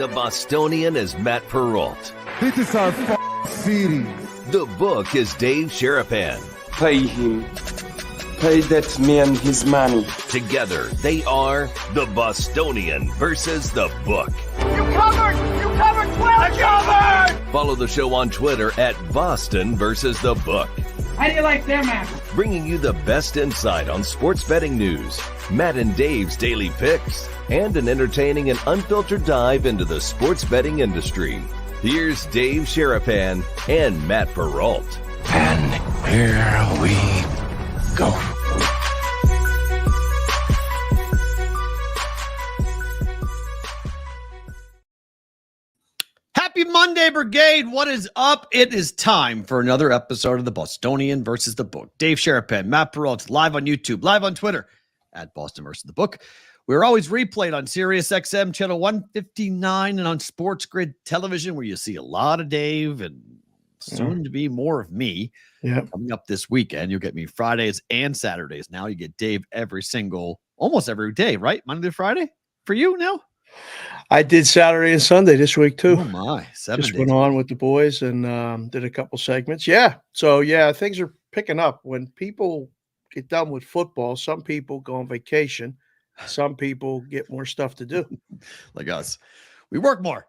The Bostonian is Matt Perrault. This is our city. The Book is Dave Sharapan. Pay him. Pay that man his money. Together, they are The Bostonian versus The Book. You covered! You covered 12! I covered! Follow the show on Twitter at Boston versus The Book. How do you like them apples? Bringing you the best insight on sports betting news, Matt and Dave's daily picks, and an entertaining and unfiltered dive into the sports betting industry. Here's Dave Sharapan and Matt Perrault. And here we go. Happy Monday, Brigade. What is up? It is time for another episode of the Bostonian versus the Book. Dave Sharapan, Matt Perrault, live on YouTube, live on Twitter at Boston versus the Book. We're always replayed on Sirius XM channel 159 and on Sports Grid Television, where you see a lot of Dave and soon to be more of me. Coming up this weekend, you'll get me Fridays and Saturdays. Now you get Dave almost every day, right? Monday to Friday for you now? I did Saturday and Sunday this week too. Oh my, 7 Just days. went on with the boys and did a couple segments. Yeah. So yeah, things are picking up. When people get done with football, some people go on vacation. Some people get more stuff to do. Like us. We work more.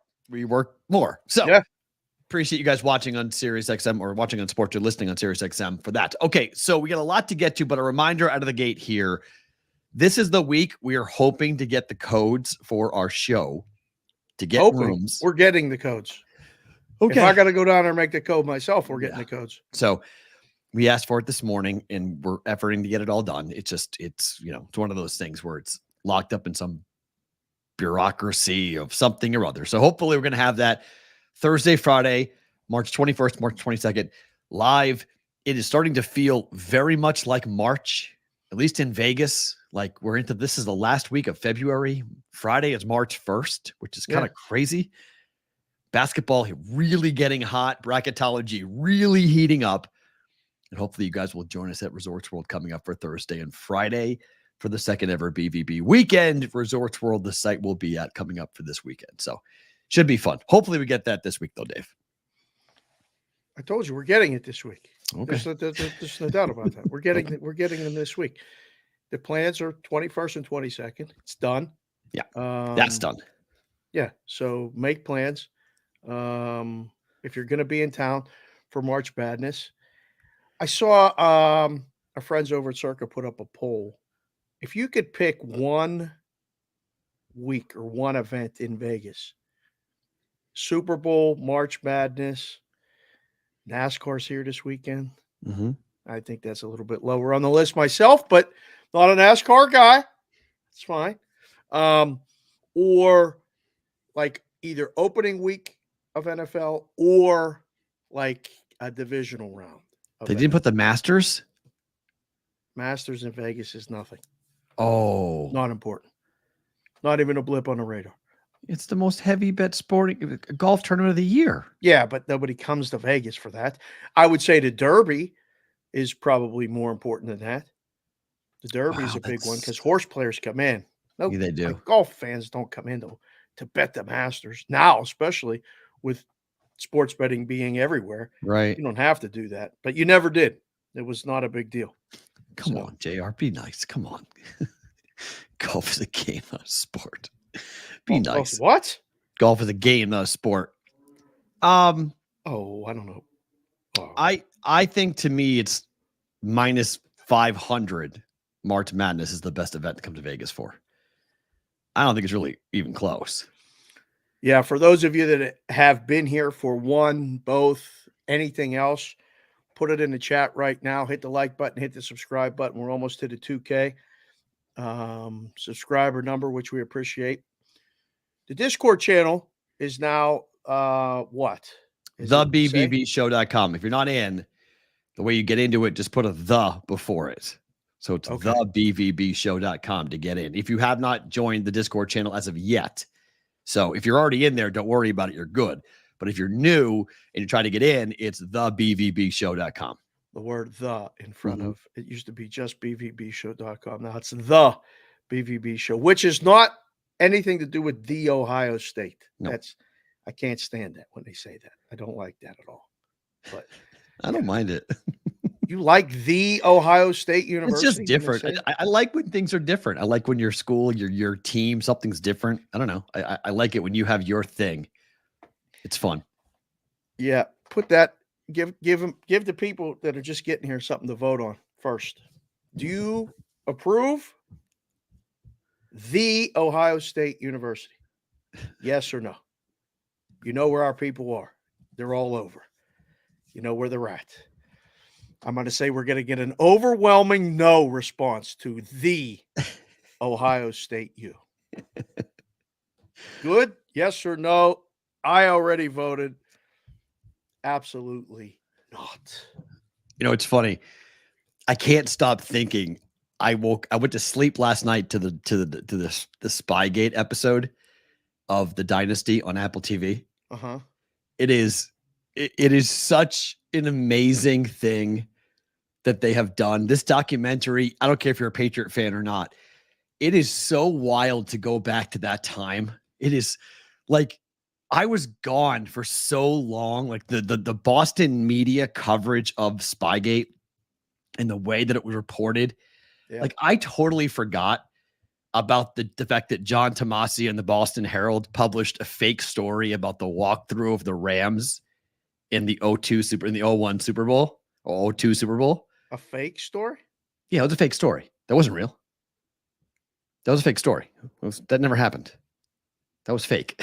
So yeah. Appreciate you guys watching on Sirius XM or watching on Sports or listening on Sirius XM for that. Okay, so we got a lot to get to, but a reminder out of the gate here. This is the week we are hoping to get the codes for our show to get rooms. We're getting the codes. Okay. If I got to go down there and make the code myself, we're getting the codes. So we asked for it this morning and we're efforting to get it all done. It's one of those things where it's locked up in some bureaucracy of something or other. So hopefully we're going to have that Thursday, Friday, March 21st, March 22nd, live. It is starting to feel very much like March, at least in Vegas. Like this is the last week of February. Friday is March 1st, which is kind of crazy. Basketball really getting hot. Bracketology really heating up. And hopefully you guys will join us at Resorts World coming up for Thursday and Friday for the second ever BVB weekend. Resorts World, the site will be at coming up for this weekend. So should be fun. Hopefully we get that this week though, Dave. I told you we're getting it this week. Okay. There's no doubt about that. We're getting them this week. The plans are 21st and 22nd. It's done. Yeah, that's done. Yeah. So make plans. If you're going to be in town for March Madness, I saw our friends over at Circa put up a poll. If you could pick one week or one event in Vegas, Super Bowl, March Madness, NASCAR's here this weekend. Mm-hmm. I think that's a little bit lower on the list myself, but not a NASCAR guy. It's fine. Or like either opening week of NFL or like a divisional round. They didn't put the Masters? Masters in Vegas is nothing. Oh. Not important. Not even a blip on the radar. It's the most heavy bet sporting golf tournament of the year. Yeah, but nobody comes to Vegas for that. I would say the Derby is probably more important than that. The Derby is a big one because horse players come in. No, yeah, they do. Like golf fans don't come in to bet the Masters now, especially with sports betting being everywhere. Right. You don't have to do that, but you never did. It was not a big deal. Come on, JR, be nice. Come on. Golf is a game, not a sport. Be nice. What? Golf is a game, not a sport. Oh, I don't know. Oh. I think to me it's minus 500. March Madness is the best event to come to Vegas for. I don't think it's really even close. Yeah, for those of you that have been here for one, both, anything else, put it in the chat right now. Hit the like button, hit the subscribe button. We're almost to the 2K subscriber number, which we appreciate. The Discord channel is now what? TheBVBshow.com. If you're not in, the way you get into it, just put a the before it. So it's TheBVBshow.com to get in. If you have not joined the Discord channel as of yet, so if you're already in there, don't worry about it. You're good. But if you're new and you're trying to get in, it's TheBVBshow.com. The word the in front of it used to be just BVBshow.com. Now it's the BVB Show, which is not anything to do with the Ohio State. No. I can't stand that when they say that. I don't like that at all. But I don't mind it. you like the Ohio State University? It's just different. I like when things are different. I like when your school, your team, something's different. I don't know. I like it when you have your thing. It's fun. Yeah, put that. Give the people that are just getting here something to vote on first. Do you approve the Ohio State University? Yes or no? You know where our people are. They're all over. You know where they're at. I'm going to say we're going to get an overwhelming no response to the Ohio State U. Good? Yes or no? I already voted. Absolutely not. You know, it's funny. I can't stop thinking. I went to sleep last night to the Spygate episode of the Dynasty on Apple TV. Uh-huh. It is such an amazing thing that they have done. This documentary, I don't care if you're a Patriot fan or not, it is so wild to go back to that time. It is like I was gone for so long. Like the Boston media coverage of Spygate and the way that it was reported. Yeah. Like I totally forgot about the fact that John Tomasi and the Boston Herald published a fake story about the walkthrough of the Rams in the 01 Super Bowl or 02 Super Bowl. A fake story? Yeah, it was a fake story. That wasn't real. That was a fake story. That never happened. That was fake.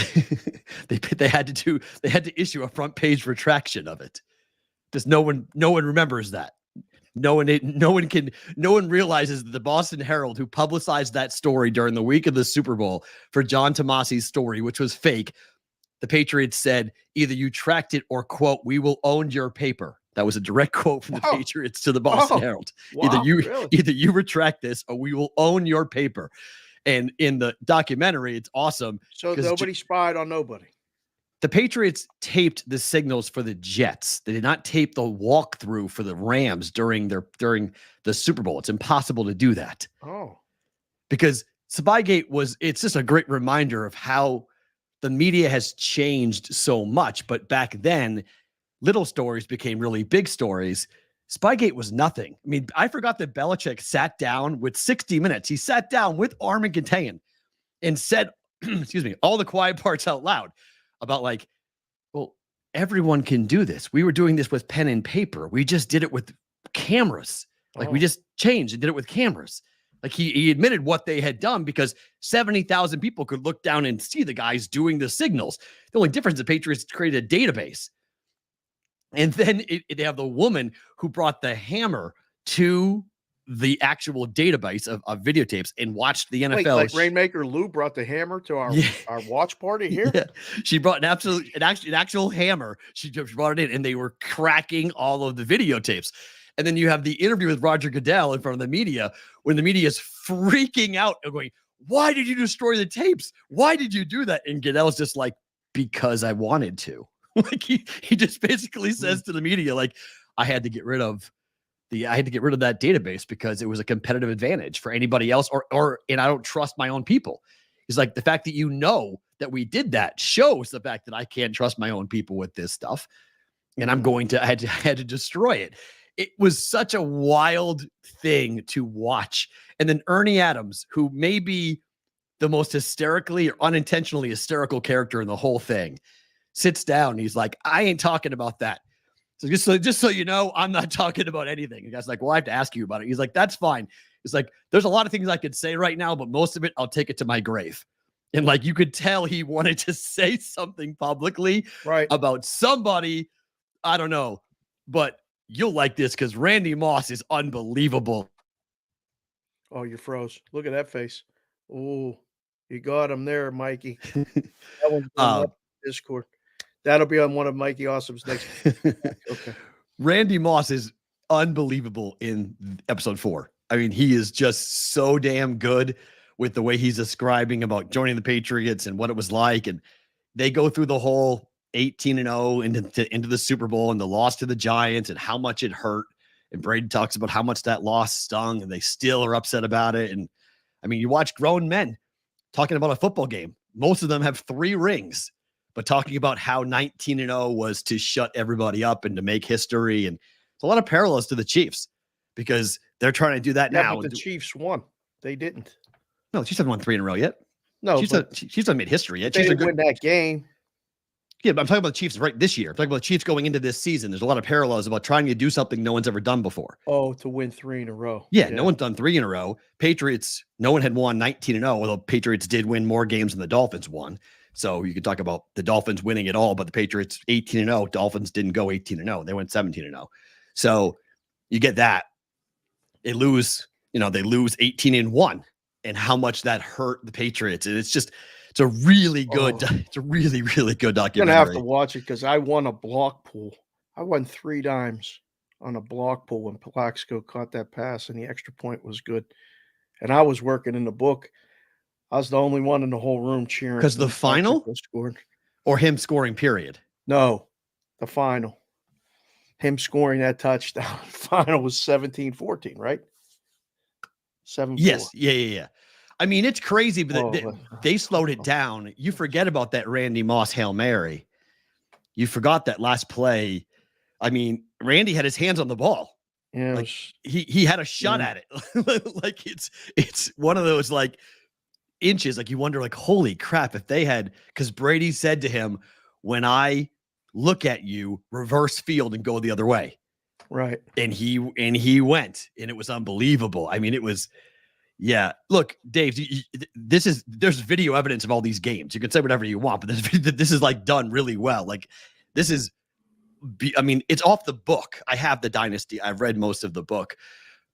They had to issue a front page retraction of it. Because no one remembers that. No one realizes that the Boston Herald, who publicized that story during the week of the Super Bowl for John Tomasi's story, which was fake, the Patriots said, either you tracked it or, quote, we will own your paper. That was a direct quote from the Patriots to the Boston Herald. Wow, either you retract this or we will own your paper. And in the documentary, it's awesome. So nobody spied on nobody. The Patriots taped the signals for the Jets. They did not tape the walkthrough for the Rams during the Super Bowl. It's impossible to do that. Oh. Because Spygate it's just a great reminder of how the media has changed so much. But back then, little stories became really big stories. Spygate was nothing. I mean, I forgot that Belichick sat down with 60 Minutes. He sat down with Armin Gatayan and said, excuse me, all the quiet parts out loud about like, well, everyone can do this. We were doing this with pen and paper. We just did it with cameras. Like we just changed and did it with cameras. Like he admitted what they had done because 70,000 people could look down and see the guys doing the signals. The only difference, the Patriots created a database. And then they have the woman who brought the hammer to the actual database of videotapes and watched the NFL. Wait, like Rainmaker Lou brought the hammer to our watch party here? Yeah. She brought an actual hammer. She brought it in, and they were cracking all of the videotapes. And then you have the interview with Roger Goodell in front of the media when the media is freaking out and going, why did you destroy the tapes? Why did you do that? And Goodell's just like, because I wanted to. Like he just basically says to the media, like, I had to get rid of that database because it was a competitive advantage for anybody else, and I don't trust my own people. He's like, the fact that you know that we did that shows the fact that I can't trust my own people with this stuff. And I had to destroy it. It was such a wild thing to watch. And then Ernie Adams, who may be the most hysterically or unintentionally hysterical character in the whole thing, sits down. He's like, I ain't talking about that. So just so you know, I'm not talking about anything. The guy's like, well, I have to ask you about it. He's like, that's fine. He's like, there's a lot of things I could say right now, but most of it, I'll take it to my grave. And like, you could tell he wanted to say something publicly about somebody. I don't know, but you'll like this because Randy Moss is unbelievable. Oh, you froze. Look at that face. Oh, you got him there, Mikey. That one's on Discord. That'll be on one of Mikey Awesome's next. Okay. Randy Moss is unbelievable in episode 4. I mean, he is just so damn good with the way he's describing about joining the Patriots and what it was like. And they go through the whole 18-0 into the Super Bowl and the loss to the Giants and how much it hurt. And Brady talks about how much that loss stung and they still are upset about it. And I mean, you watch grown men talking about a football game. Most of them have 3 rings, but talking about how 19-0 was to shut everybody up and to make history. And it's a lot of parallels to the Chiefs because they're trying to do that now. But the Chiefs won. They didn't. No, the Chiefs haven't won 3 in a row yet. No, Chiefs haven't made history yet. They didn't win that game. Yeah, but I'm talking about the Chiefs right this year. I'm talking about the Chiefs going into this season. There's a lot of parallels about trying to do something no one's ever done before. Oh, to win 3 in a row. Yeah, no one's done 3 in a row. Patriots, no one had won 19-0, although Patriots did win more games than the Dolphins won. So you could talk about the Dolphins winning it all, but the Patriots 18-0. Dolphins didn't go 18-0. They went 17-0. So you get that. They lose 18-1, and how much that hurt the Patriots. And it's a really good, it's a really, really good documentary. I'm going to have to watch it because I won a block pool. I won 3 dimes on a block pool when Plaxico caught that pass and the extra point was good. And I was working in the book. I was the only one in the whole room cheering. Because the final scored. Or him scoring, period? No, the final. Him scoring that touchdown. Final was 17-14, right? 7-4. Yes. Yeah. I mean, it's crazy, but they slowed it down. You forget about that Randy Moss Hail Mary. You forgot that last play. I mean, Randy had his hands on the ball. Yeah, like, he had a shot at it. Like it's one of those like inches. Like you wonder, like, holy crap, if they had, because Brady said to him, when I look at you, reverse field and go the other way. Right. And he went, and it was unbelievable. I mean, it was. Yeah, look, Dave, there's video evidence of all these games. You can say whatever you want, but this is like done really well. Like this is, I mean, it's off the book. I have the Dynasty. I've read most of the book,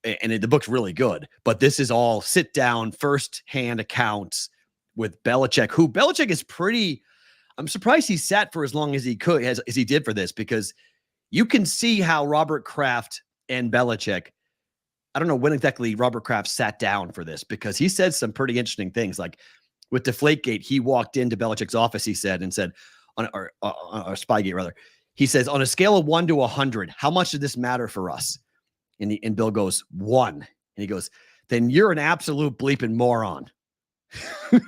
and the book's really good. But this is all sit down, first hand accounts with Belichick. Who Belichick is pretty. I'm surprised he sat for as long as he could, as he did for this, because you can see how Robert Kraft and Belichick. I don't know when exactly Robert Kraft sat down for this because he said some pretty interesting things. Like with Deflategate, he walked into Belichick's office, he said, on Spygate rather. He says, on a scale of 1 to 100, how much did this matter for us? And Bill goes, 1. And he goes, then you're an absolute bleeping moron. I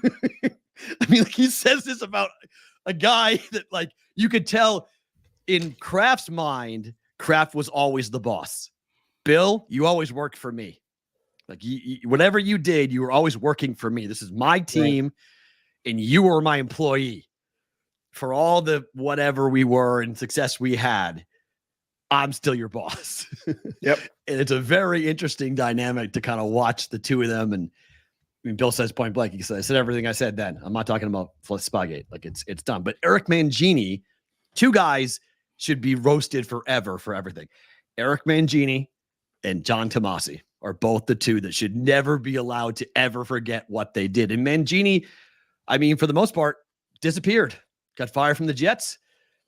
mean, like, he says this about a guy that, like, you could tell in Kraft's mind, Kraft was always the boss. Bill, you always worked for me. Like whatever you did, you were always working for me. This is my team, and you were my employee. For all the whatever we were and success we had, I'm still your boss. Yep. And it's a very interesting dynamic to kind of watch the two of them. And I mean, Bill says point blank, he said, I said everything I said then. I'm not talking about Spygate. Like it's done. But Eric Mangini, 2 guys should be roasted forever for everything. Eric Mangini and John Tomasi are both the 2 that should never be allowed to ever forget what they did. And Mangini, I mean, for the most part, disappeared, got fired from the Jets,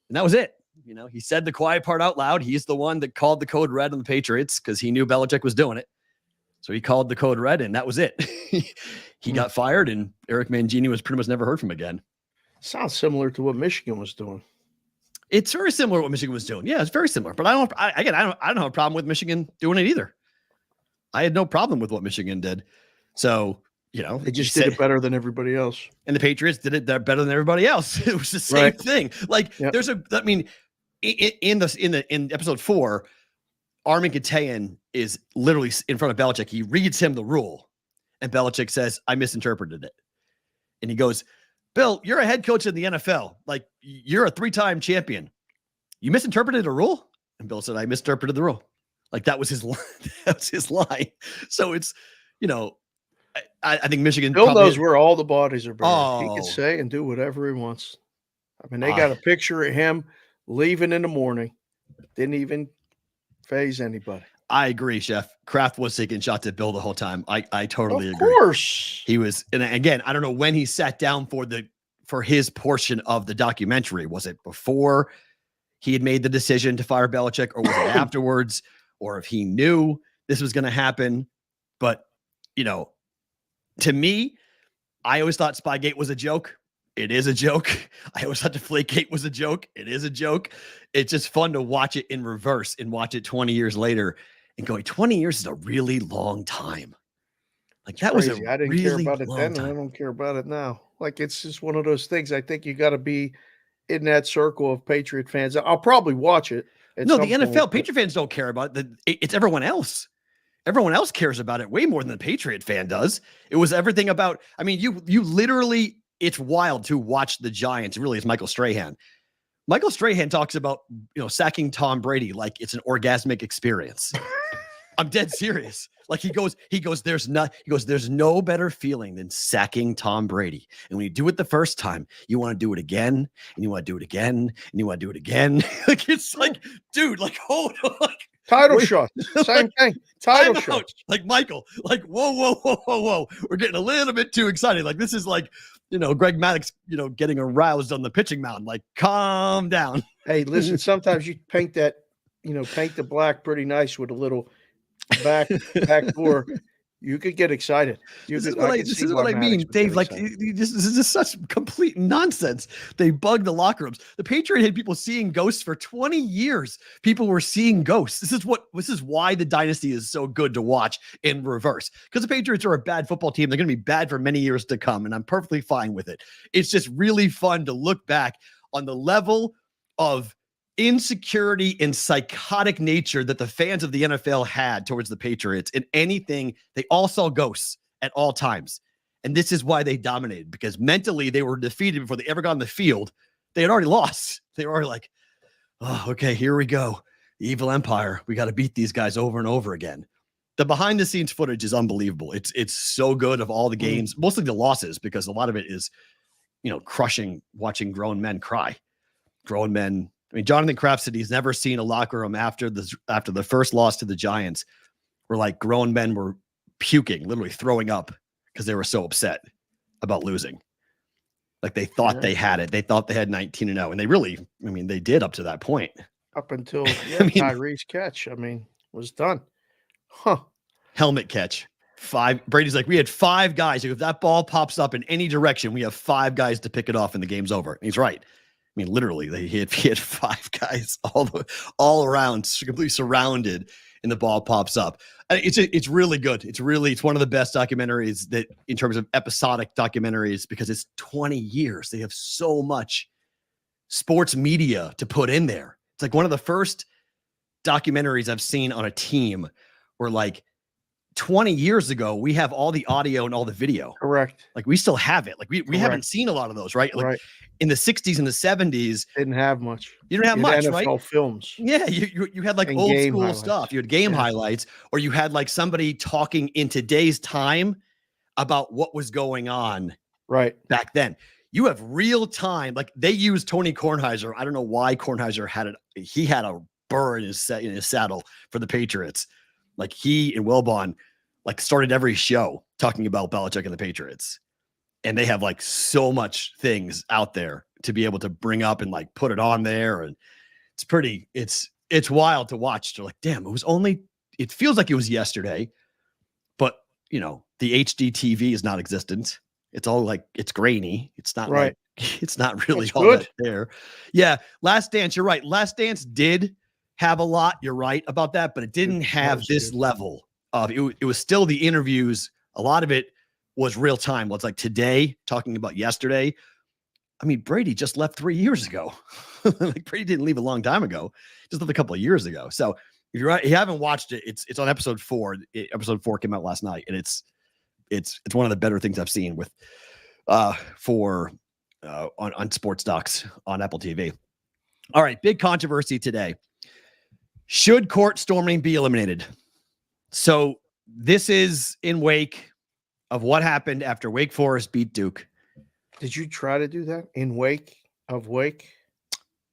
and that was it. You know, he said the quiet part out loud. He's the one that called the code red on the Patriots because he knew Belichick was doing it. So he called the code red, and that was it. He got fired, and Eric Mangini was pretty much never heard from again. Sounds similar to what Michigan was doing. It's very similar to what Michigan was doing. Yeah, it's very similar. But I don't have a problem with Michigan doing it either. I had no problem with what Michigan did. So, you know, they just did it better than everybody else. And the Patriots did it better than everybody else. It was the same thing. Like there's in episode 4, Armin Gatayan is literally in front of Belichick. He reads him the rule, and Belichick says, I misinterpreted it. And he goes, Bill, you're a head coach in the NFL. Like, you're a 3-time champion. You misinterpreted a rule? And Bill said, I misinterpreted the rule. Like, that was his line. That was his line. So it's, you know, I think Michigan. Bill knows where all the bodies are buried. Oh. He can say and do whatever he wants. I mean, they got a picture of him leaving in the morning. Didn't even phase anybody. I agree, Chef. Kraft was taking shots at Bill the whole time. I totally agree. Of course. He was, and again, I don't know when he sat down for his portion of the documentary. Was it before he had made the decision to fire Belichick, or was it afterwards, or if he knew this was going to happen? But, you know, to me, I always thought Spygate was a joke. It is a joke. I always thought Deflategate was a joke. It is a joke. It's just fun to watch it in reverse and watch it 20 years later and going, 20 years is a really long time. Like that was a Crazy. I didn't care really about it long then, and I time. don't care about it now. Like, it's just one of those things. I think you got to be in that circle of Patriot fans. I'll probably watch it at No, some the point, NFL but Patriot fans don't care about it. It's everyone else. Everyone else cares about it way more than the Patriot fan does. It was everything about, I mean, you literally, it's wild to watch the Giants. It really is Michael Strahan. Michael Strahan talks about, sacking Tom Brady like it's an orgasmic experience. I'm dead serious. Like he goes, there's no better feeling than sacking Tom Brady. And when you do it the first time, you want to do it again, and you want to do it again, and you want to do it again. Like it's like, dude, like hold on, like title wait, shots, same like, thing. Title time out. shots. Like Michael, like whoa. We're getting a little bit too excited. Like this is like, Greg Maddox, getting aroused on the pitching mound. Like calm down. Hey, listen, sometimes you paint that, paint the black pretty nice with a little back door. You could get excited. This is what I mean, Dave. Like this is just such complete nonsense. They bug the locker rooms. The Patriot had people seeing ghosts for 20 years. People were seeing ghosts. This is why the Dynasty is so good to watch in reverse. Because the Patriots are a bad football team. They're going to be bad for many years to come, and I'm perfectly fine with it. It's just really fun to look back on the level of insecurity and psychotic nature that the fans of the NFL had towards the Patriots in anything. They all saw ghosts at all times. And this is why they dominated, because mentally they were defeated before they ever got on the field. They had already lost. They were already like, oh, okay, here we go. The evil empire. We got to beat these guys over and over again. The behind the scenes footage is unbelievable. It's so good of all the games, mostly the losses, because a lot of it is, crushing, watching grown men cry. Grown men. I mean, Jonathan Kraft said he's never seen a locker room after the first loss to the Giants where like grown men were puking, literally throwing up because they were so upset about losing. Like they thought they had it. They thought they had 19-0, and they really, they did up to that point. Up until Tyree's catch, was done. Huh. Helmet catch. 5. Brady's like, we had 5 guys. If that ball pops up in any direction, we have 5 guys to pick it off, and the game's over. And he's right. Literally, he had 5 guys all around, completely surrounded, and the ball pops up. It's really good. It's one of the best documentaries that, in terms of episodic documentaries, because it's 20 years. They have so much sports media to put in there. It's like one of the first documentaries I've seen on a team where, like, 20 years ago, we have all the audio and all the video. Correct. Like we still have it. Like we haven't seen a lot of those, right? Like right. In the 60s and the 70s, didn't have much. You didn't have much, NFL right? Films. Yeah, you had like and old school highlights. stuff. You had game highlights, or you had like somebody talking in today's time about what was going on right back then. You have real time. Like they used Tony Kornheiser. I don't know why Kornheiser had it. He had a burr in his saddle for the Patriots. Like he and Wilbon like started every show talking about Belichick and the Patriots. And they have like so much things out there to be able to bring up and like put it on there. And it's wild to watch. They're like, damn, it feels like it was yesterday, but the HD TV is not existent. It's all like, it's grainy. It's not right. It's not really That's all good. that there. Yeah. Last Dance. You're right. Last Dance did have a lot. You're right about that, but it didn't have this good level of it was still the interviews. A lot of it was real time. Well, it's like today talking about yesterday. Brady just left 3 years ago. Like Brady didn't leave a long time ago. Just left a couple of years ago. So if you haven't watched it, it's on episode 4. Episode 4 came out last night, and it's one of the better things I've seen with on sports docs on Apple TV. All right, big controversy today. Should court storming be eliminated? So this is in wake of what happened after Wake Forest beat Duke. Did you try to do that in wake of Wake?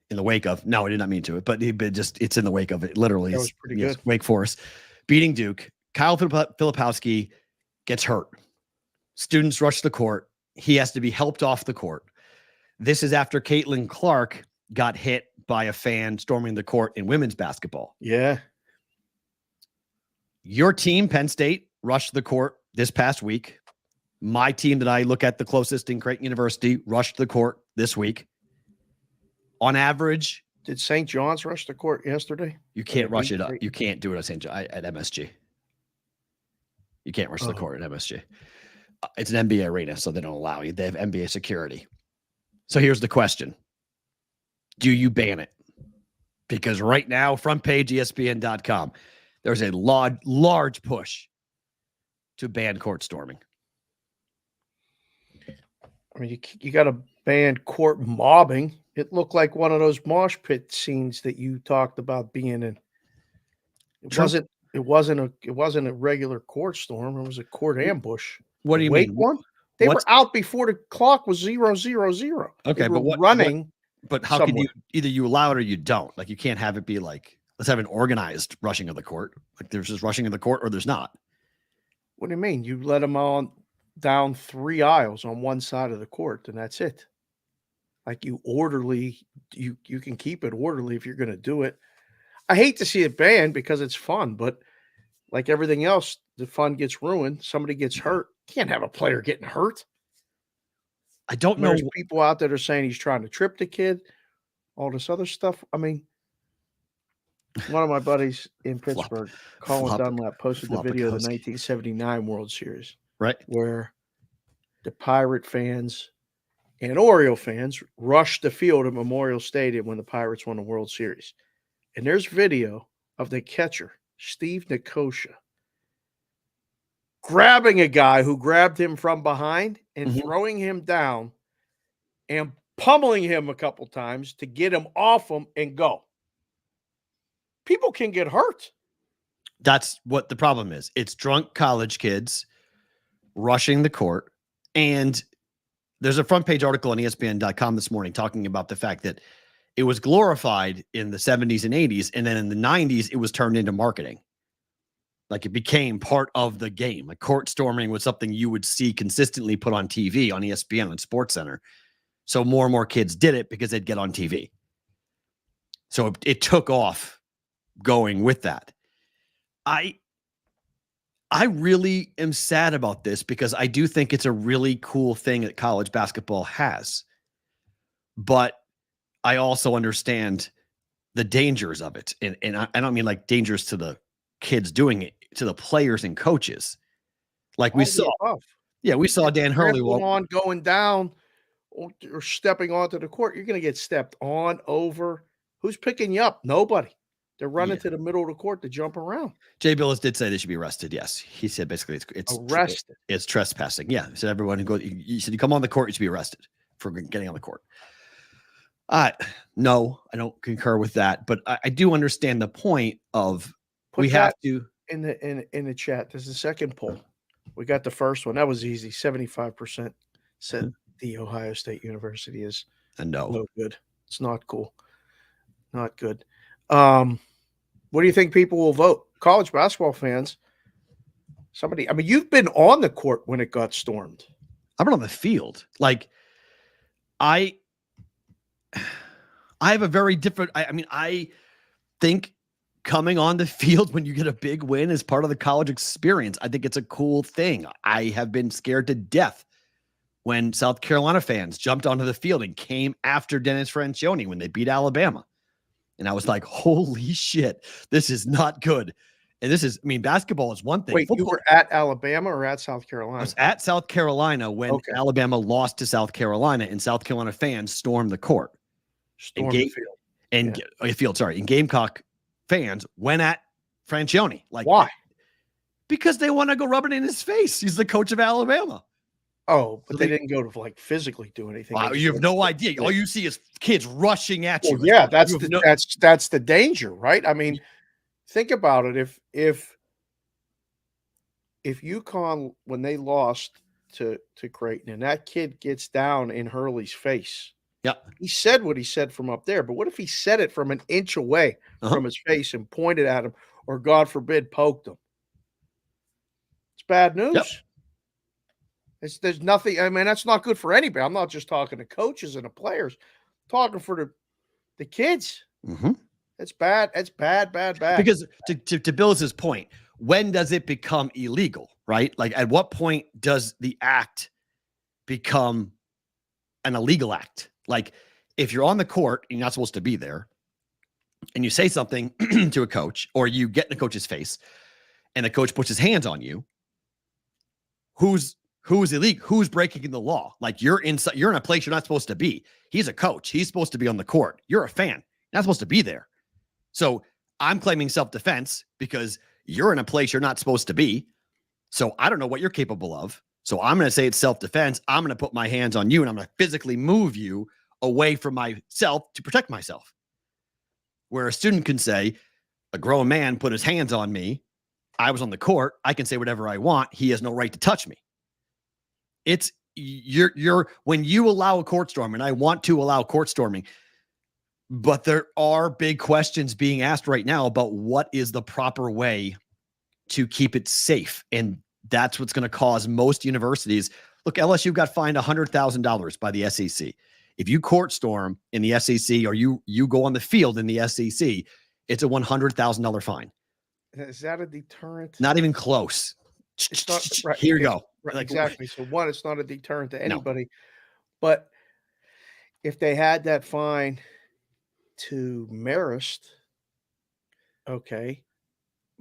In the wake of, no, I did not mean to it, but it's in the wake of it. Literally, that was pretty good. Wake Forest beating Duke. Kyle Filipowski gets hurt. Students rush the court. He has to be helped off the court. This is after Caitlin Clark got hit by a fan storming the court in women's basketball. Yeah. Your team, Penn State, rushed the court this past week. My team that I look at the closest in Creighton University rushed the court this week. On average, did St. John's rush the court yesterday? You can't rush it up. You can't do it at MSG. You can't rush the court at MSG. It's an NBA arena, so they don't allow you. They have NBA security. So here's the question. Do you ban it? Because right now, front page ESPN.com, there's a large push to ban court storming. I mean, you got to ban court mobbing. It looked like one of those mosh pit scenes that you talked about being in. It wasn't a regular court storm. It was a court ambush. What do you mean? One? They were out before the clock was 0:00. Okay, but running. But how can you either you allow it or you don't? Like you can't have it be like, let's have an organized rushing of the court. Like there's just rushing of the court or there's not. What do you mean? You let them on down 3 aisles on one side of the court, and that's it. Like you can keep it orderly if you're going to do it. I hate to see it banned because it's fun, but like everything else, the fun gets ruined. Somebody gets hurt. Can't have a player getting hurt. I don't know. There's people out there that are saying he's trying to trip the kid, all this other stuff. I mean, one of my buddies in Pittsburgh, Colin Dunlap, posted the video of the 1979 World Series. Right. Where the Pirate fans and Oriole fans rushed the field at Memorial Stadium when the Pirates won the World Series. And there's video of the catcher, Steve Nicosia, grabbing a guy who grabbed him from behind and throwing him down and pummeling him a couple times to get him off him and go. People can get hurt. That's what the problem is. It's drunk college kids rushing the court. And there's a front page article on ESPN.com this morning talking about the fact that it was glorified in the 70s and 80s. And then in the 90s, it was turned into marketing. Like it became part of the game. Like court storming was something you would see consistently put on TV on ESPN and SportsCenter. So more and more kids did it because they'd get on TV. So it took off going with that. I really am sad about this because I do think it's a really cool thing that college basketball has. But I also understand the dangers of it. And I don't mean like dangers to the kids doing it, to the players and coaches. Like we saw. Yeah, we saw Dan Hurley going down or stepping onto the court. You're going to get stepped on, over. Who's picking you up? Nobody. They're running to the middle of the court to jump around. Jay Billis did say they should be arrested. Yes. He said basically it's arrested. It's trespassing. Yeah. He said everyone who goes, you said you come on the court, you should be arrested for getting on the court. No, I don't concur with that, but I do understand the point of we have to in the chat. There's the second poll. We got the first one. That was easy. 75% said the Ohio State University is no good. It's not cool. Not good. What do you think people will vote? College basketball fans. You've been on the court when it got stormed. I've been on the field. Like I have a very different, I think coming on the field when you get a big win is part of the college experience. I think it's a cool thing. I have been scared to death when South Carolina fans jumped onto the field and came after Dennis Francione when they beat Alabama. And I was like, holy shit, this is not good. And basketball is one thing. Wait, you were at Alabama or at South Carolina? I was at South Carolina when Alabama lost to South Carolina and South Carolina fans stormed the court. Stormed the field. And Gamecock fans went at Francione. Like, why? Because they want to go rub it in his face. He's the coach of Alabama. Oh, but they didn't go to like physically do anything. Wow, you have no idea. All you see is kids rushing at you. Well, yeah, that's the danger, right? I mean, think about it. If UConn, when they lost to Creighton, and that kid gets down in Hurley's face, he said what he said from up there. But what if he said it from an inch away from his face and pointed at him, or God forbid, poked him? It's bad news. Yep. There's nothing. I mean, that's not good for anybody. I'm not just talking to coaches and the players. I'm talking for the kids. Mm-hmm. It's bad. It's bad. Because to Bill's point, when does it become illegal, right? Like at what point does the act become an illegal act? Like if you're on the court and you're not supposed to be there and you say something to a coach or you get in a coach's face and the coach puts his hands on you who's illegal, who's breaking the law. Like you're in a place you're not supposed to be. He's a coach. He's supposed to be on the court. You're a fan. You're not supposed to be there. So I'm claiming self-defense because you're in a place you're not supposed to be. So I don't know what you're capable of. So I'm going to say it's self-defense. I'm going to put my hands on you and I'm going to physically move you away from myself to protect myself. Where a student can say, a grown man put his hands on me. I was on the court. I can say whatever I want. He has no right to touch me. It's when you allow a court storm, and I want to allow court storming, but there are big questions being asked right now about what is the proper way to keep it safe. And that's what's going to cause most universities. Look, LSU got fined $100,000 by the SEC. If you court storm in the SEC or you go on the field in the SEC, it's a $100,000 fine. Is that a deterrent? Not even close. It's not, right, Here you go. Right, Like, exactly. So one, it's not a deterrent to anybody. No. But if they had that fine to Marist, okay,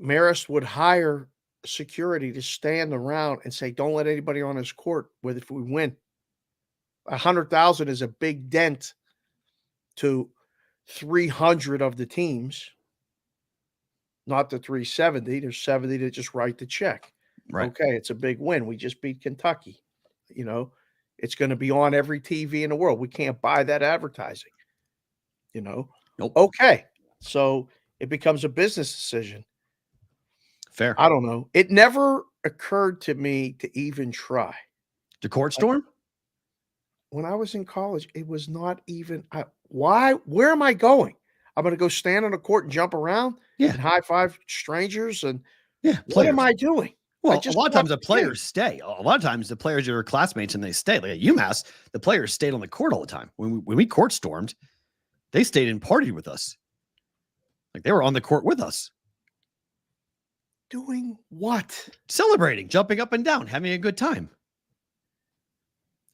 Marist would hire security to stand around and say, don't let anybody on his court with if we win. 100,000 is a big dent to 300 of the teams, not the 370. There's 70 that just write the check. Right. Okay, it's a big win. We just beat Kentucky. You know, it's going to be on every TV in the world. We can't buy that advertising. You know? Nope. Okay. So it becomes a business decision. Fair. I don't know. It never occurred to me to even try. The court storm? When I was in college, it was not even why? Where am I going? I'm going to go stand on a court and jump around and high five strangers and what am I doing? Well, a lot of times the players stay. A lot of times the players are classmates and they stay. Like at UMass, the players stayed on the court all the time. When we court stormed, they stayed and partied with us. Like they were on the court with us. Doing what? Celebrating, jumping up and down, having a good time.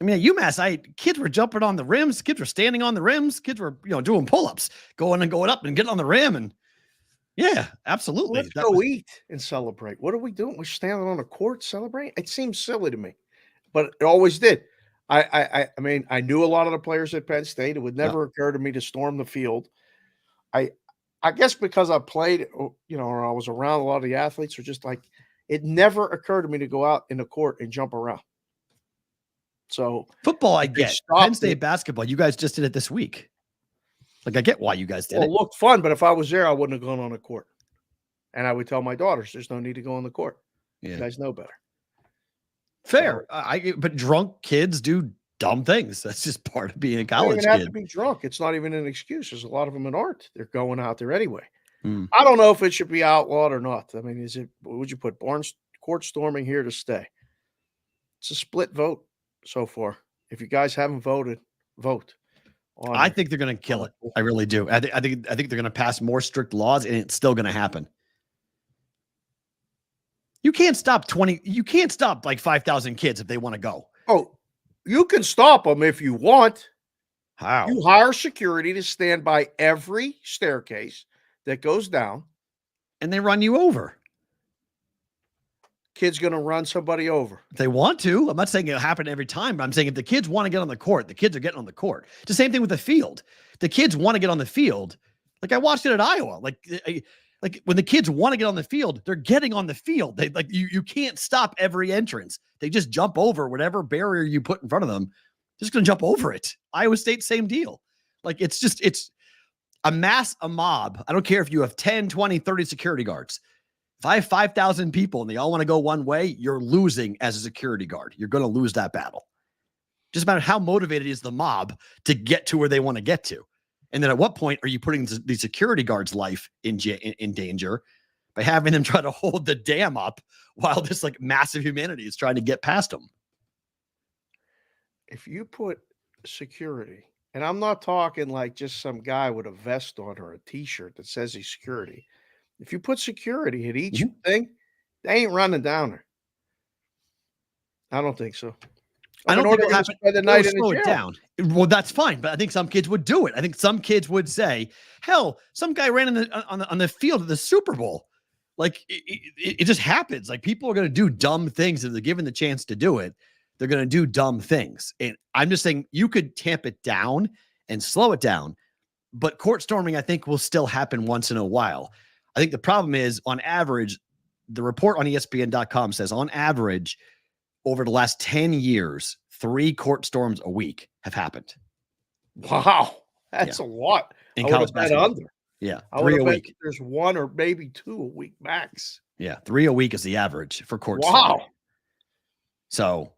I mean, at UMass, kids were jumping on the rims. Kids were standing on the rims. Kids were, doing pull-ups, going up and getting on the rim. And yeah, absolutely. Let's go eat and celebrate. What are we doing? We're standing on a court celebrating. It seems silly to me, but it always did. I mean, I knew a lot of the players at Penn State. It would never occur to me to storm the field. I guess because I played, or I was around a lot of the athletes, or just like it never occurred to me to go out in the court and jump around. So football, I get. Penn State basketball, you guys just did it this week. Like I get why you guys did it. It looked fun, but if I was there, I wouldn't have gone on the court. And I would tell my daughters, "There's no need to go on the court. You guys know better." Fair. But drunk kids do dumb things. That's just part of being a college kid. You don't even have to be drunk. It's not even an excuse. There's a lot of them that aren't. They're going out there anyway. I don't know if it should be outlawed or not. I mean, would you put court storming here to stay? It's a split vote so far. If you guys haven't voted, vote. I think they're going to kill it. I really do. I think they're going to pass more strict laws, and it's still going to happen. You can't stop like 5,000 kids if they want to go. Oh, you can stop them if you want. How? You hire security to stand by every staircase that goes down. And they run you over. Kid's going to run somebody over. If they want to. I'm not saying it'll happen every time, but I'm saying if the kids want to get on the court, the kids are getting on the court. It's the same thing with the field. The kids want to get on the field. Like I watched it at Iowa. Like when the kids want to get on the field, they're getting on the field. They you can't stop every entrance. They just jump over whatever barrier you put in front of them. They're just going to jump over it. Iowa State, same deal. Like it's a mob. I don't care if you have 10, 20, 30 security guards. If I have 5,000 people and they all want to go one way, you're losing as a security guard. You're going to lose that battle. Just about how motivated is the mob to get to where they want to get to. And then at what point are you putting the security guard's life in danger by having them try to hold the dam up while this like massive humanity is trying to get past them? If you put security, and I'm not talking like just some guy with a vest on or a t-shirt that says he's security. If you put security at each thing, they ain't running down there. I don't think so. I don't think it'll happen. The night slow it down. Well, that's fine, but I think some kids would do it. I think some kids would say, "Hell, some guy ran on the field of the Super Bowl. Like it just happens. Like people are going to do dumb things if they're given the chance to do it. They're going to do dumb things. And I'm just saying you could tamp it down and slow it down, but court storming, I think, will still happen once in a while. I think the problem is, on average, the report on ESPN.com says on average, over the last 10 years, 3 court storms a week have happened. Wow. That's a lot. In I college would have bet basketball. under. Yeah. I 3 would a have bet week. there's 1 or maybe 2 a week max. Yeah. 3 a week is the average for court Wow. storming. So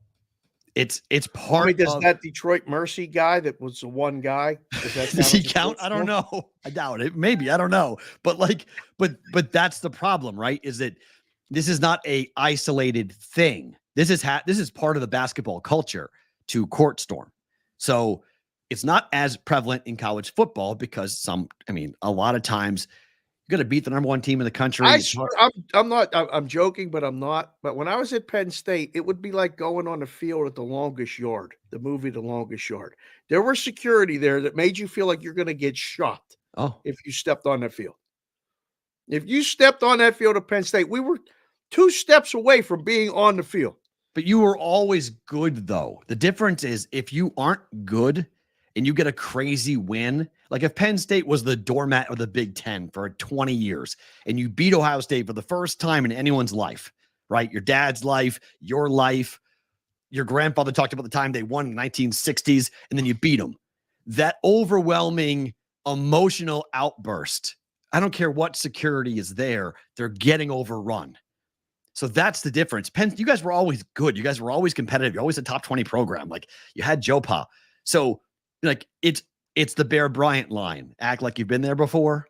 it's part does of that Detroit Mercy guy that was the one guy? does he count? I don't know. I doubt it. Maybe. I don't know. But but that's the problem, right? Is that this is not a isolated thing. This is part of the basketball culture to court storm. So it's not as prevalent in college football because a lot of times you're going to beat the number 1 team in the country. I'm joking, but I'm not. But when I was at Penn State, it would be like going on the field at The Longest Yard, the movie The Longest Yard. There was security there that made you feel like you're going to get shot if you stepped on that field. If you stepped on that field at Penn State, we were 2 steps away from being on the field. But you were always good, though. The difference is if you aren't good and you get a crazy win, like if Penn State was the doormat of the Big Ten for 20 years and you beat Ohio State for the first time in anyone's life, right? Your dad's life, your life, your grandfather talked about the time they won in the 1960s, and then you beat them. That overwhelming emotional outburst, I don't care what security is there, they're getting overrun. So that's the difference. Penn, you guys were always good. You guys were always competitive. You're always a top 20 program. Like you had Joe Pa. So like it's the Bear Bryant line. Act like you've been there before.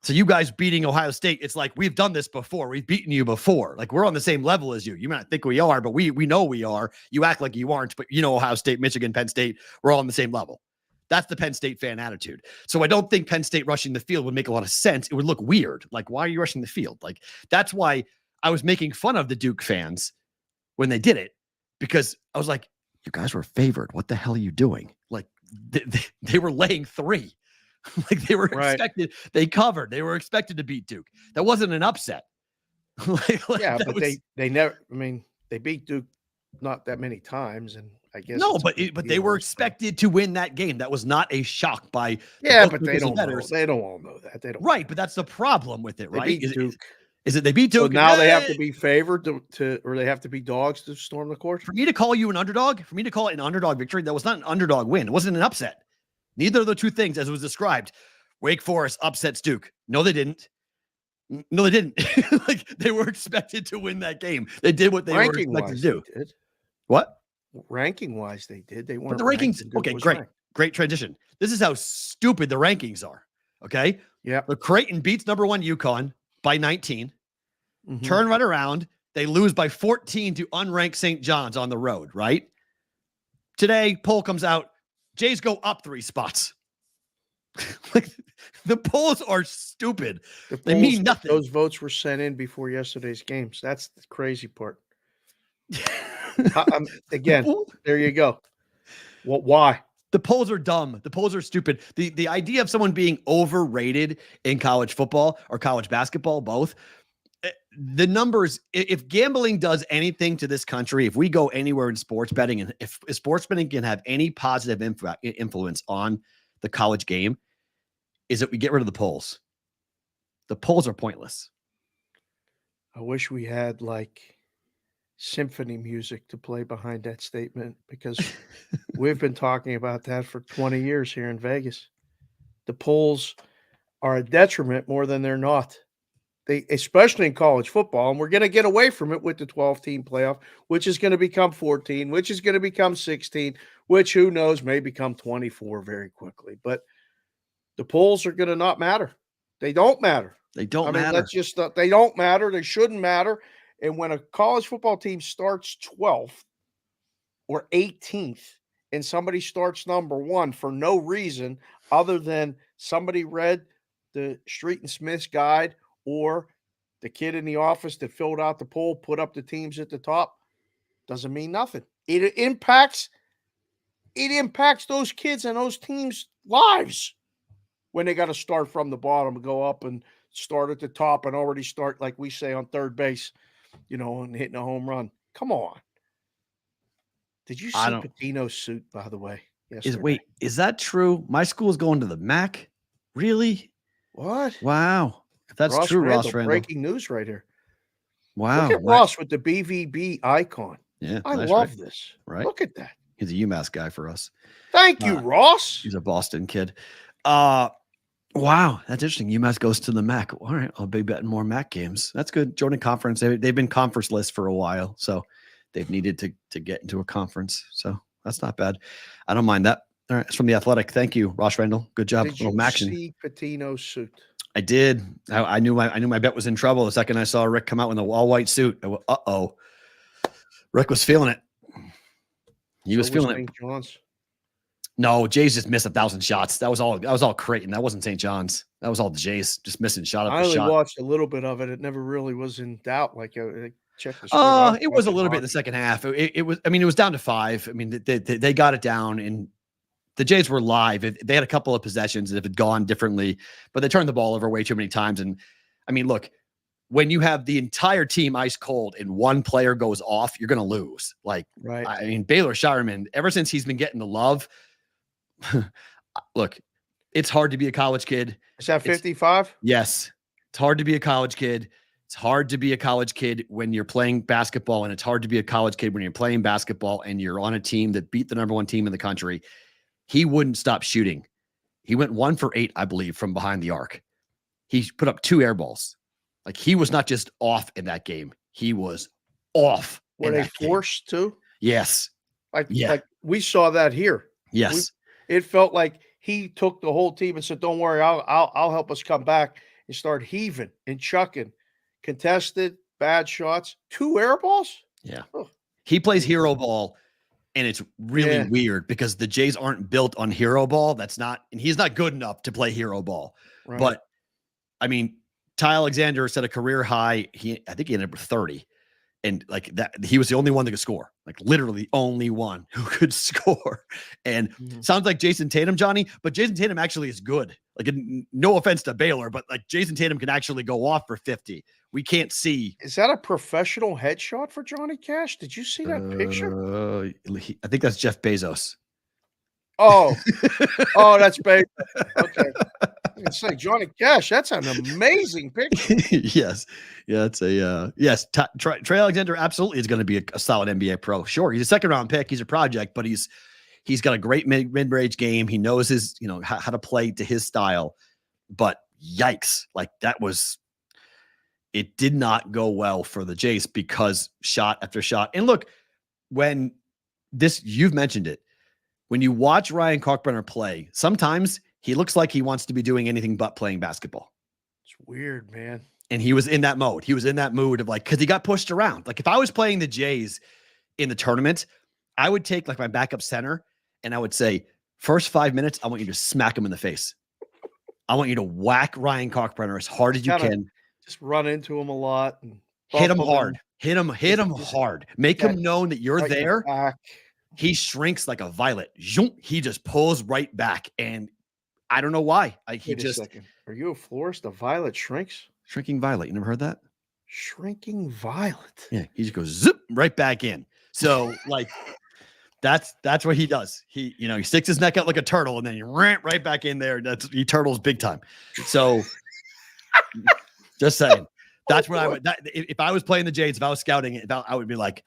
So you guys beating Ohio State, it's like we've done this before. We've beaten you before. Like we're on the same level as you. You may not think we are, but we know we are. You act like you aren't, but Ohio State, Michigan, Penn State, we're all on the same level. That's the Penn State fan attitude. So I don't think Penn State rushing the field would make a lot of sense. It would look weird. Like, why are you rushing the field? Like, that's why I was making fun of the Duke fans when they did it, because I was like, you guys were favored. What the hell are you doing? Like they were laying 3. Like they were expected. They covered. They were expected to beat Duke. That wasn't an upset. But they never, they beat Duke not that many times. And I guess but they were expected to win that game. That was not a shock by but they don't know. They don't all know that. They don't. Right, but that's the problem with it, right? They beat Duke. Is it they beat Duke? So now they have to be favored or they have to be dogs to storm the court? For me to call you an underdog, for me to call it an underdog victory, that was not an underdog win. It wasn't an upset. Neither of the 2 things, as it was described. Wake Forest upsets Duke. No, they didn't. Like they were expected to win that game. They did what they were expected to do. What? Ranking wise, they did. They weren't. But the rankings. Okay, great. Great transition. This is how stupid the rankings are. Okay. Yeah. The Creighton beats number 1 UConn by 19. Mm-hmm. Turn right around. They lose by 14 to unranked St. John's on the road, right? Today, poll comes out. Jays go up 3 spots. Like the polls are stupid. They mean nothing. Those votes were sent in before yesterday's games. That's the crazy part. Again, there you go. Well, why? The polls are dumb. The polls are stupid. The idea of someone being overrated in college football or college basketball, both, the numbers, if gambling does anything to this country, if we go anywhere in sports betting, and if sports betting can have any positive influence on the college game, is that we get rid of the polls. The polls are pointless. I wish we had like symphony music to play behind that statement, because we've been talking about that for 20 years here in Vegas. The polls are a detriment more than they're not. They, especially in college football, and we're going to get away from it with the 12-team playoff, which is going to become 14, which is going to become 16, which who knows may become 24 very quickly. But the polls are going to not matter. They don't matter. They don't matter. They don't matter. They shouldn't matter. And when a college football team starts 12th or 18th and somebody starts number 1 for no reason other than somebody read the Street and Smith's guide, or the kid in the office that filled out the poll put up the teams at the top, doesn't mean nothing. It impacts those kids and those teams' lives when they got to start from the bottom and go up and start at the top and already start, like we say, on third base, and hitting a home run. Come on. Did you I see don't. Patino's suit, by the way, yesterday? Wait, is that true? My school's going to the MAC? Really? What? Wow. If that's true, Ross Randall. Breaking news right here. Wow. Look at Ross with the BVB icon. Yeah, I nice, love right? this. Right. Look at that. He's a UMass guy for us. Thank you, Ross. He's a Boston kid. Wow, that's interesting. UMass goes to the MAC. All right, I'll be betting more MAC games. That's good. Joining conference. They've been conference list for a while, so they've needed to get into a conference. So that's not bad. I don't mind that. All right, it's from The Athletic. Thank you, Ross Randall. Good job. Did you see Patino's suit? I did. I knew my bet was in trouble the second I saw Rick come out in the all white suit. Uh-oh. Rick was feeling it. He was feeling St. John's. No, Jays just missed 1,000 shots. That was all Creighton. That wasn't St. John's. That was all the Jays just missing shot after shot. I only watched a little bit of it. It never really was in doubt. Like check the score. It was a little bit in the second half. It was. I mean, it was down to 5. I mean, they got it down, and the Jays were live. They had a couple of possessions that had gone differently, but they turned the ball over way too many times. And I mean, look, when you have the entire team ice cold and one player goes off, you're going to lose. Like, right. I mean, Baylor Shireman, ever since he's been getting the love, look, it's hard to be a college kid. Is that 55? Yes. It's hard to be a college kid. It's hard to be a college kid when you're playing basketball, and it's hard to be a college kid when you're playing basketball and you're on a team that beat the number 1 team in the country. He wouldn't stop shooting. He went 1 for 8, I believe, from behind the arc. He put up 2 air balls. Like, he was not just off in that game. He was off. Were they forced to? Yes. Like we saw that here. Yes. It felt like he took the whole team and said, "Don't worry, I'll help us come back," and start heaving and chucking. Contested, bad shots, 2 air balls. Yeah. Oh. He plays hero ball, and it's really weird because the Jays aren't built on hero ball. And he's not good enough to play hero ball. Right. But I mean, Ty Alexander set a career high. I think he ended up with 30. And like that, he was the only one that could score, like literally the only one who could score. And sounds like Jason Tatum, Johnny, but Jason Tatum actually is good. Like, no offense to Baylor, but like Jason Tatum can actually go off for 50. We can't see. Is that a professional headshot for Johnny Cash? Did you see that picture? I think that's Jeff Bezos. Oh, that's Bezos. Okay. It's like Johnny Cash. That's an amazing picture. Yes. Yeah, it's yes. Trey Alexander absolutely is going to be a solid NBA pro. Sure. He's a 2nd-round pick. He's a project, but he's got a great mid-range game. He knows his, how to play to his style, but yikes. Like, it did not go well for the Jays because shot after shot. And look, you've mentioned it, when you watch Ryan Kalkbrenner play, sometimes he looks like he wants to be doing anything but playing basketball. It's weird, man. And he was in that mode. He was in that mood of like, because he got pushed around. Like, if I was playing the Jays in the tournament, I would take like my backup center and I would say, first 5 minutes, I want you to smack him in the face. I want you to whack Ryan Kalkbrenner as hard as you can. Just run into him a lot and hit him hard. Hit him hard. Make him know that you're there. He shrinks like a violet. He just pulls right back. And I don't know why. Wait a second. Are you a florist? A violet shrinks? Shrinking violet. You never heard that? Shrinking violet. Yeah. He just goes zip right back in. So like that's what he does. He sticks his neck out like a turtle and then he ran right back in there. He turtles big time. So just saying. That's what I would. If I was playing the Jays, if I was scouting it, I would be like,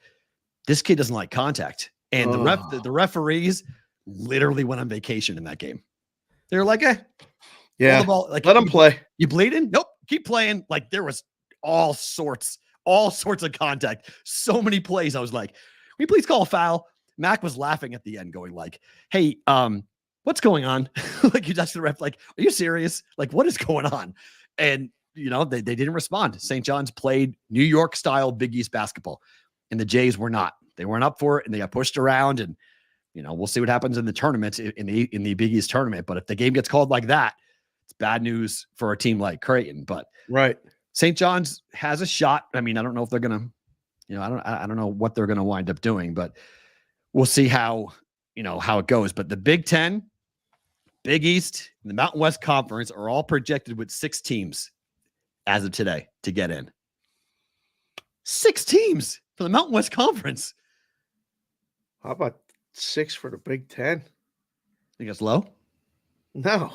this kid doesn't like contact. And the referees literally went on vacation in that game. They're like, yeah, the ball, like, let him play. You bleeding? Nope, keep playing. Like, there was all sorts of contact. So many plays. I was like, will you please call a foul? Mac was laughing at the end, going like, hey, what's going on? Like, you touched the ref. Like, are you serious? Like, what is going on? And they didn't respond. St. John's played New York style Big East basketball, and the Jays were not. They weren't up for it, and they got pushed around. And we'll see what happens in the tournament, in the Big East tournament. But if the game gets called like that, it's bad news for a team like Creighton. But right, St. John's has a shot. I mean, I don't know if they're gonna, I don't know what they're gonna wind up doing, but we'll see how it goes. But the Big Ten, Big East, and the Mountain West Conference are all projected with 6 teams. as of today to get in. 6 teams for the Mountain West Conference. How about 6 for the Big Ten? Think it's low? No.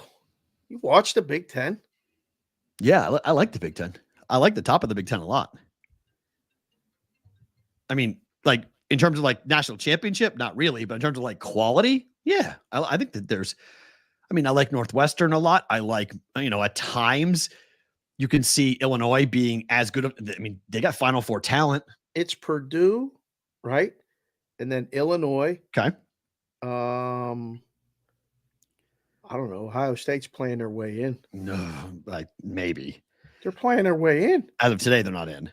You watch the Big Ten? Yeah, I like the Big Ten. I like the top of the Big Ten a lot. I mean, like in terms of like national championship, not really, but in terms of like quality, yeah, I think that I like Northwestern a lot. I like, at times you can see Illinois being as good. They got Final Four talent. It's Purdue, right? And then Illinois. Okay. I don't know. Ohio State's playing their way in. No, maybe. They're playing their way in. As of today, they're not in.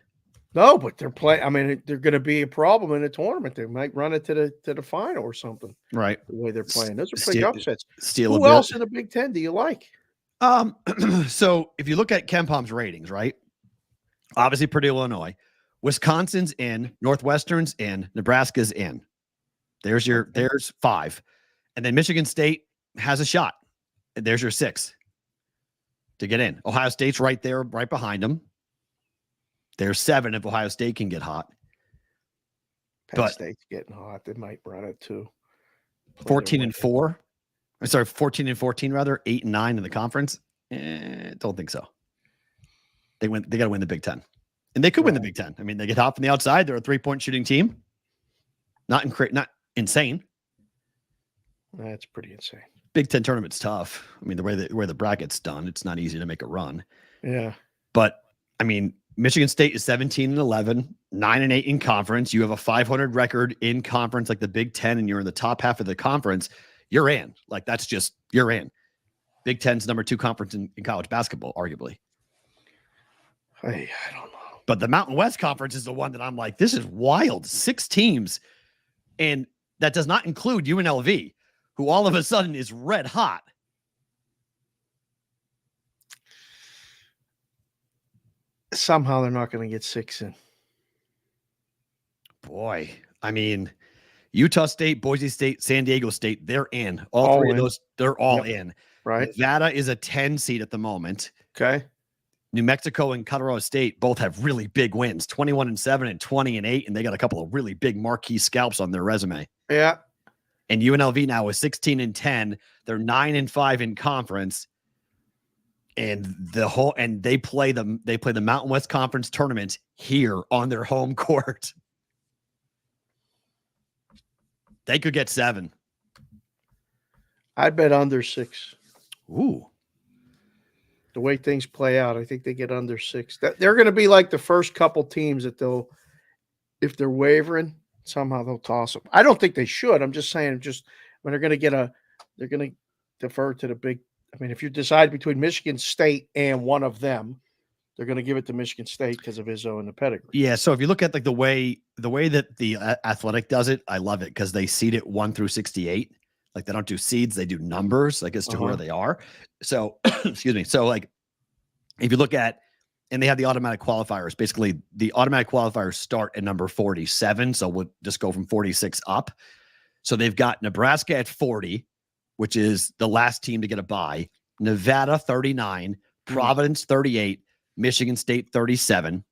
No, but they're playing. They're going to be a problem in the tournament. They might run it to the final or something. Right. The way they're playing. Those are big upsets. Who else in the Big Ten do you like? So if you look at KenPom's ratings, right? Obviously, Purdue, Illinois. Wisconsin's in. Northwestern's in. Nebraska's in. There's 5. And then Michigan State has a shot. There's your 6 to get in. Ohio State's right there, right behind them. There's 7 if Ohio State can get hot. Penn State's getting hot. They might run it too. 14 and 4. Sorry, 14 and 14 rather. 8 and 9 in the conference. Don't think so. They got to win the Big Ten, and they could win the Big Ten. They get hot from the outside. They're a 3-point shooting team. Not insane. That's pretty insane. Big Ten tournament's tough. The way the bracket's done, it's not easy to make a run. Yeah, but Michigan State is 17 and 11, 9 and 8 in conference. You have a 500 record in conference, like the Big Ten, and you're in the top half of the conference. You're in. You're in. Big Ten's number 2 conference in college basketball, arguably. Hey, I don't know. But the Mountain West Conference is the one that I'm like, this is wild. 6 teams, and that does not include UNLV, who all of a sudden is red hot. Somehow they're not going to get 6 in. Boy, Utah State, Boise State, San Diego State, they're in. All 3 of those, they're all in. Right. Nevada is a 10 seed at the moment. Okay. New Mexico and Colorado State both have really big wins, 21-7 and 20-8, and they got a couple of really big marquee scalps on their resume. Yeah. And UNLV now is 16 and 10. They're 9 and 5 in conference. And they play the Mountain West Conference tournament here on their home court. They could get 7. I'd bet under 6. Ooh. The way things play out, I think they get under 6. They're going to be like the first couple teams that if they're wavering, somehow they'll toss them. I don't think they should. I'm just saying, when they're going to they're going to defer to the big. If you decide between Michigan State and one of them, they're going to give it to Michigan State because of Izzo and the pedigree. Yeah. So if you look at the way that the Athletic does it, I love it because they seed it 1 through 68. Like they don't do seeds, they do numbers, as to where they are. So, excuse me. So if you look at, and they have the automatic qualifiers, basically the automatic qualifiers start at number 47. So we'll just go from 46 up. So they've got Nebraska at 40, which is the last team to get a bye. Nevada 39, Providence 38, Michigan State 37,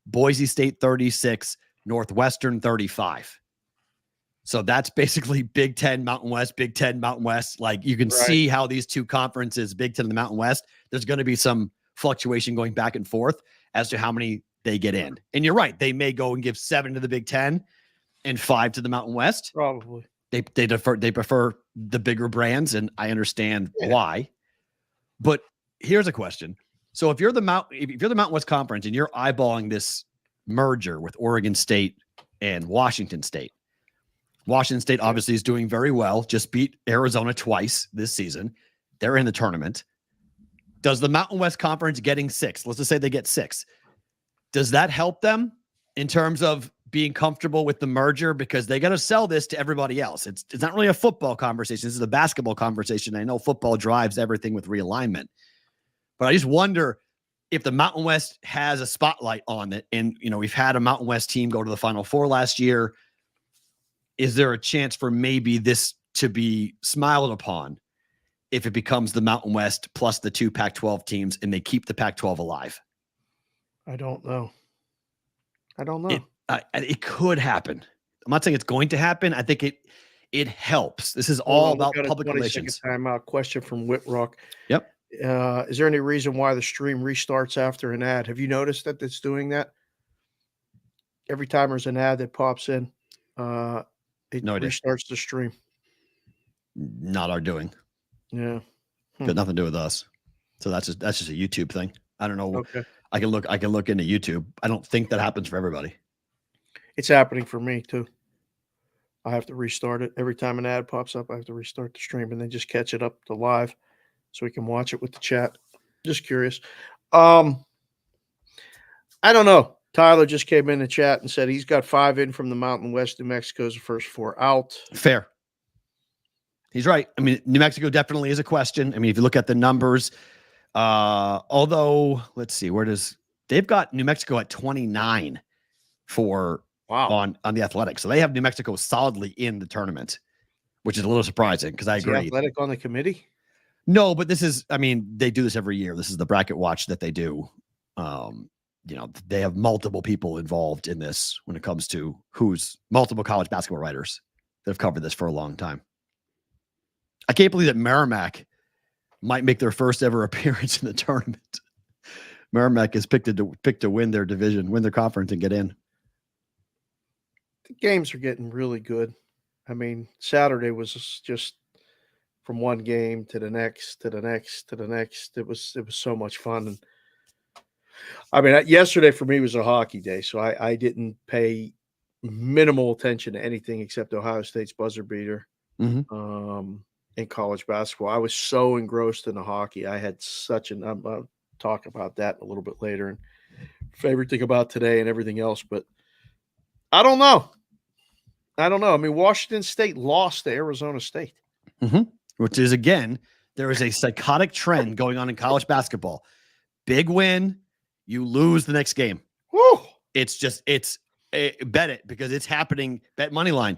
Boise State 36, Northwestern 35. So that's basically Big Ten, Mountain West, Big Ten, Mountain West. You can see how these 2 conferences, Big Ten and the Mountain West, there's going to be some fluctuation going back and forth as to how many they get in. And you're right. They may go and give 7 to the Big Ten and 5 to the Mountain West. Probably. They prefer the bigger brands, and I understand why. But here's a question. So if you're the Mountain West Conference and you're eyeballing this merger with Oregon State and Washington State, Washington State obviously is doing very well, just beat Arizona twice this season. They're in the tournament. Does the Mountain West Conference getting 6, let's just say they get 6, does that help them in terms of being comfortable with the merger? Because they got to sell this to everybody else. It's not really a football conversation. This is a basketball conversation. I know football drives everything with realignment, but I just wonder if the Mountain West has a spotlight on it. And, we've had a Mountain West team go to the Final Four last year. Is there a chance for maybe this to be smiled upon if it becomes the Mountain West plus the 2 Pac-12 teams and they keep the Pac-12 alive? I don't know. I don't know. It could happen. I'm not saying it's going to happen. I think it helps. This is Hold all on, we about got a public 20-second relations. timeout question from Whitrock. Yep. Is there any reason why the stream restarts after an ad? Have you noticed that it's doing that? Every time there's an ad that pops in, it No idea. restarts the stream. Not our doing. Yeah. Got nothing to do with us. So that's just a YouTube thing. I don't know. Okay. I can look into YouTube. I don't think that happens for everybody. It's happening for me too. I have to restart it. Every time an ad pops up, I have to restart the stream and then just catch it up to live so we can watch it with the chat. Just curious. I don't know. Tyler just came in the chat and said he's got 5 in from the Mountain West. New Mexico's the first 4 out. Fair. He's right. I mean, New Mexico definitely is a question. I mean, if you look at the numbers, although let's see, they've got New Mexico at 29 for on the Athletics. So they have New Mexico solidly in the tournament, which is a little surprising because I agree. The Athletic on the committee? No, but this is, I mean, they do this every year. This is the bracket watch that they do. They have multiple people involved in this when it comes to multiple college basketball writers that have covered this for a long time. I can't believe that Merrimack might make their first ever appearance in the tournament. Merrimack is picked to win their division, win their conference, and get in. The games are getting really good. I mean, Saturday was just from one game to the next, to the next, to the next. It was so much fun. And I mean, yesterday for me was a hockey day, so I didn't pay minimal attention to anything except Ohio State's buzzer beater. Mm-hmm. In college basketball. I was so engrossed in the hockey. I had I'll talk about that a little bit later and favorite thing about today and everything else, but I don't know. I mean, Washington State lost to Arizona State. Mm-hmm. Which is, again, there is a psychotic trend going on in college basketball. Big win, you lose the next game. Woo! Bet it because it's happening. Bet money line.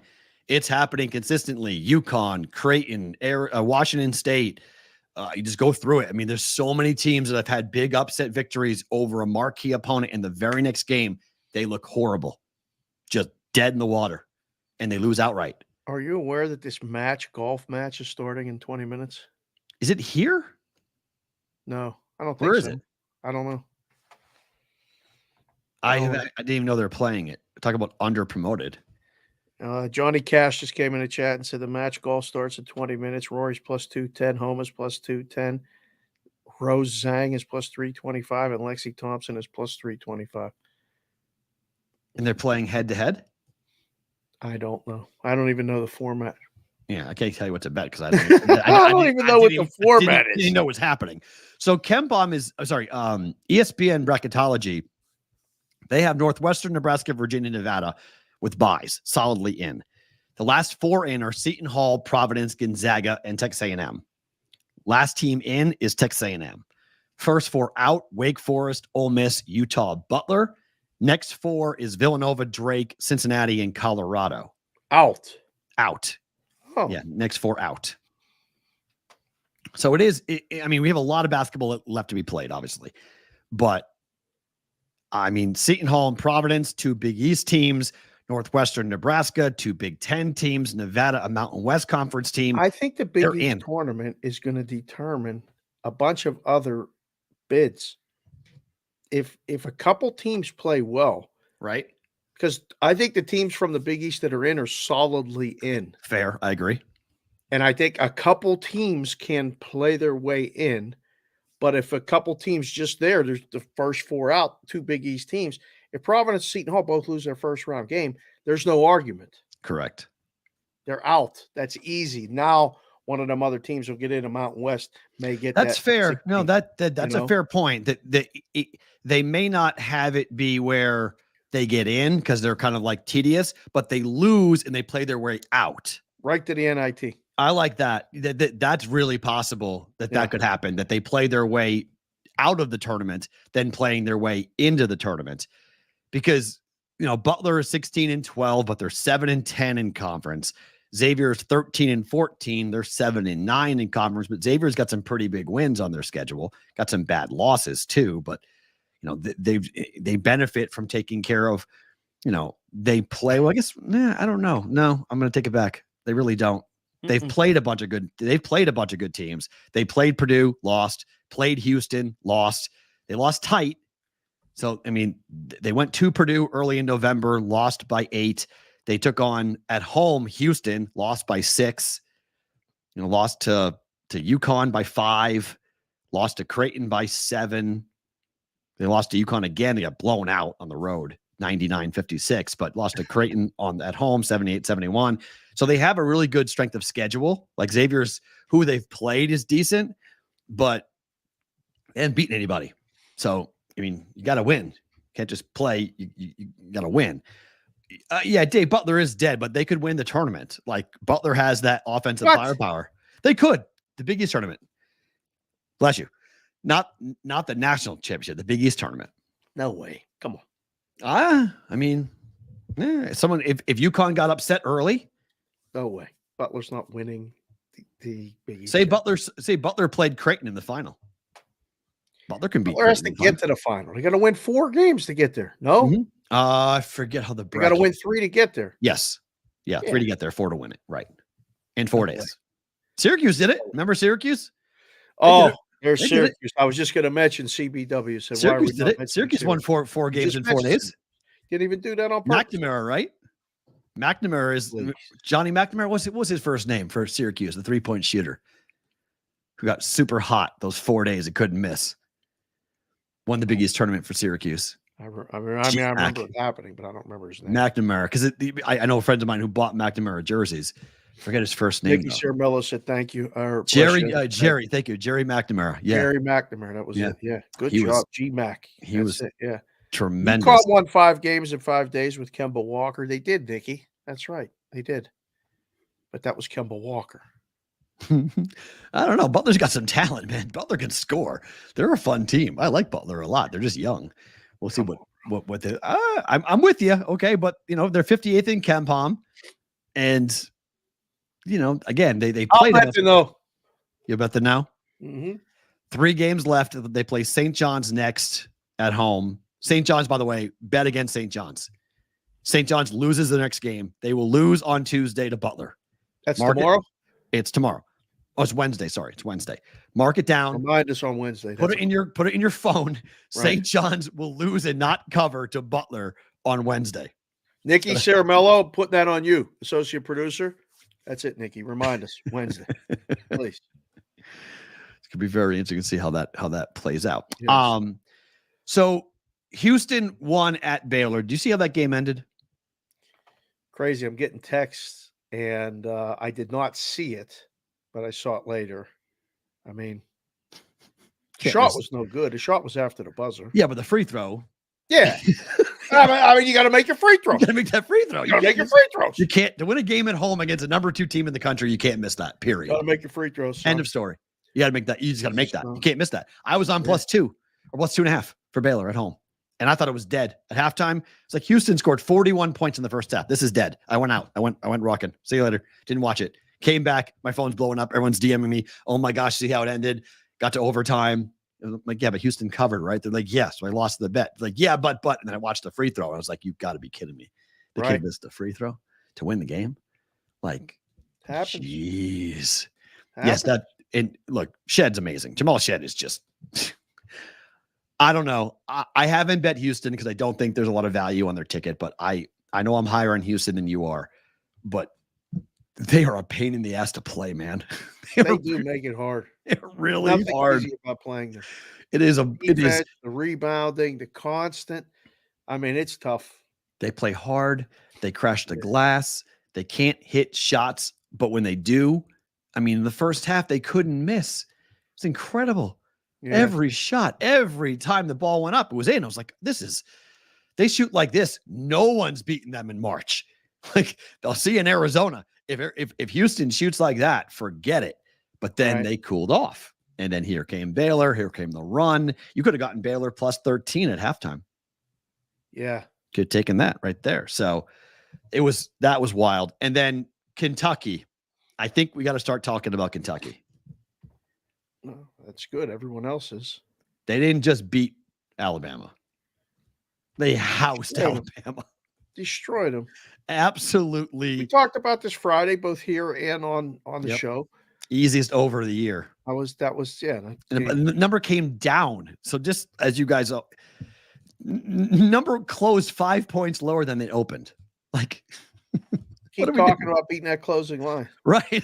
It's happening consistently. UConn, Creighton, Washington State. You just go through it. I mean, there's so many teams that have had big upset victories over a marquee opponent. In the very next game, they look horrible, just dead in the water, and they lose outright. Are you aware that this golf match is starting in 20 minutes? Is it here? No, I don't think so. Where is it? I don't know. I didn't even know they're playing it. Talk about under-promoted. Johnny Cash just came in the chat and said the match golf starts in 20 minutes. Rory's plus 210, Homa's plus 210, Rose Zhang is plus 325, and Lexi Thompson is plus 325. And they're playing head-to-head? I don't know. I don't even know the format. Yeah, I can't tell you what to bet because I don't even know what the format is. Didn't know what's happening. So KenPom is ESPN Bracketology. They have Northwestern, Nebraska, Virginia, Nevada with buys solidly in. The last 4 in are Seton Hall, Providence, Gonzaga, and Texas A&M. Last team in is Texas A&M. First 4 out: Wake Forest, Ole Miss, Utah, Butler. Next 4 is Villanova, Drake, Cincinnati, and Colorado. Out. Oh. Yeah, next 4 out. So it is. I mean, we have a lot of basketball left to be played, obviously. But, I mean, Seton Hall and Providence, 2 Big East teams. Northwestern, Nebraska, 2 Big Ten teams. Nevada, a Mountain West Conference team. I think the Big East tournament is going to determine a bunch of other bids. If a couple teams play well, right? Because I think the teams from the Big East that are in are solidly in. Fair, I agree. And I think a couple teams can play their way in. But if a couple teams just there's the first 4 out, 2 Big East teams. If Providence and Seton Hall both lose their first round game, there's no argument. Correct. They're out. That's easy. Now one of them other teams will get in. A Mountain West may get that's that fair. 16, no, that's a fair point. That they may not have it be where they get in because they're kind of like tedious, but they lose and they play their way out. Right to the NIT. I like that. That's really possible that could happen, that they play their way out of the tournament, then playing their way into the tournament. Because, Butler is 16-12, but they're 7-10 in conference. Xavier's 13-14. They're 7-9 in conference, but Xavier's got some pretty big wins on their schedule. Got some bad losses too, but they benefit from taking care of, they play. Well, I guess, I don't know. No, I'm going to take it back. They really don't. They've played a bunch of good teams. They played Purdue, lost, played Houston, lost. They lost tight. So, I mean, they went to Purdue early in November, lost by 8. They took on at home Houston, lost by 6. Lost to UConn by 5, lost to Creighton by 7. They lost to UConn again. They got blown out on the road, 99-56, but lost to Creighton at home, 78-71. So they have a really good strength of schedule. Like Xavier's, who they've played is decent, but they haven't beaten anybody. So, I mean, you got to win. You can't just play. You got to win. Yeah, Dave Butler is dead, but they could win the tournament. Like Butler has that offensive firepower. They could. The Big East tournament. Bless you. Not the national championship, the Big East tournament. No way. Come on. I mean, if UConn got upset early. No way. Butler's not winning the Big East. Say Butler played Creighton in the final. Butler can beat. Butler has to get to the final. They got to win 4 games to get there. No? Mm-hmm. I forget how the bracket. They got to win 3 to get there. Yes. Yeah, 3 to get there, 4 to win it. Right. In 4 days. Syracuse did it. Remember Syracuse? There's Syracuse. I was just going to mention CBW. Said, Syracuse did it. Syracuse won 4 games in 4 days. Didn't even do that on purpose. McNamara, right? McNamara is Johnny McNamara. What was his first name for Syracuse? The 3-point shooter who got super hot those 4 days and couldn't miss. Won the Big East tournament for Syracuse. I remember it happening, but I don't remember his name. McNamara, because I know friends of mine who bought McNamara jerseys. Forget his first name. Nicky Cermello said thank you. Jerry, thank you. Jerry McNamara. Yeah. Jerry McNamara. That was it. Yeah. Good job. G-Mac. He was it. Yeah. Tremendous. UConn won 5 games in 5 days with Kemba Walker. They did, Nicky. That's right. They did. But that was Kemba Walker. I don't know. Butler's got some talent, man. Butler can score. They're a fun team. I like Butler a lot. They're just young. We'll see what they. I'm with you. Okay, but they're 58th in KenPom, and again they played. I'll bet you know. You bet the now. Mm-hmm. 3 games left. They play St. John's next at home. St. John's, by the way, bet against St. John's. St. John's loses the next game. They will lose on Tuesday to Butler. That's tomorrow? It's tomorrow. Oh, it's Wednesday. Sorry, it's Wednesday. Mark it down. Remind us on Wednesday. Put it in your phone. Right. St. John's will lose and not cover to Butler on Wednesday. Nicky Cermello, put that on you, associate producer. That's it, Nicky. Remind us Wednesday, please. It could be very interesting to see how that plays out. Yes. So Houston won at Baylor. Do you see how that game ended? Crazy. I'm getting texts, and I did not see it, but I saw it later. I mean, the shot was no good. The shot was after the buzzer. Yeah, but the free throw. Yeah. I mean, you got to make your free throw. You got to make that free throw. You got to make your free throws. You can't, to win a game at home against a number 2 team in the country, you can't miss that, period. You got to make your free throws. Son. End of story. You got to make that. You just got to make that. You can't miss that. I was on +2 or +2.5 for Baylor at home. And I thought it was dead at halftime. It's like Houston scored 41 points in the first half. This is dead. I went out. I went rocking. See you later. Didn't watch it. Came back. My phone's blowing up. Everyone's DMing me. Oh my gosh, see how it ended. Got to overtime. I'm like, yeah, but Houston covered, right? They're like, yeah. So I lost the bet. Like, yeah, but. And then I watched the free throw. And I was like, you've got to be kidding me. The kid missed the free throw to win the game. Like, happens. Jeez. Yes, that. And look, Shedd's amazing. Jamal Shedd is just. I don't know. I haven't bet Houston because I don't think there's a lot of value on their ticket, but I know I'm higher on Houston than you are, but they are a pain in the ass to play, man. They do make it hard. They're really Nothing hard easy about playing them. It is the rebounding, the constant. I mean, it's tough. They play hard. They crash the glass. They can't hit shots, but when they do, I mean, in the first half, they couldn't miss. It's incredible. Yeah. Every shot, every time the ball went up, it was in. I was like, they shoot like this. No one's beating them in March. Like, they'll see in Arizona. If Houston shoots like that, forget it. But then they cooled off. And then here came Baylor. Here came the run. You could have gotten Baylor +13 at halftime. Yeah. Could have taken that right there. So that was wild. And then Kentucky. I think we got to start talking about Kentucky. No, that's good. Everyone else is. They didn't just beat Alabama. They housed Alabama. Destroyed them. Absolutely. We talked about this Friday, both here and on the show. Easiest over of the year. That was And the number came down. So just as you guys number closed 5 points lower than it opened. Like keep talking about beating that closing line. Right.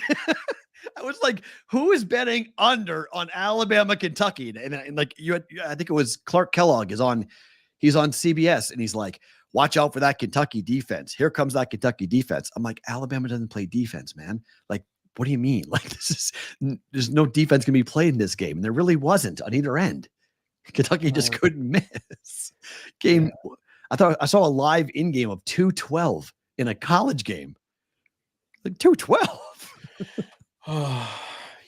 I was like, who is betting under on Alabama, Kentucky? And like I think it was Clark Kellogg he's on CBS and he's like, watch out for that Kentucky defense. Here comes that Kentucky defense. I'm like, Alabama doesn't play defense, man. Like, what do you mean? Like, there's no defense can be played in this game. And there really wasn't on either end. Kentucky just couldn't miss. Game. Yeah. I saw a live in game of 212 in a college game. Like 212.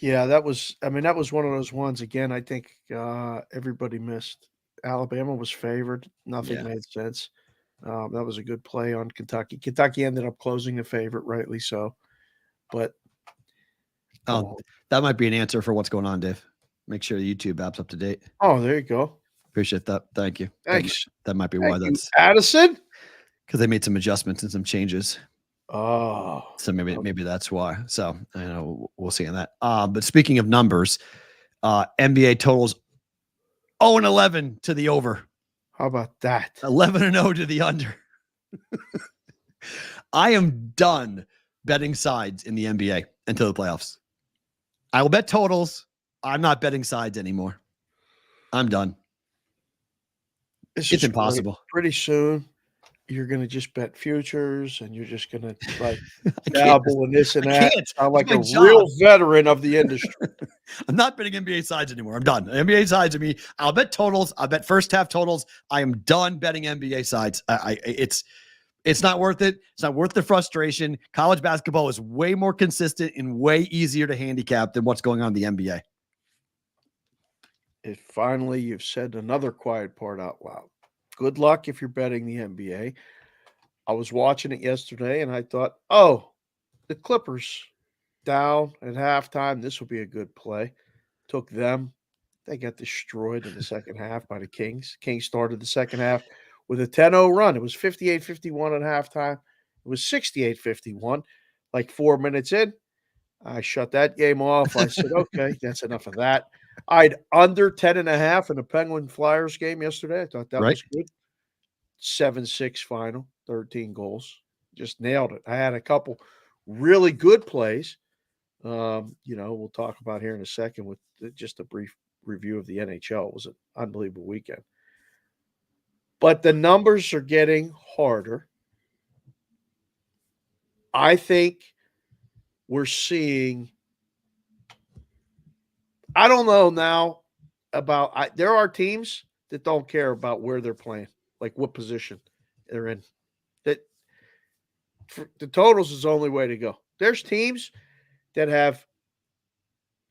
Yeah, that was one of those ones. Again, I think everybody missed. Alabama was favored. Nothing made sense. That was a good play on Kentucky. Kentucky ended up closing the favorite, rightly so. But that might be an answer for what's going on, Dave. Make sure the YouTube app's up to date. Oh, there you go. Appreciate that. Thank you. Thanks. That might be why that's Addison. Because they made some adjustments and some changes. Oh, so maybe that's why. So I know we'll see on that. But speaking of numbers, NBA totals 0-11 to the over. How about that? 11-0 to the under. I am done betting sides in the NBA until the playoffs. I will bet totals. I'm not betting sides anymore. I'm done. It's impossible. Pretty soon, you're going to just bet futures and you're just going to like dabble in this and that. I'm like a real veteran of the industry. I'm not betting NBA sides anymore. I'm done. NBA sides, I'll bet totals. I'll bet first half totals. I am done betting NBA sides. It's not worth it. It's not worth the frustration. College basketball is way more consistent and way easier to handicap than what's going on in the NBA. Finally, you've said another quiet part out loud. Good luck if you're betting the NBA. I was watching it yesterday and I thought, the Clippers down at halftime. This will be a good play. Took them. They got destroyed in the second half by the Kings. Kings started the second half with a 10-0 run. It was 58-51 at halftime. It was 68-51. Like 4 minutes in, I shut that game off. I said, okay, that's enough of that. I'd under 10.5 in the Penguin Flyers game yesterday. I thought that was good. 7-6 final, 13 goals. Just nailed it. I had a couple really good plays. We'll talk about here in a second with just a brief review of the NHL. It was an unbelievable weekend. But the numbers are getting harder. I think we're seeing – I don't know now about there are teams that don't care about where they're playing, like what position they're in. That the totals is the only way to go. There's teams that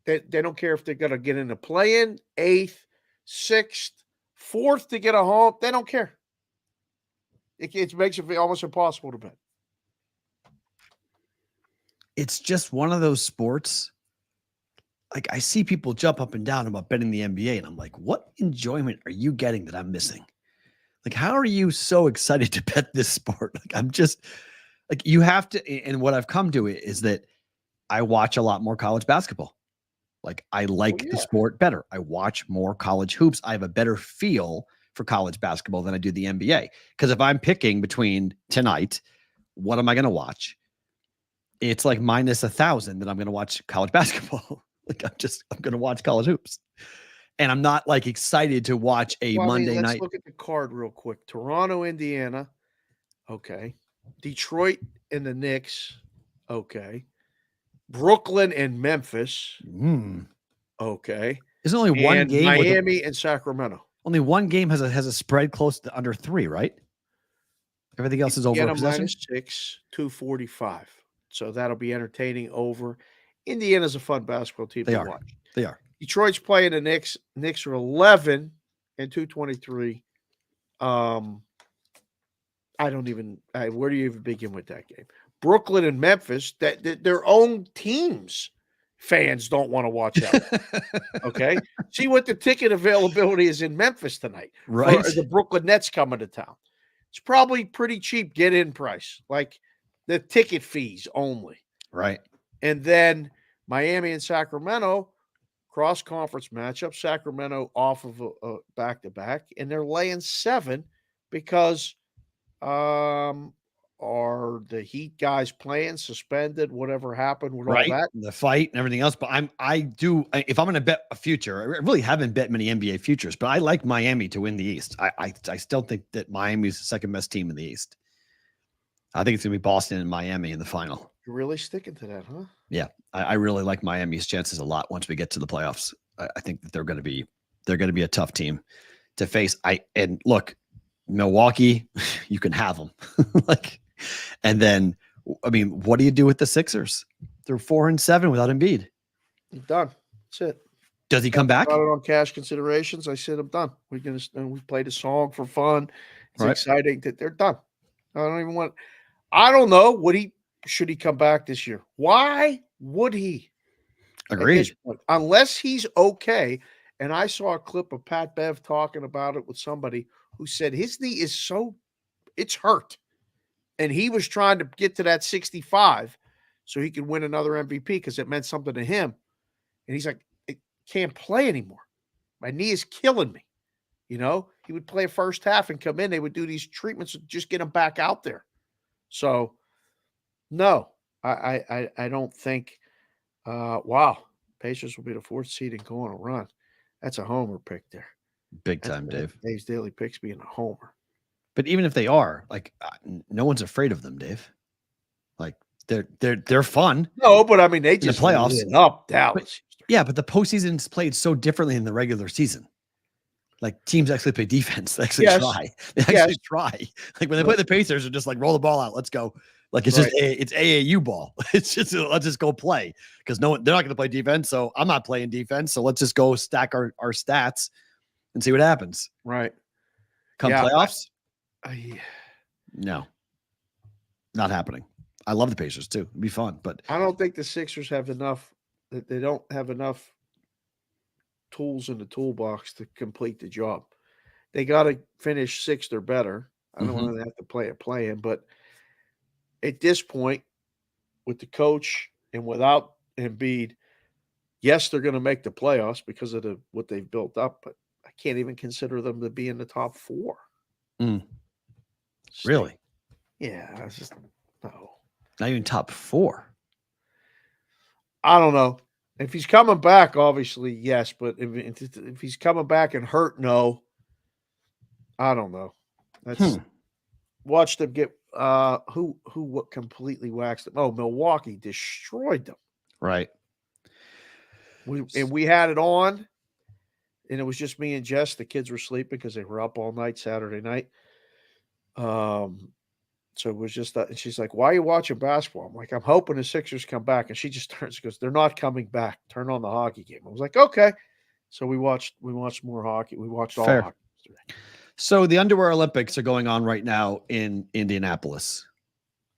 they don't care if they're going to get in the play-in, 8th, 6th, 4th to get a home. They don't care. It makes it almost impossible to bet. It's just one of those sports. Like I see people jump up and down about betting the NBA, and I'm like, what enjoyment are you getting that I'm missing? Like, how are you so excited to bet this sport? Like, I'm just like, you have to. And what I've come to it is that I watch a lot more college basketball. Like, I like the sport better. I watch more college hoops. I have a better feel for college basketball than I do the NBA. Because if I'm picking between tonight, what am I going to watch? It's like minus 1,000 that I'm going to watch college basketball. Like I'm going to watch college hoops. And I'm not like excited to watch a Monday night. Let's look at the card real quick. Toronto, Indiana. Okay. Detroit and the Knicks. Okay. Brooklyn and Memphis. Okay. There's only one game. Miami and Sacramento. Only one game has a spread close to under 3, right? Everything else is over possession. -6, 245. So that'll be entertaining over. Indiana's a fun basketball team to watch. They are. Detroit's playing the Knicks. Knicks are 11 and 223. Where do you even begin with that game? Brooklyn and Memphis, that their own teams. fans don't want to watch out. Okay. See what the ticket availability is in Memphis tonight. Right. For the Brooklyn Nets coming to town. It's probably pretty cheap get-in price, like the ticket fees only. Right. And then Miami and Sacramento, cross-conference matchup. Sacramento off of a back-to-back, and they're laying 7 because are the Heat guys playing, suspended, whatever happened with all that? The fight and everything else. But if I'm going to bet a future, I really haven't bet many NBA futures, but I like Miami to win the East. I still think that Miami's the second best team in the East. I think it's going to be Boston and Miami in the final. You're really sticking to that, huh? Yeah. I really like Miami's chances a lot once we get to the playoffs. I think that they're going to be a tough team to face. And look, Milwaukee, you can have them. And then, I mean, what do you do with the Sixers? They're 4-7 without Embiid. I'm done. That's it. Does he come back? Got it on cash considerations. I said I'm done. We played a song for fun. It's exciting that they're done. I don't know. Should he come back this year? Why would he? Agreed. Unless he's okay. And I saw a clip of Pat Bev talking about it with somebody who said his knee is it's hurt. And he was trying to get to that 65 so he could win another MVP because it meant something to him. And he's like, I can't play anymore. My knee is killing me. He would play a first half and come in. They would do these treatments and just get him back out there. So, no, I don't think, wow, Pacers will be the 4th seed and go on a run. That's a homer pick there. Big time, Dave. Dave's Daily Picks being a homer. But even if they are, no one's afraid of them, Dave. They're fun. No, but I mean, they just the playoffs lit up Dallas. But the postseason's played so differently in the regular season. Teams actually play defense. They actually try. They actually try. When they play the Pacers, they're just roll the ball out. Let's go. It's just it's AAU ball. It's just let's just go play because they're not going to play defense. So I'm not playing defense. So let's just go stack our stats and see what happens. Right. Come playoffs. No, not happening. I love the Pacers too. It'd be fun, but I don't think the Sixers have enough. They don't have enough tools in the toolbox to complete the job. They got to finish 6th or better. I don't want to have to play a play-in, but at this point, with the coach and without Embiid, yes, they're going to make the playoffs because of what they've built up, but I can't even consider them to be in the top 4. Really? Yeah, it's just no. Not even top 4. I don't know. If he's coming back, obviously, yes. But if he's coming back and hurt, no. I don't know. That's watch them get what completely waxed them. Oh, Milwaukee destroyed them. Right. We had it on, and it was just me and Jess. The kids were sleeping because they were up all night Saturday night. So it was just that, and she's like, "Why are you watching basketball?" I'm like, "I'm hoping the Sixers come back." And she just turns and goes, "They're not coming back. Turn on the hockey game." I was like, "Okay." So we watched more hockey. We watched all hockey yesterday. So the Underwear Olympics are going on right now in Indianapolis.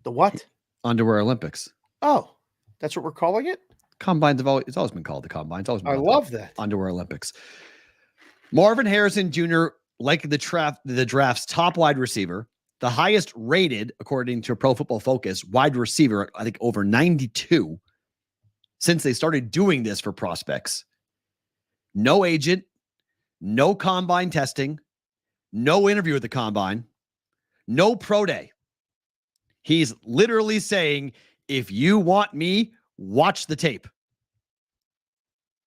The what? Underwear Olympics. Oh, that's what we're calling it? Combines it's always been called the Combines. I love that. Underwear Olympics. Marvin Harrison Jr., like the draft's top wide receiver, the highest rated, according to Pro Football Focus, wide receiver, I think over 92 since they started doing this for prospects. No agent, no combine testing, no interview at the combine, no pro day. He's literally saying, if you want me, watch the tape.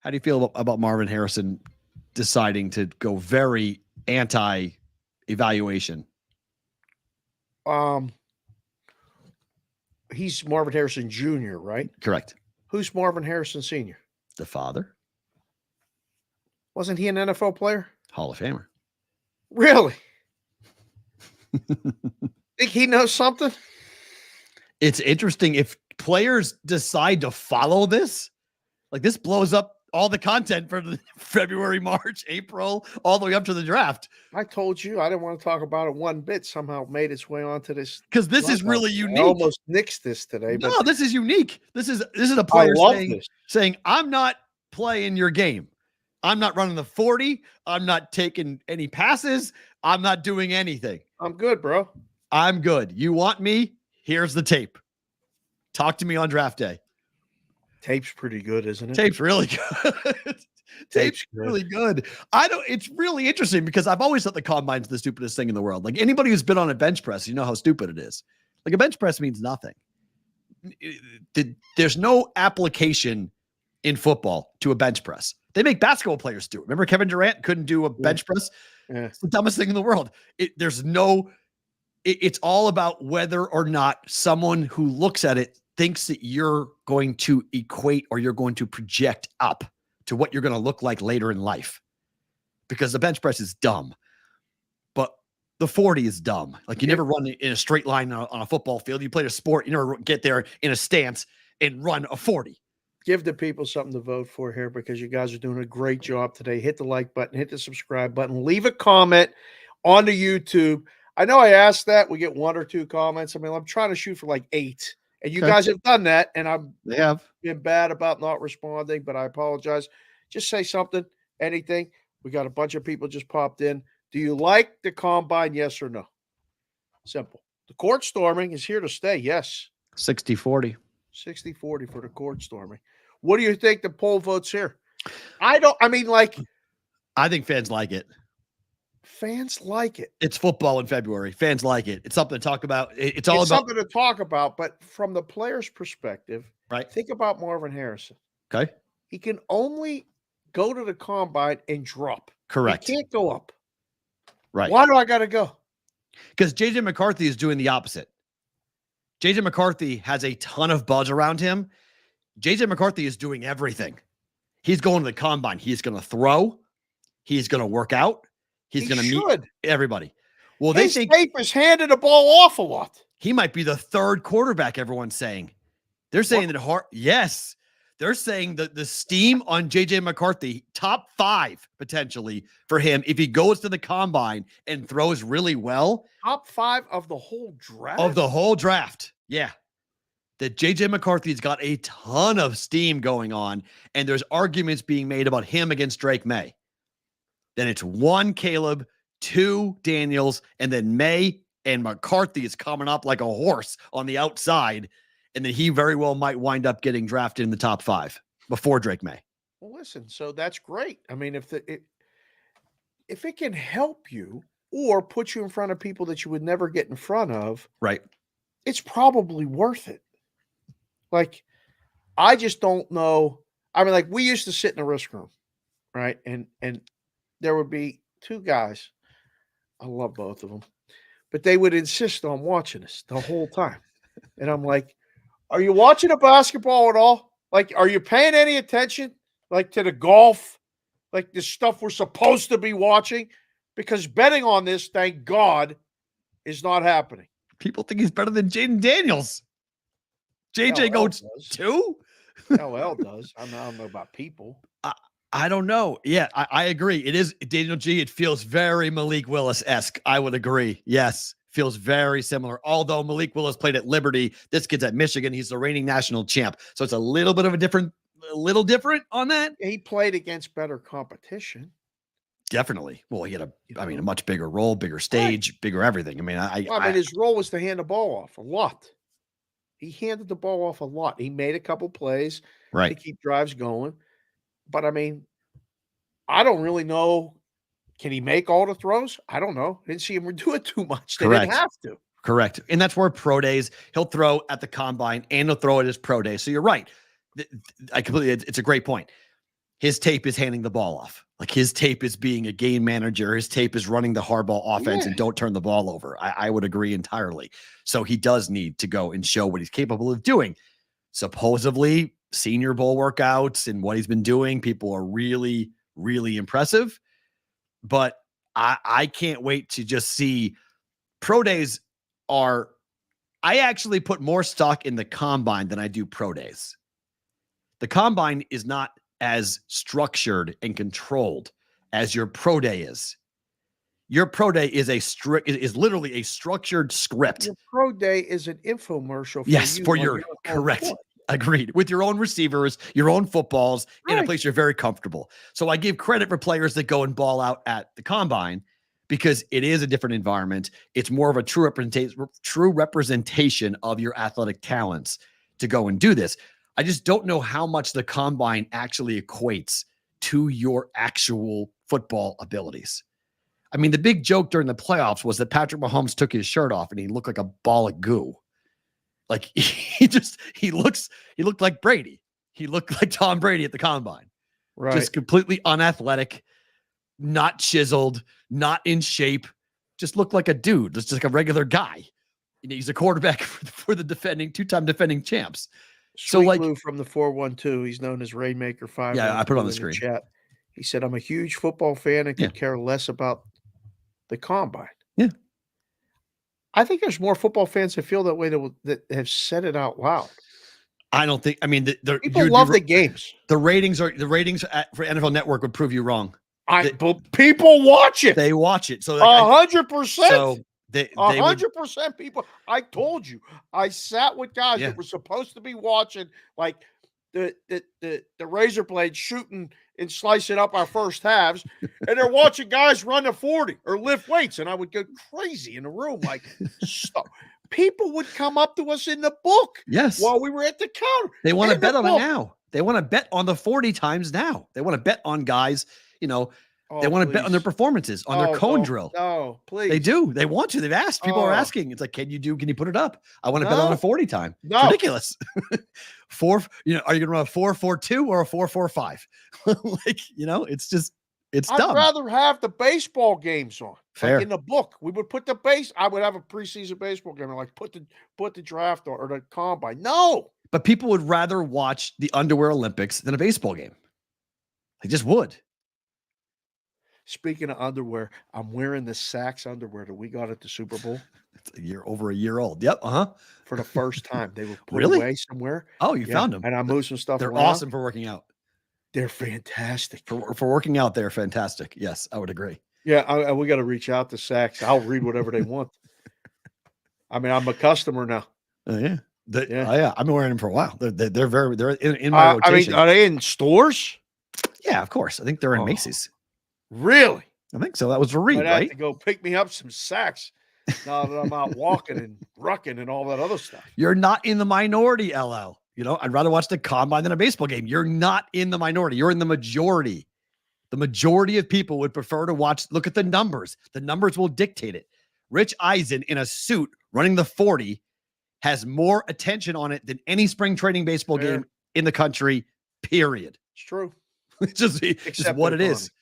How do you feel about Marvin Harrison deciding to go very anti-evaluation? He's Marvin Harrison Jr., right? Correct. Who's Marvin Harrison Sr.? The father. Wasn't he an NFL player? Hall of Famer. Really? Think he knows something? It's interesting if players decide to follow this. This blows up all the content for the February, March, April, all the way up to the draft. I told you I didn't want to talk about it one bit. Somehow it made its way onto this. Because this is really unique. I almost nixed this today. No, but this is unique. This is a player saying, I'm not playing your game. I'm not running the 40. I'm not taking any passes. I'm not doing anything. I'm good, bro. I'm good. You want me? Here's the tape. Talk to me on draft day. Tape's pretty good, isn't it? Tape's really good. Tape's really good. It's really interesting because I've always thought the combine's the stupidest thing in the world. Like anybody who's been on a bench press, you know how stupid it is. Like a bench press means nothing. There's no application in football to a bench press. They make basketball players do it. Remember Kevin Durant couldn't do a bench press? Yeah. It's the dumbest thing in the world. It's all about whether or not someone who looks at it thinks that you're going to equate or you're going to project up to what you're going to look like later in life. Because the bench press is dumb. But the 40 is dumb. Like you never run in a straight line on a football field. You play a sport, you never get there in a stance and run a 40. Give the people something to vote for here because you guys are doing a great job today. Hit the like button, hit the subscribe button, leave a comment on the YouTube. I know I asked that. We get 1 or 2 comments. I mean, I'm trying to shoot for like 8. And you guys have done that. And I've been bad about not responding, but I apologize. Just say something, anything. We got a bunch of people just popped in. Do you like the combine? Yes or no? Simple. The court storming is here to stay. Yes. 60-40. 60-40 for the court storming. What do you think the poll votes here? I think fans like it. Fans like it. It's football in February. Fans like it. It's something to talk about. It's something to talk about, but from the player's perspective, right? Think about Marvin Harrison. Okay. He can only go to the combine and drop. Correct. He can't go up. Right. Why do I got to go? Because JJ McCarthy is doing the opposite. JJ McCarthy has a ton of buzz around him. JJ McCarthy is doing everything. He's going to the combine. He's going to throw. He's going to work out. He's going to meet everybody. Well, they think tape is handed the ball off a lot. He might be the third quarterback, everyone's saying. They're saying yes. They're saying that the steam on JJ McCarthy, top 5 potentially for him if he goes to the combine and throws really well. Top 5 of the whole draft? Of the whole draft. Yeah. That JJ McCarthy's got a ton of steam going on, and there's arguments being made about him against Drake May. Then it's 1 Caleb, 2 Daniels, and then May and McCarthy is coming up like a horse on the outside. And then he very well might wind up getting drafted in the top 5 before Drake May. Well, listen, so that's great. I mean, if it can help you or put you in front of people that you would never get in front of, right? It's probably worth it. Like, I just don't know. I mean, like we used to sit in a risk room, right? And there would be 2 guys. I love both of them, but they would insist on watching us the whole time. And I'm like, are you watching the basketball at all? Like, are you paying any attention, like to the golf, like the stuff we're supposed to be watching? Because betting on this, thank God, is not happening. People think he's better than Jaden Daniels. JJ goes 2? LL does. I don't know about people. I don't know. Yeah, I agree. It is Daniel G. It feels very Malik Willis-esque. I would agree. Yes. Feels very similar. Although Malik Willis played at Liberty, this kid's at Michigan. He's the reigning national champ. So it's a little bit of a little different on that. He played against better competition. Definitely. Well, he had a much bigger role, bigger stage, bigger everything. I mean, his role was to hand the ball off a lot. He handed the ball off a lot. He made a couple plays to keep drives going. But I mean, I don't really know. Can he make all the throws? I don't know. Didn't see him do it too much. They didn't have to. Correct. And that's where pro days, he'll throw at the combine and he'll throw at his pro day. So you're right. It's a great point. His tape is handing the ball off. Like his tape is being a game manager. His tape is running the hardball offense and don't turn the ball over. I would agree entirely. So he does need to go and show what he's capable of doing. Supposedly Senior Bowl workouts and what he's been doing, people are really, really impressive. But I can't wait to just see pro days I actually put more stock in the combine than I do pro days. The combine is not as structured and controlled as your pro day is. Your pro day is is literally a structured script. Your pro day is an infomercial. For your correct. Court. Agreed. With your own receivers, your own footballs, in a place you're very comfortable. So I give credit for players that go and ball out at the combine because it is a different environment. It's more of a true representation of your athletic talents to go and do this. I just don't know how much the combine actually equates to your actual football abilities. I mean, the big joke during the playoffs was that Patrick Mahomes took his shirt off and he looked like a ball of goo. Like he looked like Brady. He looked like Tom Brady at the combine. Right. Just completely unathletic, not chiseled, not in shape, just looked like a dude. Just like a regular guy. He's a quarterback for the two-time defending champs. Sweet Lou from the 412. He's known as Rainmaker 5. Yeah, I put it on the screen. Chat. He said, I'm a huge football fan and could care less about the combine. Yeah. I think there's more football fans that feel that way that have said it out loud. I don't think. I mean, people love the games. The ratings for NFL Network would prove you wrong. But people watch it. They watch it. So 100%. So they 100% people. I told you. I sat with guys that were supposed to be watching like the razor blade shooting and slicing up our first halves, and they're watching guys run to 40 or lift weights, and I would go crazy in the room. Like, stop. People would come up to us in the book while we were at the counter. They want to bet on it now. They want to bet on the 40 times now. They want to bet on guys, they want to bet on their performances, on their cone drill. No, please. They do. They want to. They've asked. People are asking. It's like, can you put it up? I want to bet on a 40 time. No. It's ridiculous. Are you going to run a 4.42 or a 4.45? It's dumb. I'd rather have the baseball games on. Fair. Like in the book, we would put I would have a preseason baseball game and like put the draft on or the combine. No. But people would rather watch the underwear Olympics than a baseball game. They just would. Speaking of underwear, I'm wearing the Saks underwear that we got at the Super Bowl. It's over a year old. Yep. For the first time. They were put really? away somewhere. Oh, you found them. And I moved some stuff They're around. awesome for working out. They're fantastic. For working out, they're fantastic. Yes, I would agree. Yeah, we got to reach out to Saks. I'll read whatever they want. I mean, I'm a customer now. Yeah. I've been wearing them for a while. They're in my rotation. I mean, are they in stores? Yeah, of course. I think they're in Macy's. Really? I think so. That was Reed, right? I have to go pick me up some Saks now that I'm out walking and rucking and all that other stuff. You're not in the minority, LL. I'd rather watch the combine than a baseball game. You're not in the minority. You're in the majority. The majority of people would prefer to look at the numbers. The numbers will dictate it. Rich Eisen in a suit running the 40 has more attention on it than any spring training baseball game in the country, period. It's true. It's just what it is.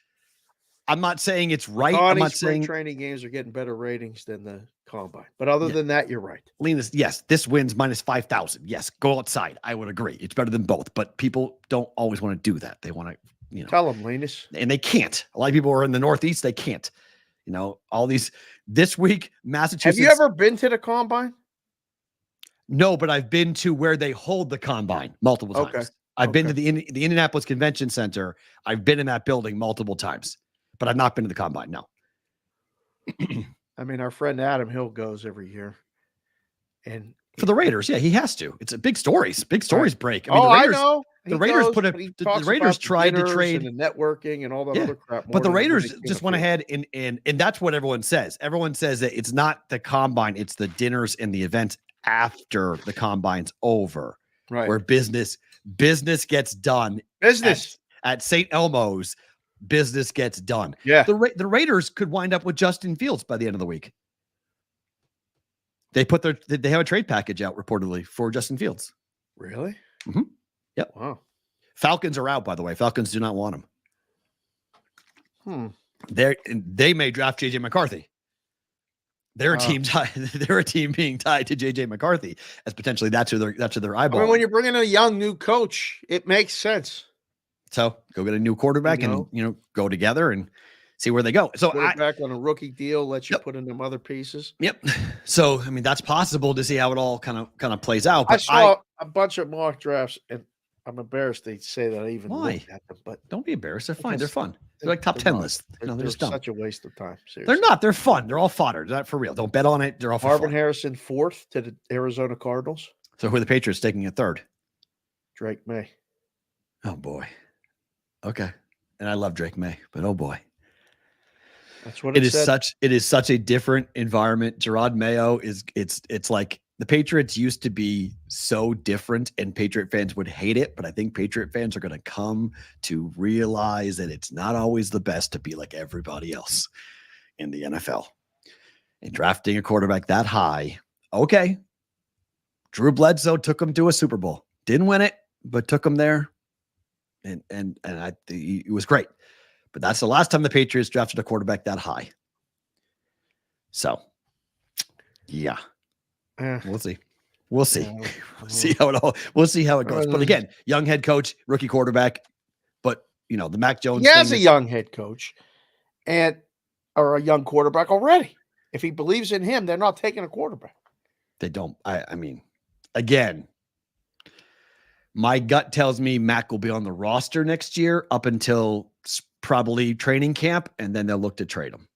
I'm not saying it's right. I'm not saying training games are getting better ratings than the combine. But other than that, you're right. Lena's, yes, this wins minus 5,000. Yes, go outside. I would agree. It's better than both. But people don't always want to do that. They want to, tell them, Linus. And they can't. A lot of people are in the Northeast. They can't. All these this week, Massachusetts. Have you ever been to the combine? No, but I've been to where they hold the combine multiple times. Okay. I've been to the Indianapolis Convention Center. I've been in that building multiple times, but I've not been to the combine. No. I mean, our friend Adam Hill goes every year, and for the Raiders, he has to. It's a big stories. Big stories break. I mean, the Raiders, I know. The Raiders the Raiders tried to trade and the networking and all that other crap. But the Raiders just went ahead and that's what everyone says. Everyone says that it's not the combine, it's the dinners and the events after the combine's over, right? Where business gets done. Business at St. Elmo's, business gets done. Yeah, the Raiders could wind up with Justin Fields by the end of the week. They have a trade package out reportedly for Justin Fields. Really? Mm-hmm. Yep. Wow. Falcons are out, by the way. Falcons do not want him. They may draft JJ McCarthy. They're a team being tied to JJ McCarthy as potentially that's who they're eyeballing. I mean, when you're bringing a young new coach, it makes sense. So go get a new quarterback and go together and see where they go. So back on a rookie deal, let you put in them other pieces. Yep. So I mean, that's possible to see how it all kind of plays out. But I saw a bunch of mock drafts, and I'm embarrassed they say that I even Why? looked at them, but Don't be embarrassed. They're fine. They're because fun. They're like top 10 not. lists. They're just dumb. such a waste of time. They're Seriously. not. They're fun. They're all fodder. They're not for real. Don't bet on it. They're all for Marvin fun. Harrison 4th to the Arizona Cardinals. So who are the Patriots taking a third? Drake May. Oh boy. Okay. And I love Drake May, but oh boy. That's what it said. It is such a different environment. Gerard Mayo it's like the Patriots used to be so different and Patriot fans would hate it, but I think Patriot fans are going to come to realize that it's not always the best to be like everybody else in the NFL. And drafting a quarterback that high, okay. Drew Bledsoe took him to a Super Bowl. Didn't win it, but took him there. And it was great. But that's the last time the Patriots drafted a quarterback that high. So, yeah. We'll see. We'll see. We'll see how it goes. But again, young head coach, rookie quarterback. But the Mac Jones. He has a young head coach or a young quarterback already. If he believes in him, they're not taking a quarterback. They don't. I mean, again, my gut tells me Mac will be on the roster next year up until probably training camp, and then they'll look to trade him.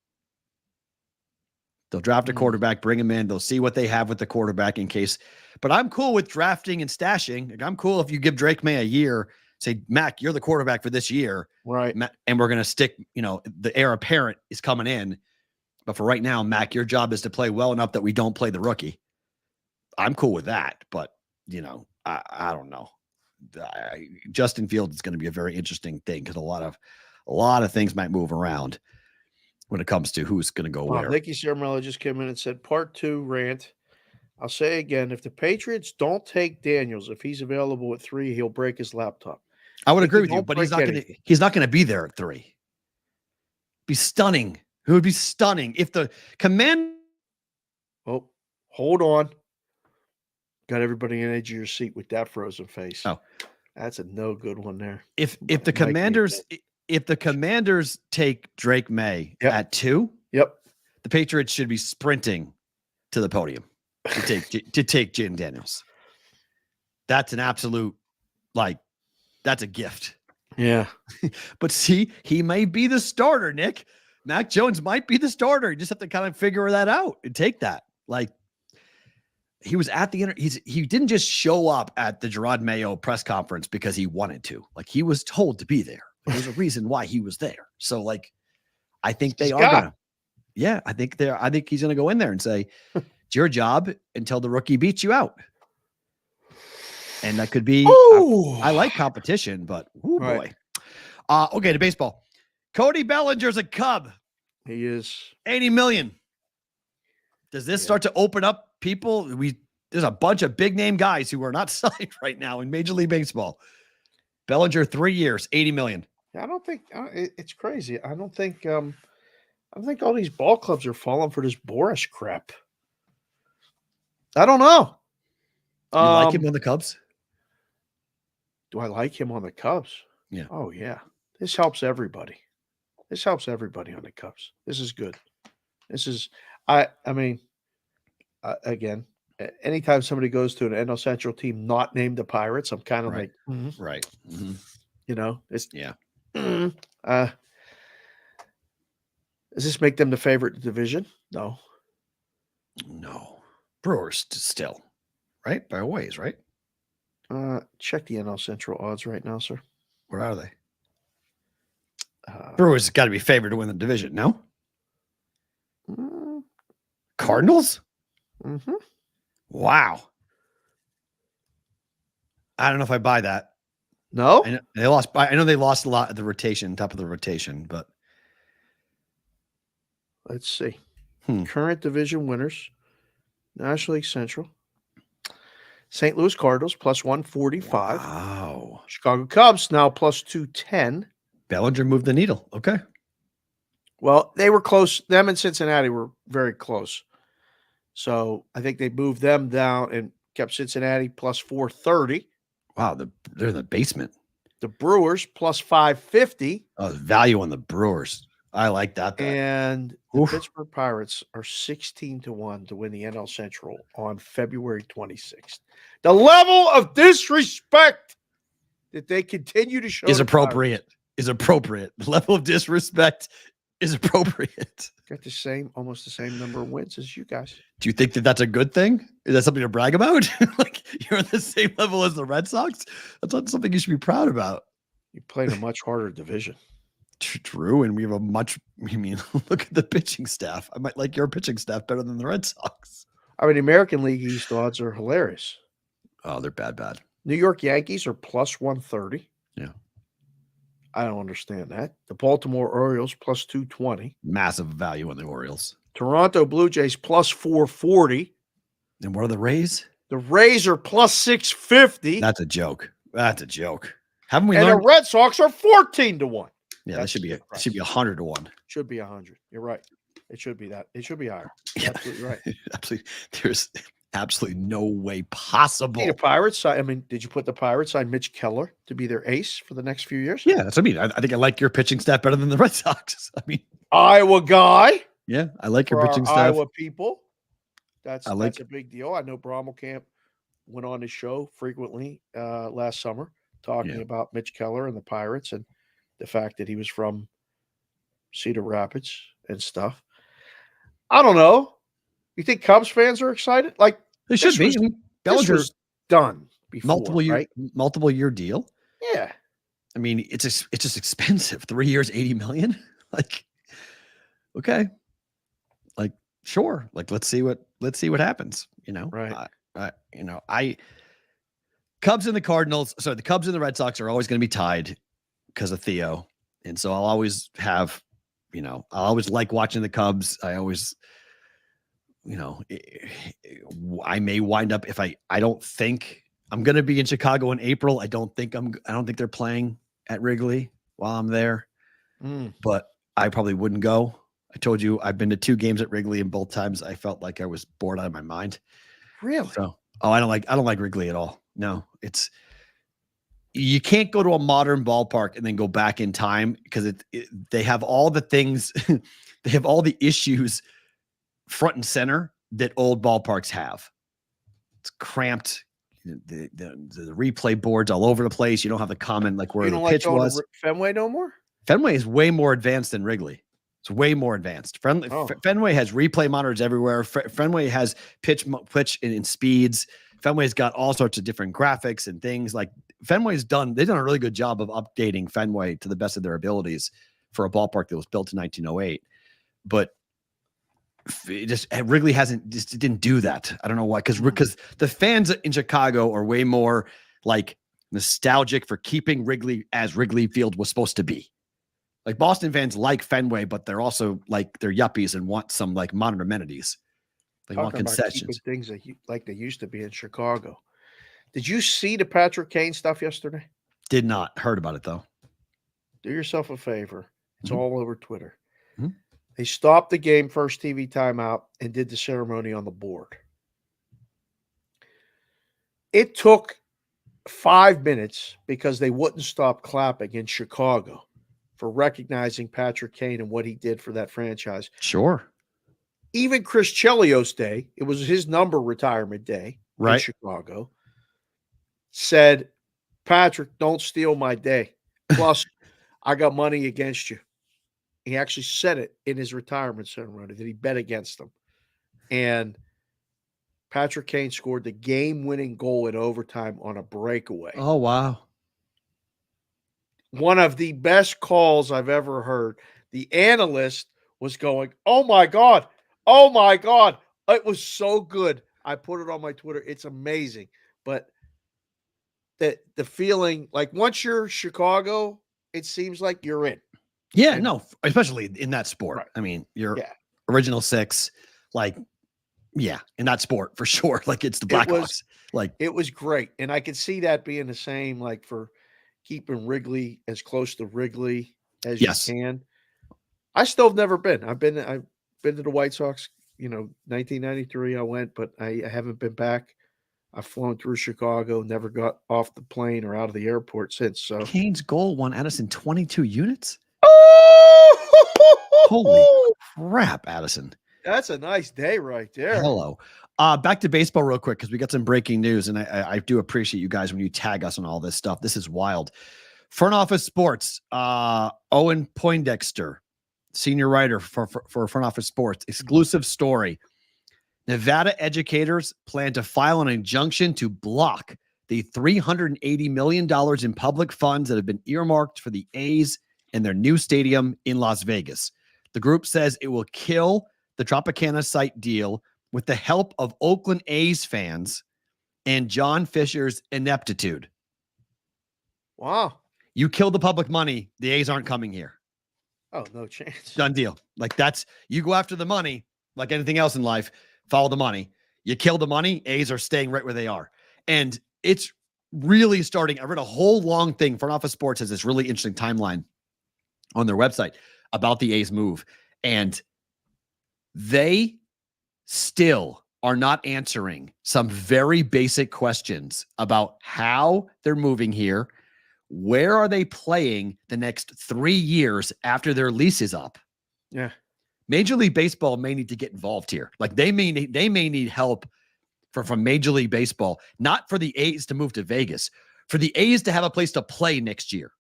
They'll draft a quarterback, bring him in. They'll see what they have with the quarterback in case. But I'm cool with drafting and stashing. Like, I'm cool if you give Drake May a year, say, Mac, you're the quarterback for this year. Right. And we're going to stick, the heir apparent is coming in. But for right now, Mac, your job is to play well enough that we don't play the rookie. I'm cool with that. But, I don't know. Justin Fields is going to be a very interesting thing because a lot of things might move around when it comes to who's going to go where. Nicky Ciaramella just came in and said, part 2 rant. I'll say again, if the Patriots don't take Daniels, if he's available at 3, he'll break his laptop. I would agree with you, but he's not going to be there at 3. Be stunning. It would be stunning if the command. Oh, hold on. Got everybody in the edge of your seat with that frozen face. Oh, that's a no good one there. If the Commanders take Drake May at 2, the Patriots should be sprinting to the podium to take Jaden Daniels. That's an absolute, that's a gift. Yeah. But see, he may be the starter, Nick. Mac Jones might be the starter. You just have to kind of figure that out and take that. He was at the he didn't just show up at the Gerard Mayo press conference because he wanted to. He was told to be there. There's a reason why he was there. So I think they are gonna. Yeah, I think he's gonna go in there and say, it's your job until the rookie beats you out. And that could be I like competition, but boy. Okay, to baseball. Cody Bellinger's a Cub. He is. 80 million. Does this start to open up people? There's a bunch of big name guys who are not signed right now in Major League Baseball. Bellinger, 3 years, 80 million. I don't think it's crazy. I don't think all these ball clubs are falling for this Boris crap. I don't know. You like him on the Cubs? Do I like him on the Cubs? Yeah. Oh yeah. This helps everybody. This helps everybody on the Cubs. This is good. This is again, anytime somebody goes to an NL Central team not named the Pirates, I'm kind of right. Mm-hmm. It's yeah. Does this make them the favorite in the division? No. Brewers still, right? By a ways, right? Check the NL Central odds right now, sir. Where are they? Brewers got to be favored to win the division, no? Cardinals? Mm-hmm. Wow. I don't know if I buy that. No? I know they lost a lot at the rotation, top of the rotation, but let's see. Current division winners. National League Central. St. Louis Cardinals plus 145. Wow. Chicago Cubs now plus 210. Bellinger moved the needle. Okay. Well, they were close. Them and Cincinnati were very close. So I think they moved them down and kept Cincinnati plus 430. Wow, they're in the basement. The Brewers plus 550. Oh, value on the Brewers. I like that. And the Pittsburgh Pirates are 16-1 to win the NL Central on February 26th. The level of disrespect that they continue to show is the appropriate. Is appropriate. The level of disrespect is appropriate. Pirates. Got almost the same number of wins as you guys. Do you think that that's a good thing? Is that something to brag about? Like you're at the same level as the Red Sox? That's not something you should be proud about. You played a much harder division. True, and we have look at the pitching staff. I might like your pitching staff better than the Red Sox. I mean, the American League East odds are hilarious. Oh, they're bad. New York Yankees are plus 130. Yeah. I don't understand that. The Baltimore Orioles plus 220. Massive value on the Orioles. Toronto Blue Jays plus 440. And what are the Rays? The Rays are plus 650. That's a joke. Haven't we and learned? The Red Sox are 14-1. Yeah, that should be 100-1. Should be 100. You're right. It should be that. It should be higher. Yeah. Absolutely right. Absolutely. There's absolutely no way possible. The Pirates. I mean, did you put the Pirates on Mitch Keller to be their ace for the next few years? Yeah, that's what I mean. I think I like your pitching staff better than the Red Sox. I mean, Iowa guy. Yeah, I like your for pitching our staff. Iowa people. That's a big deal. I know Brommelkamp went on his show frequently last summer talking about Mitch Keller and the Pirates and the fact that he was from Cedar Rapids and stuff. I don't know. You think Cubs fans are excited? Like they should be. Bellinger was done before, multiple year deal. Yeah. I mean, it's just expensive. 3 years, $80 million. Like, okay. Like, sure. Like, let's see what happens. Right. Cubs and the Cardinals. So the Cubs and the Red Sox are always going to be tied because of Theo. And so I'll always have, I'll always like watching the Cubs. I always, I may wind up if I don't think I'm going to be in Chicago in April. I don't think they're playing at Wrigley while I'm there, but I probably wouldn't go. I told you I've been to 2 games at Wrigley and both times I felt like I was bored out of my mind. Really? So, I don't like Wrigley at all. No, you can't go to a modern ballpark and then go back in time because they have all the things, they have all the issues front and center that old ballparks have. It's cramped. The replay boards all over the place. You don't have the common like where the pitch was. Fenway no more? Fenway is way more advanced than Wrigley. It's way more advanced. Fenway has replay monitors everywhere. Fenway has pitch and speeds. Fenway's got all sorts of different graphics and things. Like they've done a really good job of updating Fenway to the best of their abilities for a ballpark that was built in 1908. But Wrigley didn't do that. I don't know why. Because the fans in Chicago are way more like nostalgic for keeping Wrigley as Wrigley Field was supposed to be. Like Boston fans like Fenway, but they're also like they're yuppies and want some like modern amenities. They want concessions. Things like they used to be in Chicago. Did you see the Patrick Kane stuff yesterday? Did not. Heard about it though. Do yourself a favor. It's all over Twitter. Mm-hmm. They stopped the game, first TV timeout, and did the ceremony on the board. It took 5 minutes because they wouldn't stop clapping in Chicago for recognizing Patrick Kane and what he did for that franchise. Sure. Even Chris Chelios Day, it was his number retirement day in Chicago, said, Patrick, don't steal my day. Plus, I got money against you. He actually said it in his retirement ceremony that he bet against him. And Patrick Kane scored the game-winning goal in overtime on a breakaway. Oh, wow. One of the best calls I've ever heard. The analyst was going, oh, my God. Oh, my God. It was so good. I put it on my Twitter. It's amazing. But the feeling, like once you're Chicago, it seems like you're in. Yeah, no, especially in that sport. Right. I mean, your original 6, like, in that sport for sure. Like it's the Blackhawks. Like it was great. And I could see that being the same, like for keeping Wrigley as close to Wrigley as you can. I still have never been. I've been to the White Sox, 1993 I went, but I haven't been back. I've flown through Chicago, never got off the plane or out of the airport since. So Kane's goal won Addison 22 units. Oh, holy crap, Addison! That's a nice day right there. Hello. Back to baseball real quick, because we got some breaking news, and I do appreciate you guys when you tag us on all this stuff. This is wild. Front Office Sports, Owen Poindexter, senior writer for Front Office Sports, exclusive story. Nevada educators plan to file an injunction to block the $380 million in public funds that have been earmarked for the A's and their new stadium in Las Vegas. The group says it will kill the Tropicana site deal with the help of Oakland A's fans and John Fisher's ineptitude. Wow. You kill the public money, the A's aren't coming here. Oh, no chance. Done deal. Like you go after the money, like anything else in life, follow the money. You kill the money, A's are staying right where they are. And it's really starting. I read a whole long thing. Front Office Sports has this really interesting timeline on their website about the A's move. And they still are not answering some very basic questions about how they're moving here. Where are they playing the next 3 years after their lease is up? Yeah. Major League Baseball may need to get involved here. Like they may need help from Major League Baseball, not for the A's to move to Vegas, for the A's to have a place to play next year.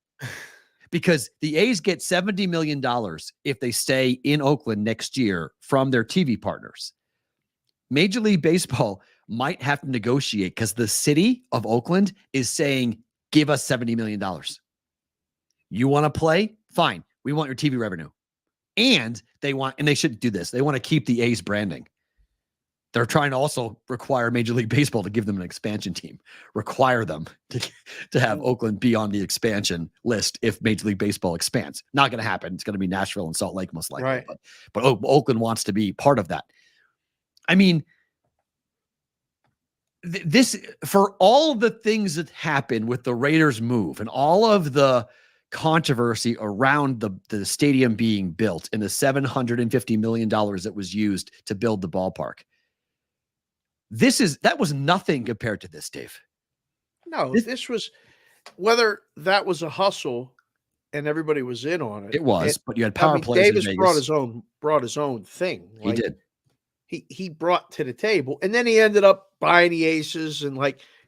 Because the A's get $70 million if they stay in Oakland next year from their TV partners. Major League Baseball might have to negotiate because the city of Oakland is saying, give us $70 million. You want to play? Fine. We want your TV revenue. And they shouldn't do this. They want to keep the A's branding. They're trying to also require Major League Baseball to give them an expansion team, require them to have Oakland be on the expansion list if Major League Baseball expands. Not going to happen. It's going to be Nashville and Salt Lake most likely. Right. But Oakland wants to be part of that. I mean, this, for all the things that happen with the Raiders move and all of the controversy around the stadium being built and the $750 million that was used to build the ballpark, that was nothing compared to this, Dave. No, this was, whether that was a hustle and everybody was in on it. It was, but you had power plays. Davis brought his own thing. He did. He brought to the table, and then he ended up buying the Aces, and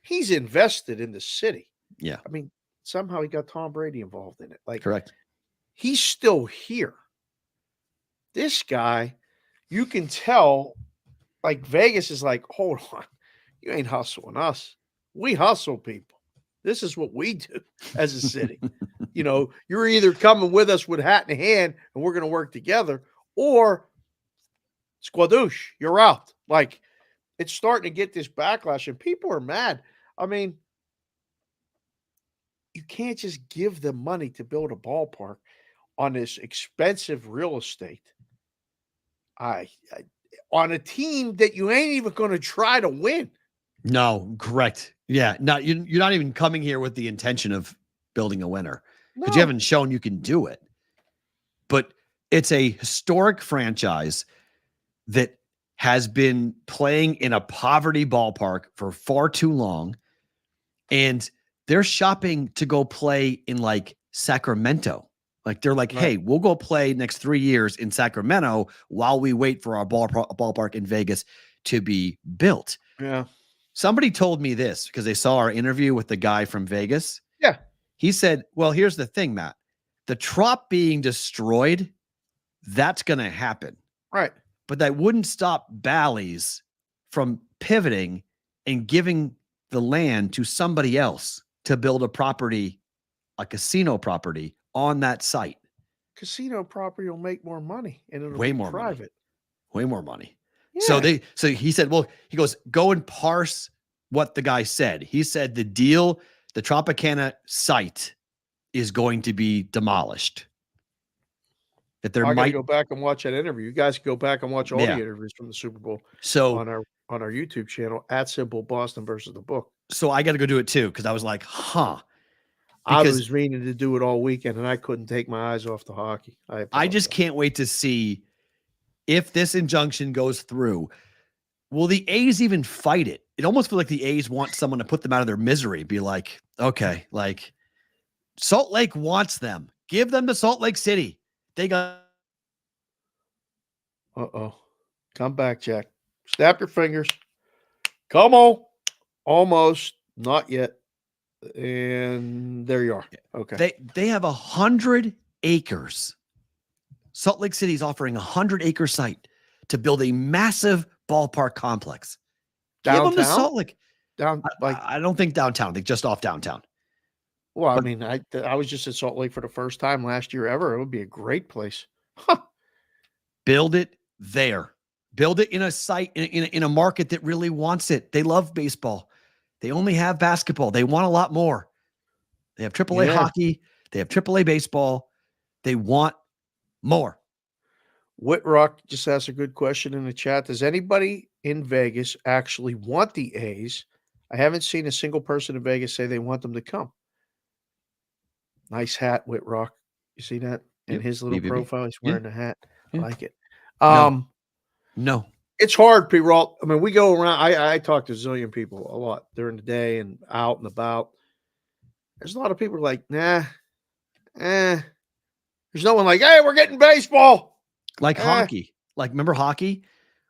he's invested in the city. Yeah. I mean, somehow he got Tom Brady involved in it. Correct. He's still here. This guy, you can tell, Vegas is like, hold on, you ain't hustling us. We hustle people. This is what we do as a city. You're either coming with us with hat in hand and we're going to work together, or squadoosh, you're out. It's starting to get this backlash, and people are mad. I mean, you can't just give them money to build a ballpark on this expensive real estate. On a team that you ain't even going to try to win. No, correct. Yeah, you're not even coming here with the intention of building a winner, because you haven't shown you can do it. But it's a historic franchise that has been playing in a poverty ballpark for far too long, and they're shopping to go play in Sacramento. They're like, hey, we'll go play next 3 years in Sacramento while we wait for our ballpark in Vegas to be built. Yeah. Somebody told me this because they saw our interview with the guy from Vegas. Yeah. He said, well, here's the thing, Matt. The Trop being destroyed, that's going to happen. Right. But that wouldn't stop Bally's from pivoting and giving the land to somebody else to build a property, a casino property on that site. Casino property will make more money, and it'll Way be more private. Way more money. Yeah. So he said, well, he goes, go and parse what the guy said. He said the deal, the Tropicana site is going to be demolished. That there I might go back and watch that interview. You guys can go back and watch all the interviews from the Super Bowl. So on our YouTube channel @ Boston versus the book. So I got to go do it too, because I was like, I was meaning to do it all weekend, and I couldn't take my eyes off the hockey. I just can't wait to see if this injunction goes through. Will the A's even fight it? It almost feels like the A's want someone to put them out of their misery. Be like, okay, Salt Lake wants them. Give them to Salt Lake City. They got. Uh-oh. Come back, Jack. Snap your fingers. Come on. Almost. Not yet. And there you are. Okay. They have 100 acres. Salt Lake City is offering 100-acre site to build a massive ballpark complex. Give them to Downtown? Salt Lake. I don't think downtown. They just off downtown. Well, I mean, I was just at Salt Lake for the first time last year ever. It would be a great place. Huh. Build it there. Build it in a site, in a market that really wants it. They love baseball. They only have basketball. They want a lot more. They have AAA hockey. They have AAA baseball. They want more. Whitrock just asked a good question in the chat. Does anybody in Vegas actually want the A's? I haven't seen a single person in Vegas say they want them to come. Nice hat, Whitrock. You see that? In his little profile, he's wearing a hat. I like it. No. It's hard, P-Roll. I mean, we go around. I talk to a zillion people a lot during the day and out and about. There's a lot of people like, nah, There's no one like, hey, we're getting baseball. Like hockey. Like, remember hockey?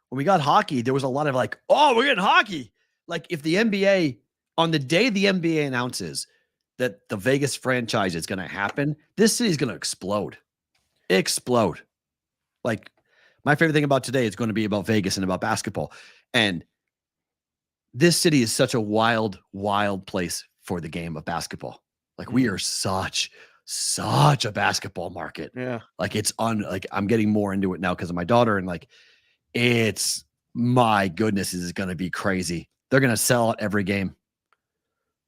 When we got hockey, there was a lot of like, oh, we're getting hockey. Like, if the NBA, on the day the NBA announces that the Vegas franchise is going to happen, this city's going to explode. Explode. Like, my favorite thing about today is going to be about Vegas and about basketball. And this city is such a wild, wild place for the game of basketball. Like, we are such a basketball market. Yeah. Like, like, I'm getting more into it now because of my daughter. And like, it's, my goodness, is going to be crazy. They're going to sell out every game.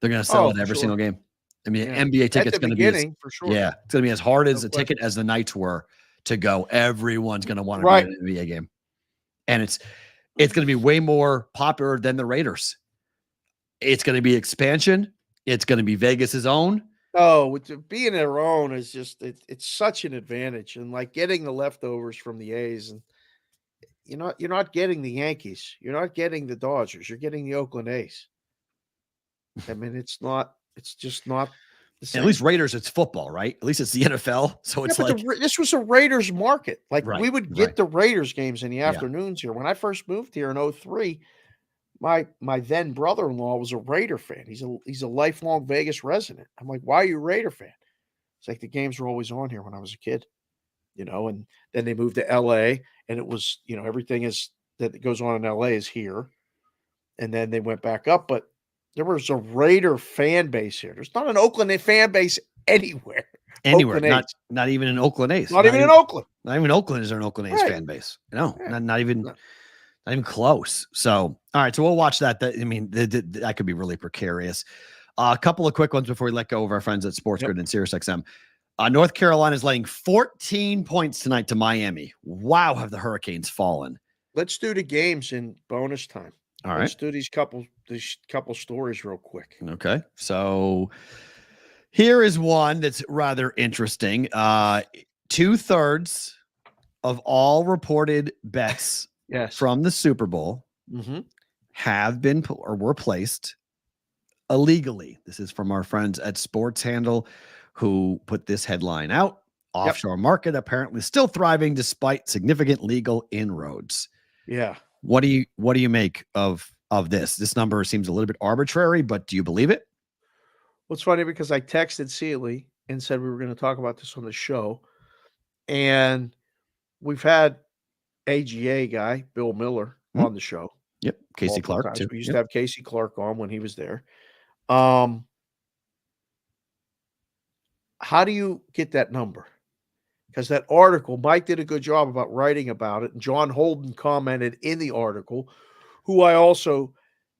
They're going to sell out every single game. I mean, NBA tickets going to be for sure. Yeah, it's going to be as hard as a ticket as the Knights were to go. Everyone's going to want to be in an NBA game, and it's going to be way more popular than the Raiders. It's going to be expansion. It's going to be Vegas's own. Oh, being their own is just it's such an advantage, and like getting the leftovers from the A's, and you're not getting the Yankees, you're not getting the Dodgers, you're getting the Oakland A's. I mean, it's just not the same. At least Raiders, it's football, right? At least it's the NFL. So it's like this was a Raiders market. Like we would get the Raiders games in the afternoons here. When I first moved here in 2003, my then brother-in-law was a Raider fan. He's a lifelong Vegas resident. I'm like, why are you a Raider fan? It's like the games were always on here when I was a kid, and then they moved to LA, and it was, everything that goes on in LA is here. And then they went back up, but there was a Raider fan base here. There's not an Oakland fan base anywhere. Not even in Oakland A's. Not even in Oakland. Not even Oakland is there an Oakland A's fan base. No, not even close. So, all right. So we'll watch that. That could be really precarious. A couple of quick ones before we let go of our friends at Sports Grid and SiriusXM. North Carolina is laying 14 points tonight to Miami. Wow, have the Hurricanes fallen? Let's do the games in bonus time. All right. Let's do these couple stories real quick. Okay. So here is one that's rather interesting. 2/3 of all reported bets from the Super Bowl have been or were placed illegally. This is from our friends at Sports Handle who put this headline out. Offshore market apparently still thriving despite significant legal inroads. Yeah. What do you make of this? This number seems a little bit arbitrary, but do you believe it? Well, it's funny because I texted Sealy and said we were going to talk about this on the show. And we've had AGA guy, Bill Miller, on the show. Yep. Casey Clark too. We used to have Casey Clark on when he was there. How do you get that number? Because that article, Mike did a good job about writing about it. And John Holden commented in the article, who I also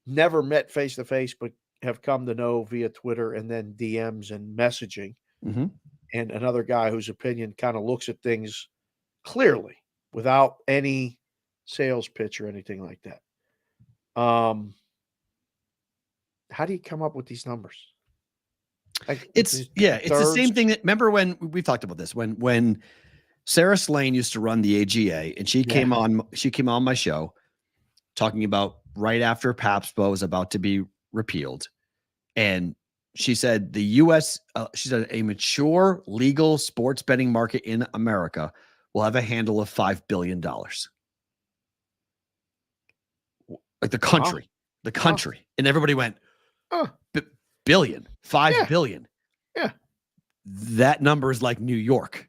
never met face-to-face, but have come to know via Twitter and then DMs and messaging. Mm-hmm. And another guy whose opinion kind of looks at things clearly without any sales pitch or anything like that. How do you come up with these numbers? It's the same thing that, remember when we've talked about this, when Sarah Slane used to run the AGA and she came on my show talking about right after PAPSPO was about to be repealed. And she said she said a mature legal sports betting market in America will have a handle of $5 billion. Like the country. the country. And everybody went, Oh. billion, 5 Yeah. billion. Yeah. That number is like New York.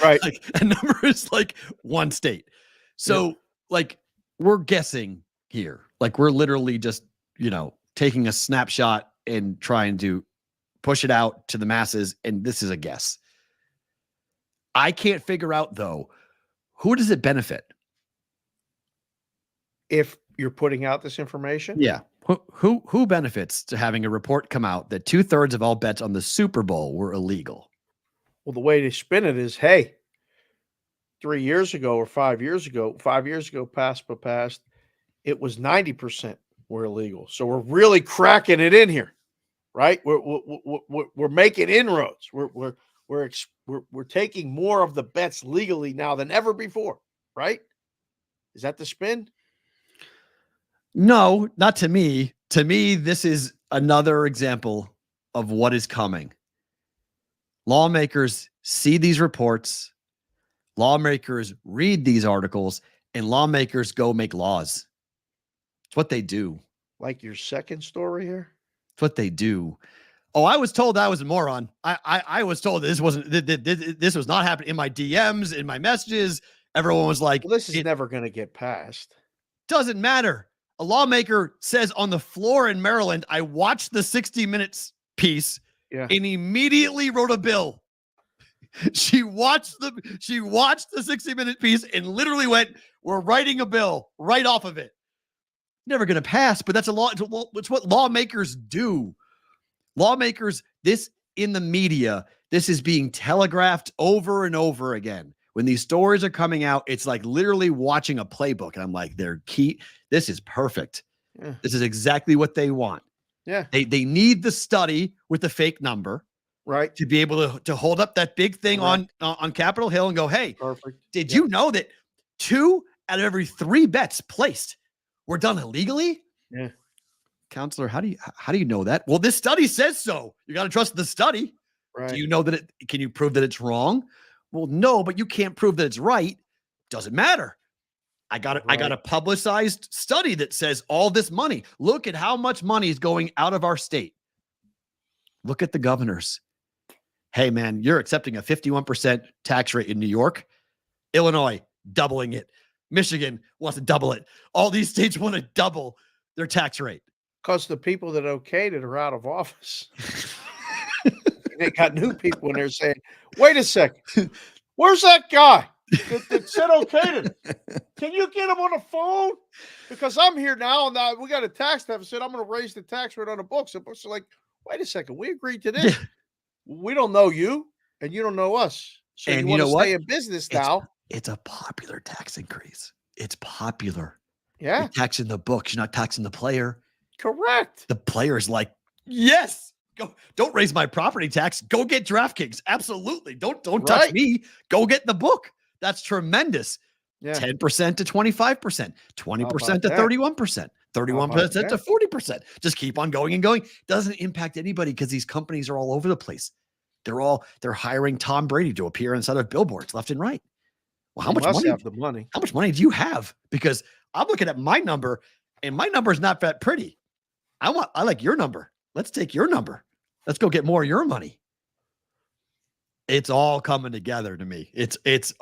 Right. Like a number is like one state. So like we're guessing here. Like we're literally just, taking a snapshot and trying to push it out to the masses. And this is a guess. I can't figure out though, who does it benefit? If you're putting out this information? Yeah. Who benefits to having a report come out that 2/3 of all bets on the Super Bowl were illegal? Well, the way they spin it is, hey, 3 years ago or 5 years ago, past, it was 90% were illegal. So we're really cracking it in here, right? We're making inroads. We're taking more of the bets legally now than ever before, right? Is that the spin? No, not to me. To me, this is another example of what is coming. Lawmakers see these reports, lawmakers read these articles, and lawmakers go make laws. It's what they do. Like your second story here? It's what they do. Oh, I was told I was a moron. I was told this was not happening in my DMs, in my messages. Everyone was like, well, this is never going to get passed. Doesn't matter. A lawmaker says on the floor in Maryland, I watched the 60 Minutes piece and immediately wrote a bill. She watched the 60-minute piece and literally went, we're writing a bill right off of it. Never going to pass, but that's a law. It's what lawmakers do. Lawmakers, this in the media, this is being telegraphed over and over again. When these stories are coming out, it's like literally watching a playbook. And I'm like, they're key. This is perfect. Yeah. This is exactly what they want. Yeah. They need the study with the fake number, right, to be able to hold up that big thing on Capitol Hill and go, hey, perfect. Did you know that 2 out of every 3 bets placed were done illegally? Yeah. Counselor, how do you know that? Well, this study says so. You got to trust the study. Right. Do you know that can you prove that it's wrong? Well, no, but you can't prove that it's right. Doesn't matter. I got a publicized study that says all this money. Look at how much money is going out of our state. Look at the governors. Hey, man, you're accepting a 51% tax rate in New York. Illinois, doubling it. Michigan wants to double it. All these states want to double their tax rate. Because the people that okayed it are out of office. They got new people in there saying, wait a second, where's that guy that said okayed it? Can you get him on the phone? Because I'm here now, and now we got a tax deficit. I'm going to raise the tax rate on the books. The books are like, wait a second, we agreed to this. We don't know you, and you don't know us. So and you want to what? stay in business now. It's a popular tax increase. It's popular. Yeah. You're taxing the books. You're not taxing the player. Correct. The player's like, yes, go. Don't raise my property tax. Go get DraftKings. Absolutely. Don't touch me. Go get the book. That's tremendous. Yeah. 10% to 25%, 20% to 31%, 31% to 40%. Just keep on going and going. Doesn't impact anybody because these companies are all over the place. They're hiring Tom Brady to appear inside of billboards left and right. Well, how much money? Have the money? How much money do you have? Because I'm looking at my number, and my number is not that pretty. I like your number. Let's take your number. Let's go get more of your money. It's all coming together to me. This is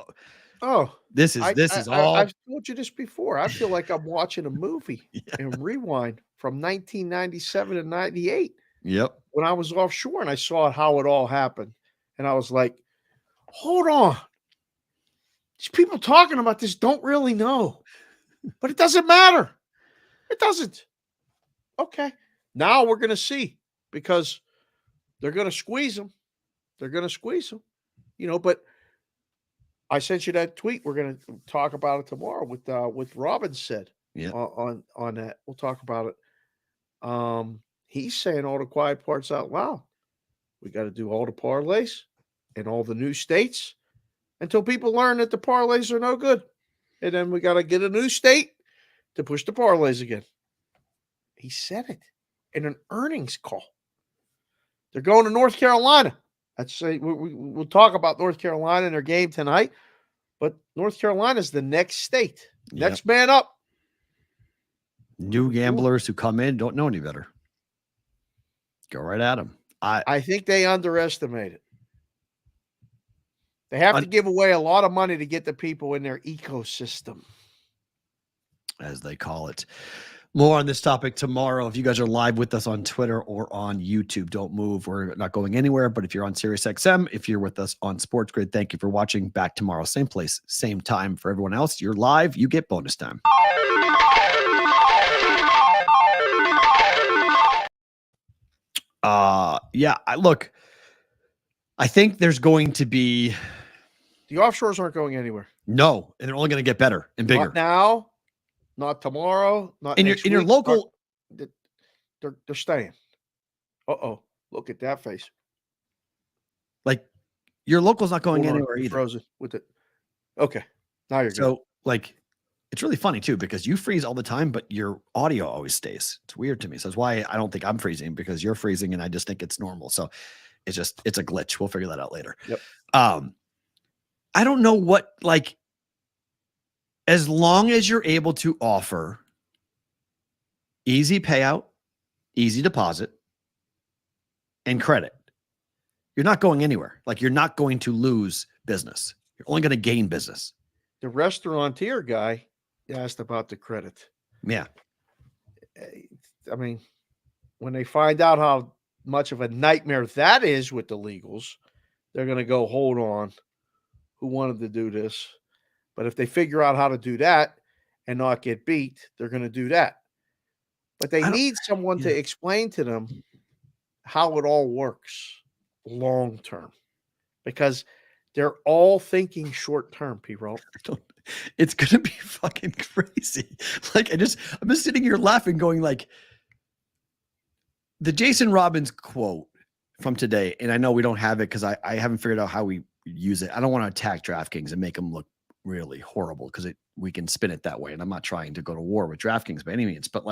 all. I've told you this before. I feel like I'm watching a movie and rewind from 1997 to 98. Yep. When I was offshore and I saw how it all happened, and I was like, hold on. These people talking about this don't really know, but it doesn't matter. It doesn't. Okay. Now we're going to see, because they're going to squeeze them. They're going to squeeze them, but I sent you that tweet. We're going to talk about it tomorrow with Robin said on that. We'll talk about it. He's saying all the quiet parts out loud. We got to do all the parlays in all the new states until people learn that the parlays are no good. And then we got to get a new state to push the parlays again. He said it in an earnings call. They're going to North Carolina. We'll talk about North Carolina and their game tonight, but North Carolina is the next state. Next man up. New gamblers who come in don't know any better. Go right at them. I think they underestimate it. They have to give away a lot of money to get the people in their ecosystem, as they call it. More on this topic tomorrow. If you guys are live with us on Twitter or on YouTube, don't move. We're not going anywhere. But if you're on SiriusXM, if you're with us on Sports Grid, thank you for watching. Back tomorrow, same place, same time. For everyone else, you're live. You get bonus time. Look, I think there's going to be. The offshores aren't going anywhere. No, and they're only going to get better and bigger. Not now, not tomorrow, not in next your week, local. They're staying. Look at that face. Like your local's not going anywhere either. Frozen with it. Okay, now you're good. So it's really funny too because you freeze all the time, but your audio always stays. It's weird to me. So that's why I don't think I'm freezing because you're freezing, and I just think it's normal. So it's a glitch. We'll figure that out later. Yep. I don't know what as long as you're able to offer easy payout, easy deposit, and credit, you're not going anywhere. Like you're not going to lose business. You're only going to gain business. The restaurateur guy asked about the credit. Yeah. I mean, when they find out how much of a nightmare that is with the legals, they're going to go, hold on, who wanted to do this? But if they figure out how to do that and not get beat, they're going to do that. But they need someone to explain to them how it all works long term, because they're all thinking short term, P-Roll. It's going to be fucking crazy. Like I'm just sitting here laughing going like the Jason Robbins quote from today. And I know we don't have it because I haven't figured out how we use it. I don't want to attack DraftKings and make them look really horrible because we can spin it that way. And I'm not trying to go to war with DraftKings by any means, but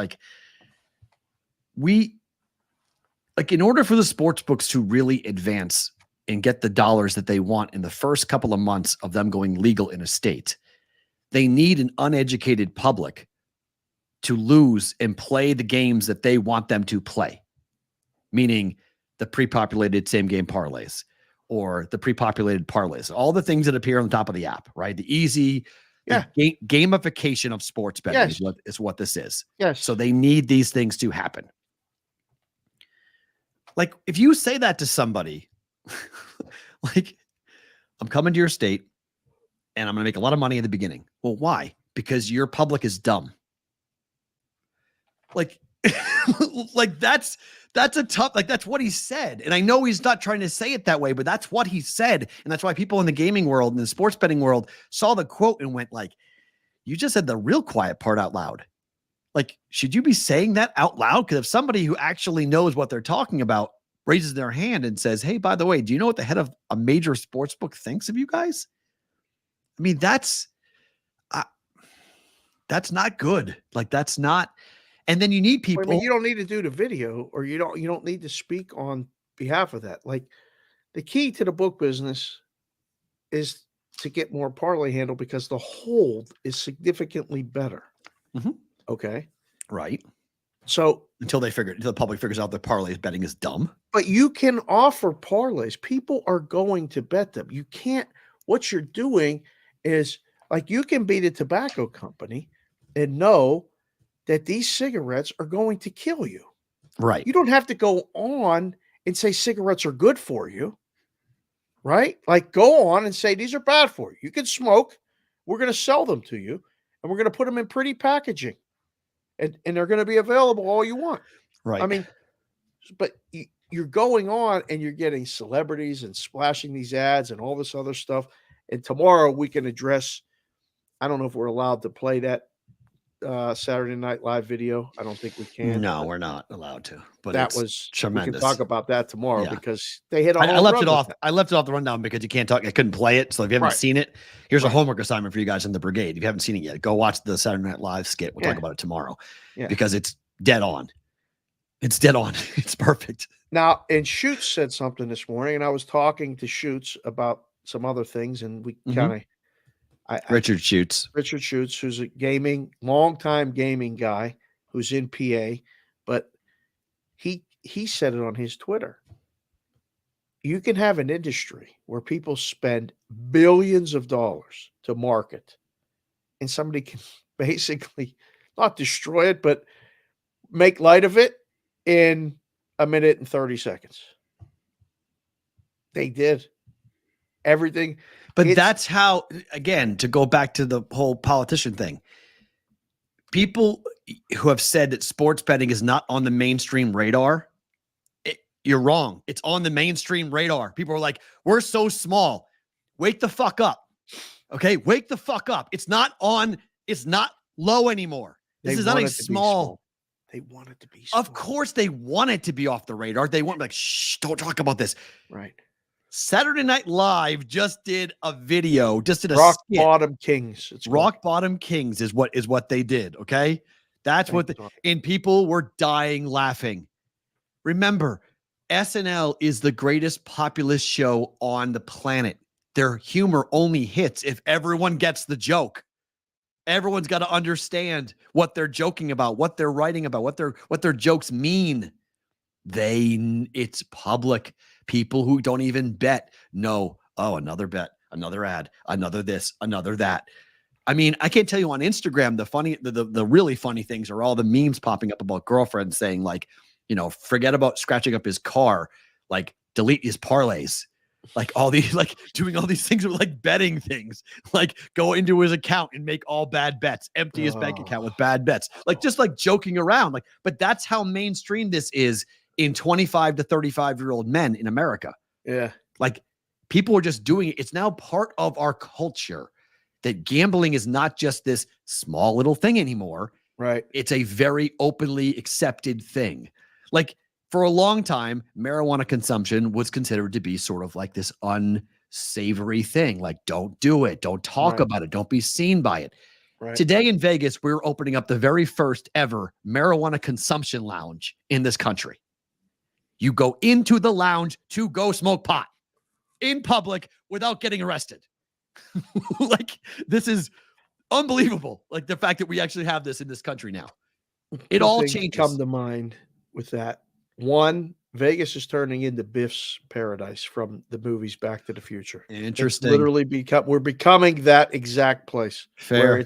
in order for the sports books to really advance and get the dollars that they want in the first couple of months of them going legal in a state, they need an uneducated public to lose and play the games that they want them to play, meaning the pre-populated same game parlays or the pre-populated parlays, all the things that appear on the top of the app, right? The easy gamification of sports betting is what this is. Yes. So they need these things to happen. Like if you say that to somebody, like I'm coming to your state and I'm going to make a lot of money at the beginning. Well, why? Because your public is dumb. Like that's a tough, that's what he said. And I know he's not trying to say it that way, but that's what he said. And that's why people in the gaming world and the sports betting world saw the quote and went like, you just said the real quiet part out loud. Like, should you be saying that out loud? Because if somebody who actually knows what they're talking about raises their hand and says, hey, by the way, do you know what the head of a major sports book thinks of you guys? I mean, that's not good. Like, that's not. And then you need people. I mean, you don't need to do the video, or you don't need to speak on behalf of that. Like, the key to the book business is to get more parlay handle because the hold is significantly better. Mm-hmm. Okay. Right. So until the public figures out that parlay betting is dumb. But you can offer parlays. People are going to bet them. You can't. What you're doing is like you can be the tobacco company and know that these cigarettes are going to kill you. Right. You don't have to go on and say cigarettes are good for you. Right? Like go on and say these are bad for you. You can smoke. We're going to sell them to you and we're going to put them in pretty packaging. And they're going to be available all you want. Right. I mean, but you're going on and you're getting celebrities and splashing these ads and all this other stuff. And tomorrow we can address, I don't know if we're allowed to play that Saturday Night Live video. I don't think we can. No, we're not allowed to. But that was tremendous. We can talk about that tomorrow because they hit. I left it off. I left it off the rundown because you can't talk. I couldn't play it. So if you haven't seen it, here's a homework assignment for you guys in the brigade. If you haven't seen it yet, go watch the Saturday Night Live skit. We'll talk about it tomorrow because it's dead on. It's dead on. It's perfect. Now, and Schutz said something this morning, and I was talking to Schutz about some other things, and we kind of. Richard Schutz, who's a longtime gaming guy, who's in PA, but he said it on his Twitter. You can have an industry where people spend billions of dollars to market, and somebody can basically not destroy it, but make light of it in a minute and 30 seconds. They did everything. But that's how, again, to go back to the whole politician thing, people who have said that sports betting is not on the mainstream radar, you're wrong. It's on the mainstream radar. People are like, we're so small. Wake the fuck up. Okay? Wake the fuck up. It's not low anymore. This is not a small. They want it to be small. Of course they want it to be off the radar. They want, like, shh, don't talk about this. Right. Saturday Night Live just did a video, just did a Rock skit. Bottom Kings. It's Rock Bottom Kings is what they did. Okay. That's and people were dying laughing. Remember, SNL is the greatest populist show on the planet. Their humor only hits if everyone gets the joke. Everyone's got to understand what they're joking about, what they're writing about, what their jokes mean. It's public. People who don't even bet know, oh, another bet, another ad, another this, another that. I mean, I can't tell you on Instagram, the really funny things are all the memes popping up about girlfriends saying, like, you know, forget about scratching up his car, like delete his parlays, like all these, like doing all these things with like betting things, like go into his account and make all bad bets, empty his bank account with bad bets, like just like joking around. Like, but that's how mainstream this is in 25 to 35-year-old men in America. Yeah. Like people are just doing it. It's now part of our culture that gambling is not just this small little thing anymore. Right. It's a very openly accepted thing. Like for a long time, marijuana consumption was considered to be sort of like this unsavory thing. Like, don't do it. Don't talk about it. Don't be seen by it. Right. Today in Vegas, we're opening up the very first ever marijuana consumption lounge in this country. You go into the lounge to go smoke pot in public without getting arrested. Like, this is unbelievable. Like the fact that we actually have this in this country now. It all changes. Come to mind with that. One, Vegas is turning into Biff's paradise from the movies Back to the Future. Interesting. It's literally we're becoming that exact place. Fair.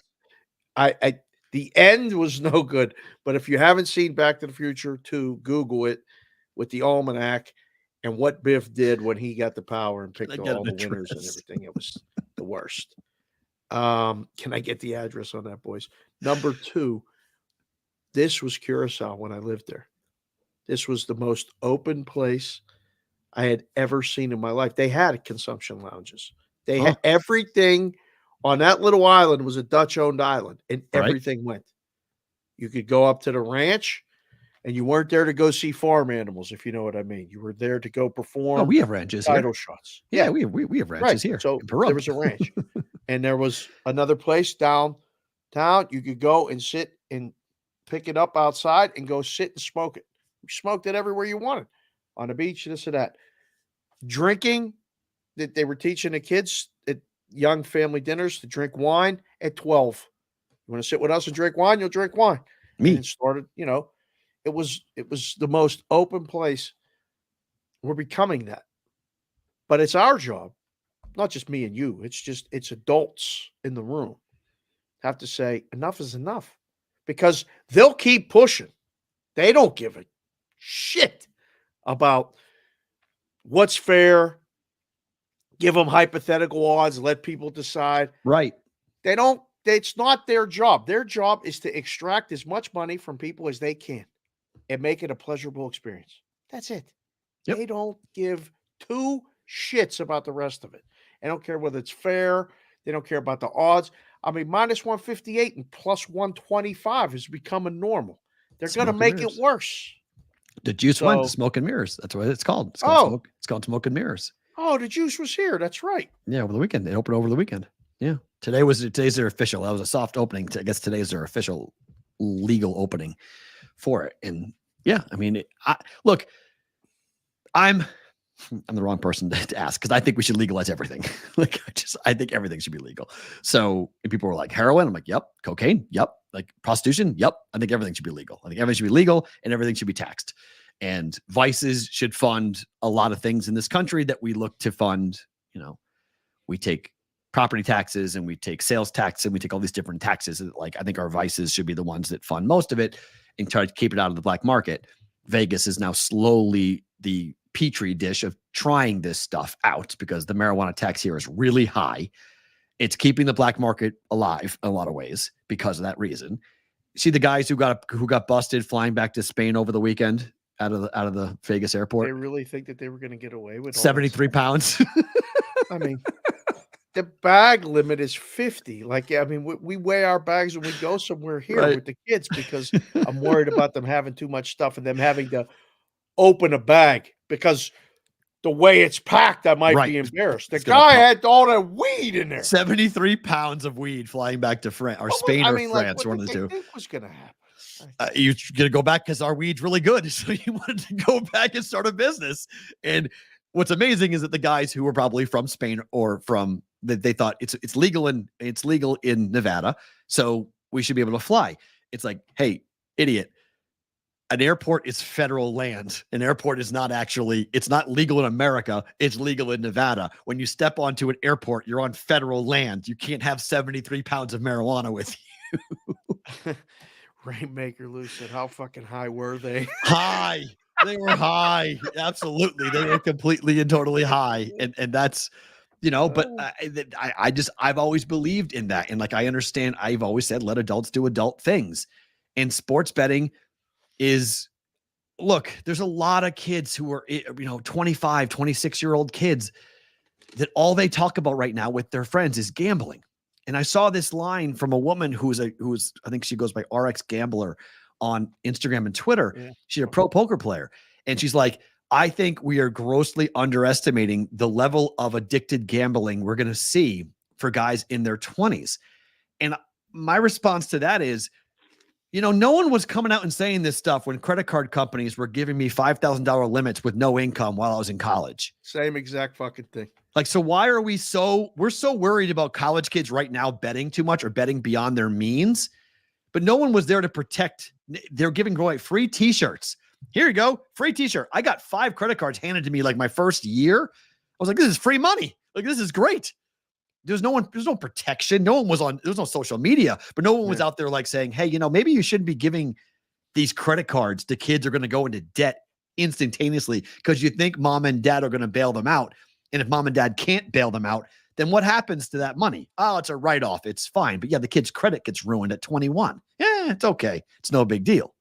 The end was no good, but if you haven't seen Back to the Future 2, Google it with the almanac and what Biff did when he got the power and picked all the winners and everything. It was the worst. Can I get the address on that, boys? Number 2, this was Curacao when I lived there. This was the most open place I had ever seen in my life. They had consumption lounges. They had everything on that little island was a Dutch-owned island, and everything went. You could go up to the ranch, and you weren't there to go see farm animals, if you know what I mean. You were there to go perform. Oh, we have ranches title here. shots. Yeah, we have ranches here. So there was a ranch, and there was another place downtown. You could go and sit and pick it up outside and go sit and smoke it. You smoked it everywhere you wanted, on the beach, this or that. Drinking, that they were teaching the kids at young family dinners to drink wine at 12. You want to sit with us and drink wine? You'll drink wine. Me. And it started, it was the most open place. We're becoming that. But it's our job, not just me and you. It's adults in the room have to say enough is enough, because they'll keep pushing. They don't give a shit about what's fair. Give them hypothetical odds, let people decide. Right. It's not their job. Their job is to extract as much money from people as they can and make it a pleasurable experience. That's it. Yep. They don't give 2 shits about the rest of it. They don't care whether it's fair. They don't care about the odds. I mean, minus 158 and plus 125 is becoming normal. They're going to make it worse. The Juice went to Smoke and Mirrors. That's what it's called. It's called Smoke and Mirrors. Oh, the Juice was here. That's right. Yeah, over the weekend. They opened over the weekend. Yeah. Today's their official. That was a soft opening. I guess today's their official legal opening for it. And yeah, I mean, look, I'm I'm the wrong person to ask because I think we should legalize everything. Like, I think everything should be legal. So and people were like, heroin. I'm like, yep. Cocaine. Yep. Like prostitution. Yep. I think everything should be legal. I think everything should be legal and everything should be taxed. And vices should fund a lot of things in this country that we look to fund. You know, we take property taxes and we take sales tax and we take all these different taxes. Like, I think our vices should be the ones that fund most of it and try to keep it out of the black market. Vegas is now slowly the petri dish of trying this stuff out because the marijuana tax here is really high. It's keeping the black market alive in a lot of ways because of that reason. See the guys who got busted flying back to Spain over the weekend out of the Vegas airport. They really think that they were going to get away with 73 pounds. I mean, the bag limit is 50. Like, I mean, we weigh our bags when we go somewhere here Right. with the kids because I'm worried about them having too much stuff and them having to open a bag because the way it's packed, I might be embarrassed. The guy had all the weed in there. 73 pounds of weed flying back to France or Spain or France, one of the two. What did they think was going to happen? You're going to go back because our weed's really good. So you wanted to go back and start a business. And what's amazing is that the guys who were probably from Spain or from that they thought it's legal in Nevada. So we should be able to fly. It's like, hey, idiot. An airport is federal land. An airport is not it's not legal in America. It's legal in Nevada. When you step onto an airport, you're on federal land. You can't have 73 pounds of marijuana with you. Rainmaker Lou said, how fucking high were they? High. They were high. Absolutely. They were completely and totally high. And that's, you know, but I've always believed in that. And like, I understand, I've always said, let adults do adult things. And sports betting is, look, there's a lot of kids who are, 25, 26-year-old kids that all they talk about right now with their friends is gambling. And I saw this line from a woman who's I think she goes by RX Gambler on Instagram and Twitter. Yeah. She's a pro poker player. And she's like, I think we are grossly underestimating the level of addicted gambling we're going to see for guys in their 20s. And my response to that is, no one was coming out and saying this stuff when credit card companies were giving me $5,000 limits with no income while I was in college. Same exact fucking thing. Like, so why are we're so worried about college kids right now betting too much or betting beyond their means? But no one was there to protect. They're giving away free t-shirts. Here you go. Free t-shirt. I got 5 credit cards handed to me like my first year. I was like, this is free money. Like, this is great. There's no protection. There was no social media, but no one was out there like saying, hey, maybe you shouldn't be giving these credit cards to kids who are going to go into debt instantaneously because you think mom and dad are going to bail them out. And if mom and dad can't bail them out, then what happens to that money? Oh, it's a write-off. It's fine. But yeah, the kid's credit gets ruined at 21. Yeah, it's okay. It's no big deal.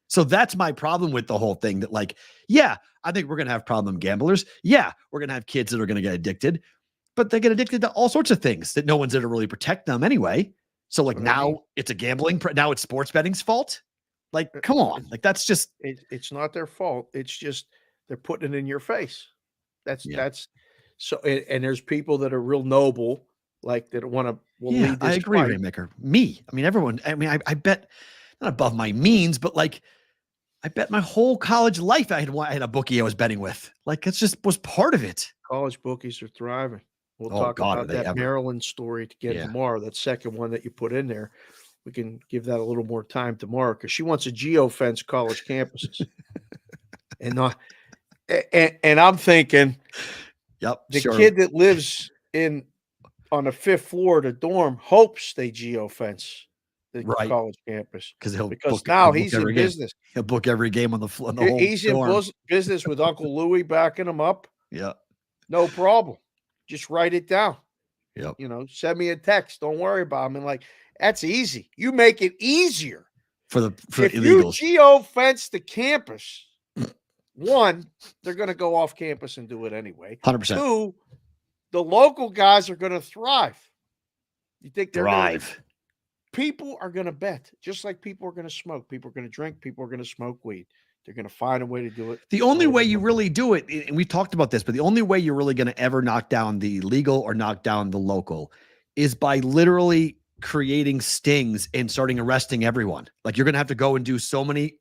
So that's my problem with the whole thing that like, yeah, I think we're going to have problem gamblers. Yeah, we're going to have kids that are going to get addicted, but they get addicted to all sorts of things that no one's there to really protect them anyway. So like now it's a gambling. Now it's sports betting's fault. Like, come on. Like, that's just. It's not their fault. It's just they're putting it in your face. That's so. And there's people that are real noble, like that want to. Lead this I agree, fight. Rainmaker. Me. I mean, everyone. I mean, I bet not above my means, but like, I bet my whole college life I had a bookie I was betting with. Like, it just was part of it. College bookies are thriving. We'll talk about that Maryland story again tomorrow. That second one that you put in there. We can give that a little more time tomorrow because she wants to geofence college campuses. and I'm thinking, the kid that lives on the 5th floor of the dorm hopes they geofence the college campus because now he's in business. He'll book every game on the whole He's dorm. in business with Uncle Louie backing him up. Yeah, no problem. Just write it down. Yep. Send me a text. Don't worry about it. I mean, like, that's easy. You make it easier for the If illegals. you geofence the campus, one, they're going to go off campus and do it anyway. 100%. 2, the local guys are going to thrive. You think they're thrive? People are going to bet, just like people are going to smoke. People are going to drink. People are going to smoke weed. They're going to find a way to do it. The only way you really do it, and we've talked about this, but the only way you're really going to ever knock down the legal or knock down the local is by literally creating stings and starting arresting everyone. Like, you're going to have to go and do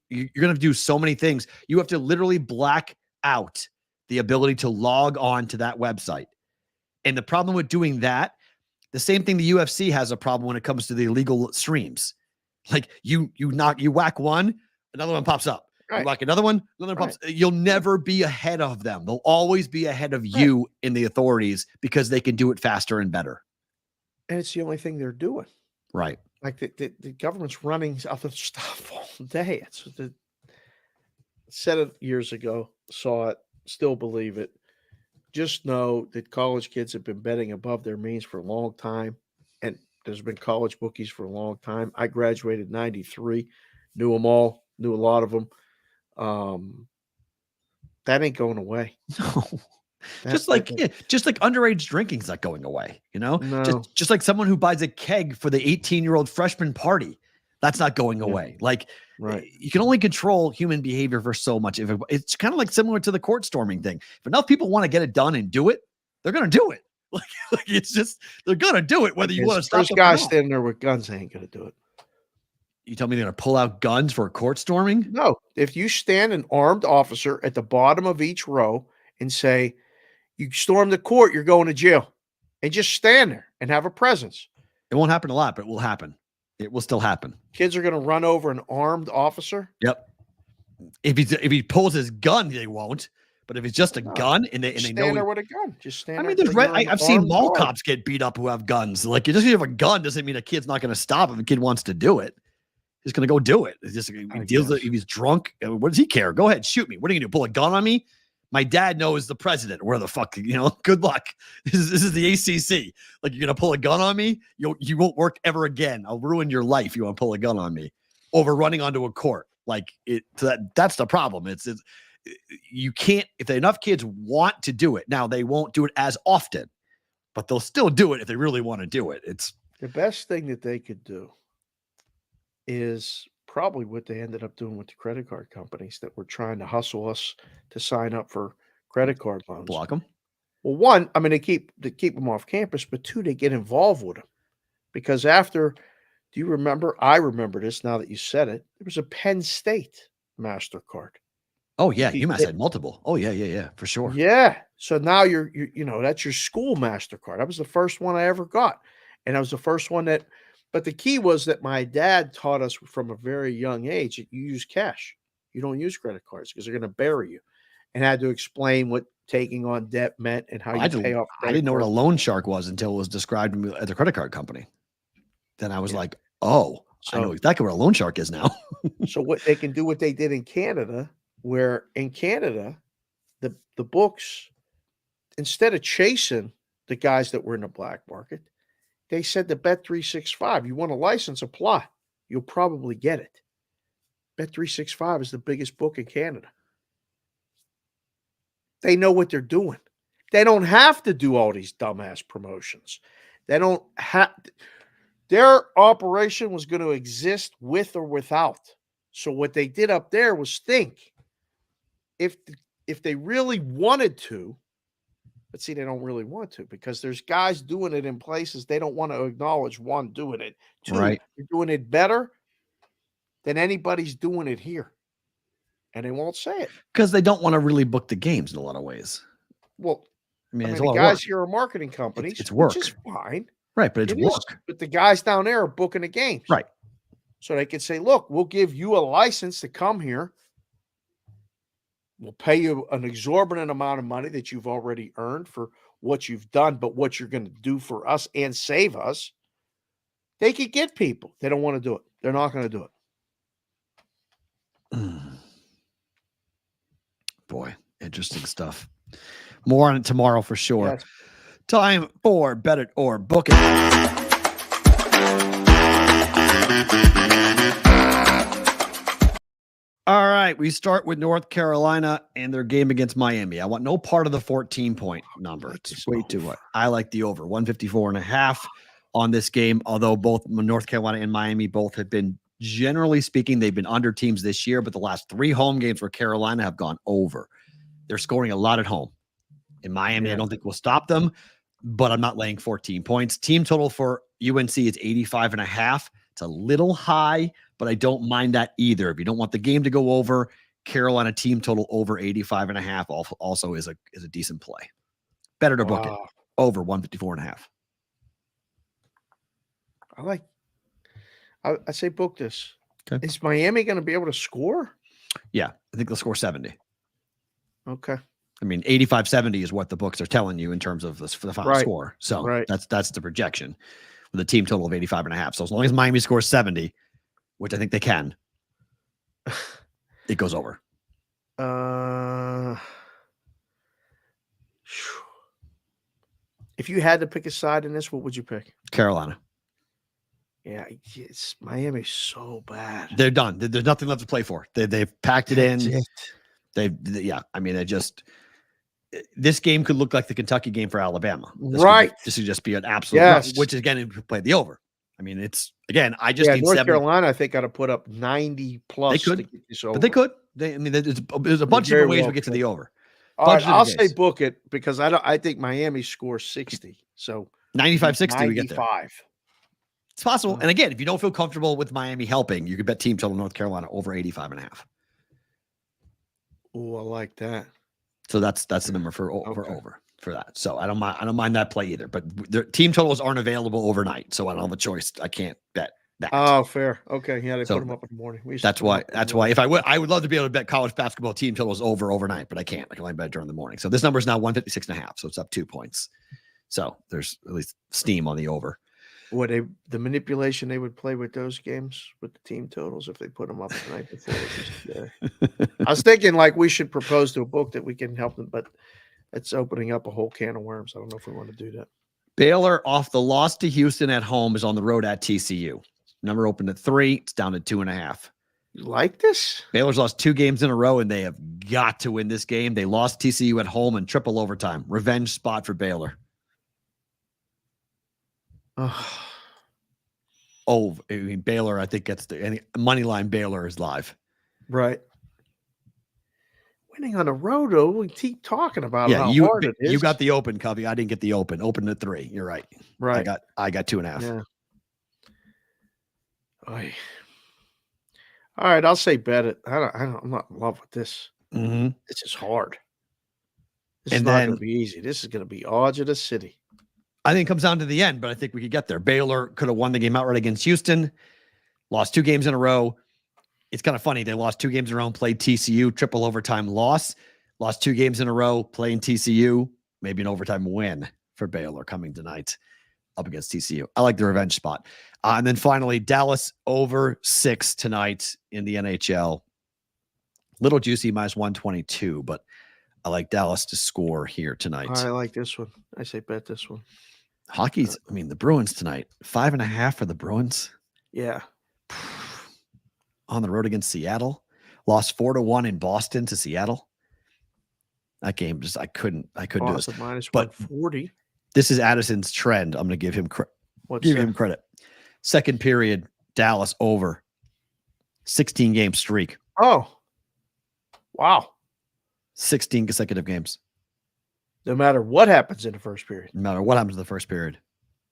you're going to do so many things. You have to literally black out the ability to log on to that website. And the problem with doing that, the same thing the UFC has a problem when it comes to the illegal streams. Like you whack one, another one pops up. Right. You whack another one, another one pops. You'll never be ahead of them. They'll always be ahead of you in the authorities because they can do it faster and better. And it's the only thing they're doing. Right. Like the government's running other stuff all day. It's said it years ago, saw it, still believe it. Just know that college kids have been betting above their means for a long time, and there's been college bookies for a long time. I graduated in 93, knew them all, knew a lot of them. That ain't going away. No. Just like underage drinking's not going away, No. just like someone who buys a keg for the 18-year-old freshman party, that's not going away. Like, you can only control human behavior for so much. If it's kind of like similar to the court storming thing. If enough people want to get it done and do it, they're going to do it. Like it's just, they're going to do it whether you want to stop. Those guys standing there with guns ain't going to do it. You tell me they're going to pull out guns for a court storming? No. If you stand an armed officer at the bottom of each row and say, you storm the court, you're going to jail, and just stand there and have a presence. It won't happen a lot, but it will happen. It will still happen. Kids are going to run over an armed officer. Yep. If he pulls his gun, they won't. But if it's just a gun and they know there with a gun, just stand. I mean, I've seen mall cops get beat up who have guns. Like, just because you have a gun doesn't mean a kid's not going to stop if a kid wants to do it. He's going to go do it. It's just if he's drunk, what does he care? Go ahead, shoot me. What are you going to do? Pull a gun on me? My dad knows the president. Where the fuck, good luck. This is the ACC. Like, you're going to pull a gun on me? You won't work ever again. I'll ruin your life. You want to pull a gun on me over running onto a court. Like that's the problem. It's you can't, if enough kids want to do it. Now they won't do it as often, but they'll still do it if they really want to do it. It's the best thing that they could do is probably what they ended up doing with the credit card companies that were trying to hustle us to sign up for credit card loans. Block them. Well, one, I mean, they keep them off campus, but two, they get involved with them because after, do you remember? I remember this now that you said it. There was a Penn State MasterCard. Oh yeah, UMass had multiple. Oh yeah, for sure. Yeah. So now you're that's your school MasterCard. That was the first one I ever got, and that was the first one that. But the key was that my dad taught us from a very young age that you use cash. You don't use credit cards because they're going to bury you. And I had to explain what taking on debt meant and how you pay off. I didn't know what a loan shark was until it was described to me at the credit card company. Then I was like, oh, I know exactly what a loan shark is now. So what they can do, what they did in Canada, where in Canada, the books, instead of chasing the guys that were in the black market, they said to Bet365, you want a license, apply. You'll probably get it. Bet365 is the biggest book in Canada. They know what they're doing. They don't have to do all these dumbass promotions. They don't have. Their operation was going to exist with or without. So what they did up there was think. If they really wanted to, but see, they don't really want to because there's guys doing it in places they don't want to acknowledge. One, doing it. Two, right. You're doing it better than anybody's doing it here. And they won't say it. Because they don't want to really book the games in a lot of ways. Well, I mean the guys here are marketing companies. It's work. Which is fine. Right, but it's work. But the guys down there are booking the games. Right. So they could say, look, we'll give you a license to come here. We'll pay you an exorbitant amount of money that you've already earned for what you've done, but what you're going to do for us and save us. They could get people. They don't want to do it. They're not going to do it. Boy, interesting stuff. More on it tomorrow for sure. Yes. Time for Bet It or Book It. All right, we start with North Carolina and their game against Miami. I want no part of the 14-point number. It's way too much. I like the over 154.5 on this game, although both North Carolina and Miami both have been, generally speaking, they've been under teams this year, but the last 3 home games for Carolina have gone over. They're scoring a lot at home. In Miami, I don't think we'll stop them, but I'm not laying 14 points. Team total for UNC is 85.5. It's a little high, but I don't mind that either. If you don't want the game to go over, Carolina team total over 85.5 also is a decent play. Better to book it over 154.5. I say book this. Okay. Is Miami going to be able to score? Yeah, I think they'll score 70. Okay. I mean, 85-70 is what the books are telling you in terms of the final score. So that's the projection with a team total of 85.5. So as long as Miami scores 70, which I think they can, it goes over. If you had to pick a side in this, what would you pick? Carolina. Yeah, Miami's so bad. They're done. There's nothing left to play for. They've packed it in. I mean, this game could look like the Kentucky game for Alabama. This would just be an absolute, which again, if you play the over. I mean, it's again, I just need North Carolina, I think, got to put up 90 plus. They could, but they could. There's a bunch of different ways we get to the over. All right, I'll say book it because I think Miami scores 60. So 95-60, we get there. It's possible. And again, if you don't feel comfortable with Miami helping, you could bet team total North Carolina over 85.5. Oh, I like that. So that's the number for over for that. So I don't mind that play either. But the team totals aren't available overnight, so I don't have a choice. I can't bet that. Oh, fair. Okay, yeah, they put them up in the morning. That's why. If I would love to be able to bet college basketball team totals overnight, but I can't. I can only bet during the morning. So this number is now 156.5. So it's up 2 points. So there's at least steam on the over. The manipulation they would play with those games with the team totals if they put them up the night before. I was thinking like we should propose to a book that we can help them, but it's opening up a whole can of worms. I don't know if we want to do that. Baylor off the loss to Houston at home is on the road at TCU. Number opened at 3. It's down to 2.5. You like this? Baylor's lost 2 games in a row, and they have got to win this game. They lost TCU at home in triple overtime. Revenge spot for Baylor. I mean, Baylor, I think gets the money line. Baylor is live. Right. Winning on the road, though, we keep talking about how hard it is. You got the open, Covey. I didn't get the open. Open at 3. You're right. Right. I got 2.5. Yeah. All right, I'll say bet it. I'm not in love with this. Mm-hmm. This is hard. This is not going to be easy. This is going to be odds of the city. I think it comes down to the end, but I think we could get there. Baylor could have won the game outright against Houston, lost 2 games in a row. It's kind of funny. They lost 2 games in a row, played TCU, triple overtime loss, lost 2 games in a row, playing TCU, maybe an overtime win for Baylor coming tonight up against TCU. I like the revenge spot. And then finally, Dallas over 6 tonight in the NHL. Little juicy, minus 122, but I like Dallas to score here tonight. I like this one. I say bet this one. Hockey's, the Bruins tonight, 5.5 for the Bruins. Yeah. On the road against Seattle. Lost 4-1 in Boston to Seattle. That game I couldn't do this. Minus 140. This is Addison's trend. I'm going to give him credit. Second period, Dallas over. 16-game streak. Oh. Wow. 16 consecutive games. No matter what happens in the first period. No matter what happens in the first period.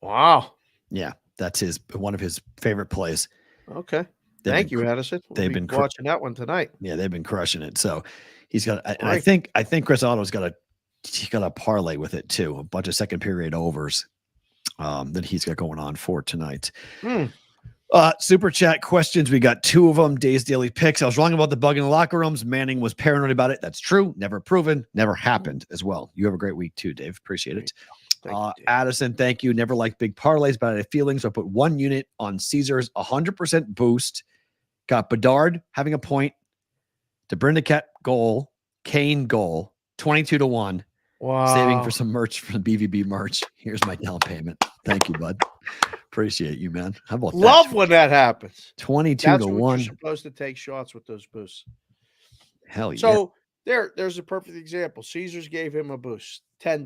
Wow. Yeah, that's one of his favorite plays. Okay. Thank you, Addison. They've been watching that one tonight. Yeah, they've been crushing it. So he's got, and I think Chris Otto's got a parlay with it too. A bunch of second period overs that he's got going on for tonight. Super chat questions. We got 2 of them. Dave's Daily Picks. I was wrong about the bug in the locker rooms. Manning was paranoid about it. That's true. Never proven. Never happened as well. You have a great week too, Dave. Appreciate it. Addison, thank you. Never liked big parlays, but I had a feeling, so I put 1 unit on Caesars, 100% boost. Got Bedard having a point. DeBrincat goal. Kane goal. 22-1. Wow. Saving for some merch from BVB merch. Here's my down payment. Thank you, bud. Appreciate you, man. How about that? Love when that happens. 22-1. You're supposed to take shots with those boosts. Hell yeah. So there's a perfect example. Caesars gave him a boost, $10.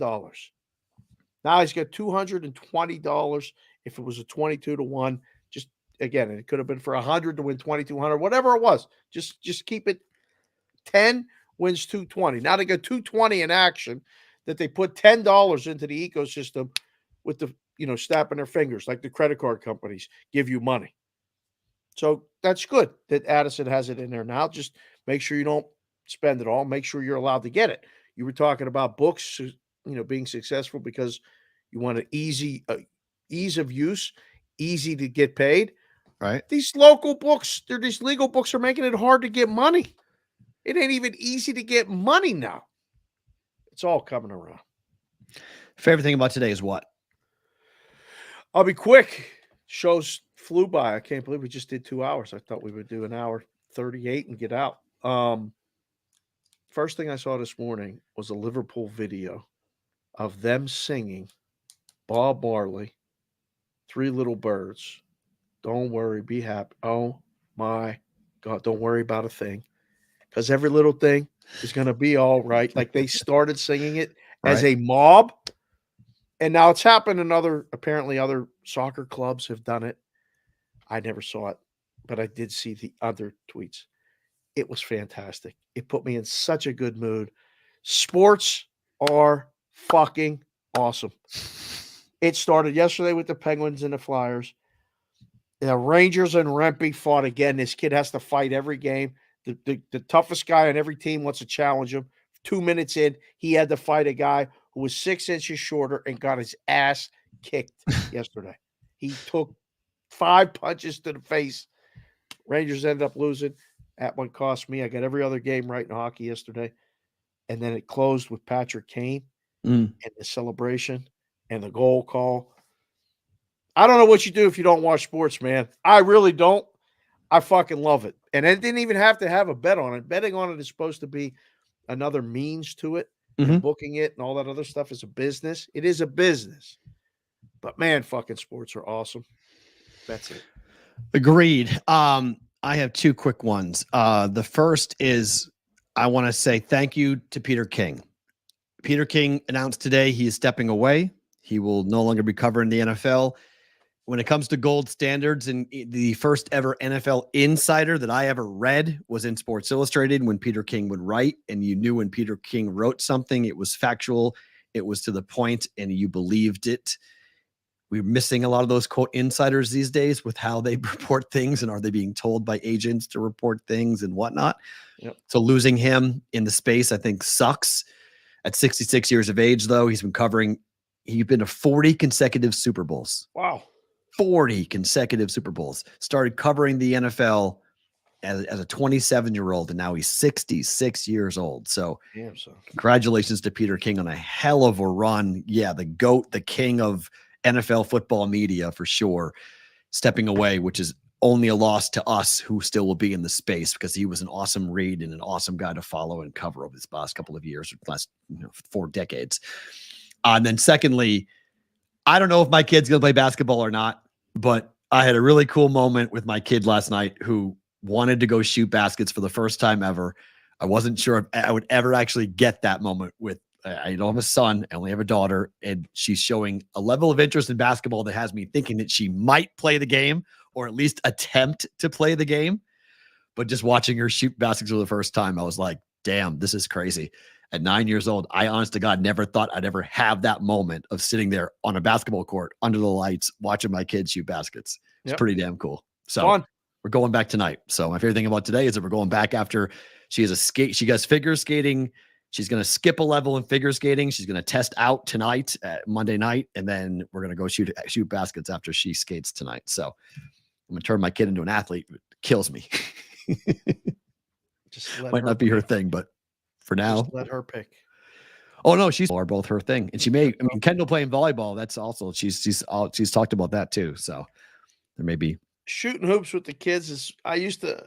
Now he's got $220 if it was a 22-1. Just again, it could have been for 100 to win 2,200, whatever it was. Just keep it 10 wins 220. Now they got 220 in action that they put $10 into the ecosystem with the snapping their fingers like the credit card companies give you money. So that's good that Addison has it in there now. Just make sure you don't spend it all. Make sure you're allowed to get it. You were talking about books, being successful because you want an ease of use, easy to get paid. Right. These local books, these legal books are making it hard to get money. It ain't even easy to get money now. It's all coming around. Favorite thing about today is what? I'll be quick. Shows flew by. I can't believe we just did 2 hours. I thought we would do an hour 38 and get out. First thing I saw this morning was a Liverpool video of them singing Bob Marley, Three Little Birds. Don't worry, be happy. Oh my God, don't worry about a thing. Because every little thing is going to be all right. Like they started singing it as a mob. And now it's happened in apparently other soccer clubs have done it. I never saw it, but I did see the other tweets. It was fantastic. It put me in such a good mood. Sports are fucking awesome. It started yesterday with the Penguins and the Flyers. The Rangers and Rempe fought again. This kid has to fight every game. The toughest guy on every team wants to challenge him. 2 minutes in, he had to fight a guy who was 6 inches shorter and got his ass kicked yesterday. He took 5 punches to the face. Rangers ended up losing. That one cost me. I got every other game right in hockey yesterday. And then it closed with Patrick Kane and the celebration and the goal call. I don't know what you do if you don't watch sports, man. I really don't. I fucking love it. And it didn't even have to have a bet on it. Betting on it is supposed to be another means to it. And booking it and all that other stuff is a business. It is a business. But man, fucking sports are awesome. That's it. Agreed. I have 2 quick ones. The first is I want to say thank you to Peter King. Peter King announced today he is stepping away. He will no longer be covering the NFL. When it comes to gold standards, and the first ever NFL insider that I ever read was in Sports Illustrated when Peter King would write, and you knew when Peter King wrote something, it was factual, it was to the point, and you believed it. We're missing a lot of those quote insiders these days with how they report things, and are they being told by agents to report things and whatnot. Yep. So losing him in the space, I think, sucks. At 66 years of age, though, he's been to 40 consecutive Super Bowls. Wow. 40 consecutive Super Bowls. Started covering the NFL as a 27-year-old, and now he's 66 years old. So congratulations to Peter King on a hell of a run. Yeah, the GOAT, the king of NFL football media for sure, stepping away, which is only a loss to us who still will be in the space, because he was an awesome read and an awesome guy to follow and cover over this past couple of years, or last 4 decades. And then secondly, I don't know if my kid's going to play basketball or not, but I had a really cool moment with my kid last night who wanted to go shoot baskets for the first time ever. I wasn't sure if I would ever actually get that moment with, I don't have a son, I only have a daughter, and she's showing a level of interest in basketball that has me thinking that she might play the game, or at least attempt to play the game. But just watching her shoot baskets for the first time, I was like, damn, this is crazy. At 9 years old, I honest to God never thought I'd ever have that moment of sitting there on a basketball court under the lights, watching my kids shoot baskets. It's pretty damn cool. So fun. We're going back tonight. So my favorite thing about today is that we're going back after she has she does figure skating. She's going to skip a level in figure skating. She's going to test out tonight, Monday night, and then we're going to go shoot baskets after she skates tonight. So I'm going to turn my kid into an athlete. It kills me. Might not be her thing, but for now, just let her pick. Oh no, she's both her thing, and Kendall playing volleyball. That's also she's talked about that too. So there may be shooting hoops with the kids. I used to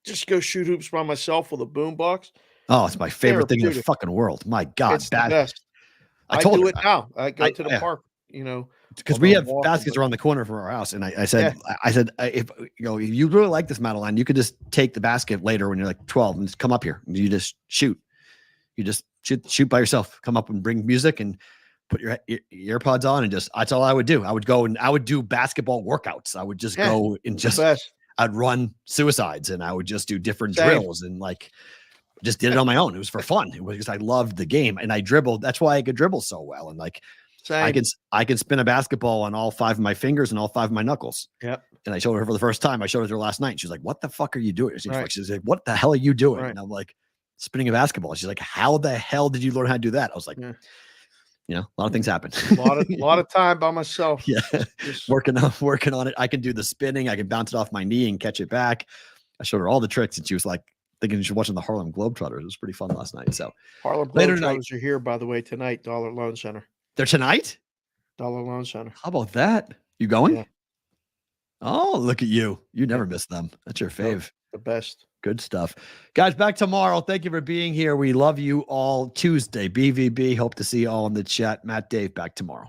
just go shoot hoops by myself with a boombox. Oh, it's my favorite thing in the fucking world. My God, it's the best. I do it now. I go to the park, because we have baskets around the corner from our house. And I said, if you really like this, Madeline, you could just take the basket later when you're like 12 and just come up here and you just shoot. You just shoot by yourself. Come up and bring music and put your earpods on, and that's all I would do. I would go and I would do basketball workouts. I would just go and I'd run suicides, and I would just do different drills, and just did it on my own. It was for fun. It was because I loved the game, and I dribbled. That's why I could dribble so well. And I can spin a basketball on all 5 of my fingers and all 5 of my knuckles. Yep. And I showed her for the first time. I showed her last night. She's like, "What the fuck are you doing?" She's like, "What the hell are you doing?" And I'm like, spinning a basketball. She's like, how the hell did you learn how to do that? I was like, Yeah. you know, a lot of things happen. A lot of time by myself. Yeah. Just working on it. I can do the spinning. I can bounce it off my knee and catch it back. I showed her all the tricks, and she was like thinking she was watching the Harlem Globetrotters. It was pretty fun last night. So Harlem later tonight. Globetrotters are here, by the way, tonight. Dollar Loan Center. They're tonight? Dollar Loan Center. How about that? You going? Yeah. Oh, look at you. You never miss them. That's your fave. The best. Good stuff. Guys, back tomorrow. Thank you for being here. We love you all. Tuesday, BVB. Hope to see you all in the chat. Matt, Dave, back tomorrow.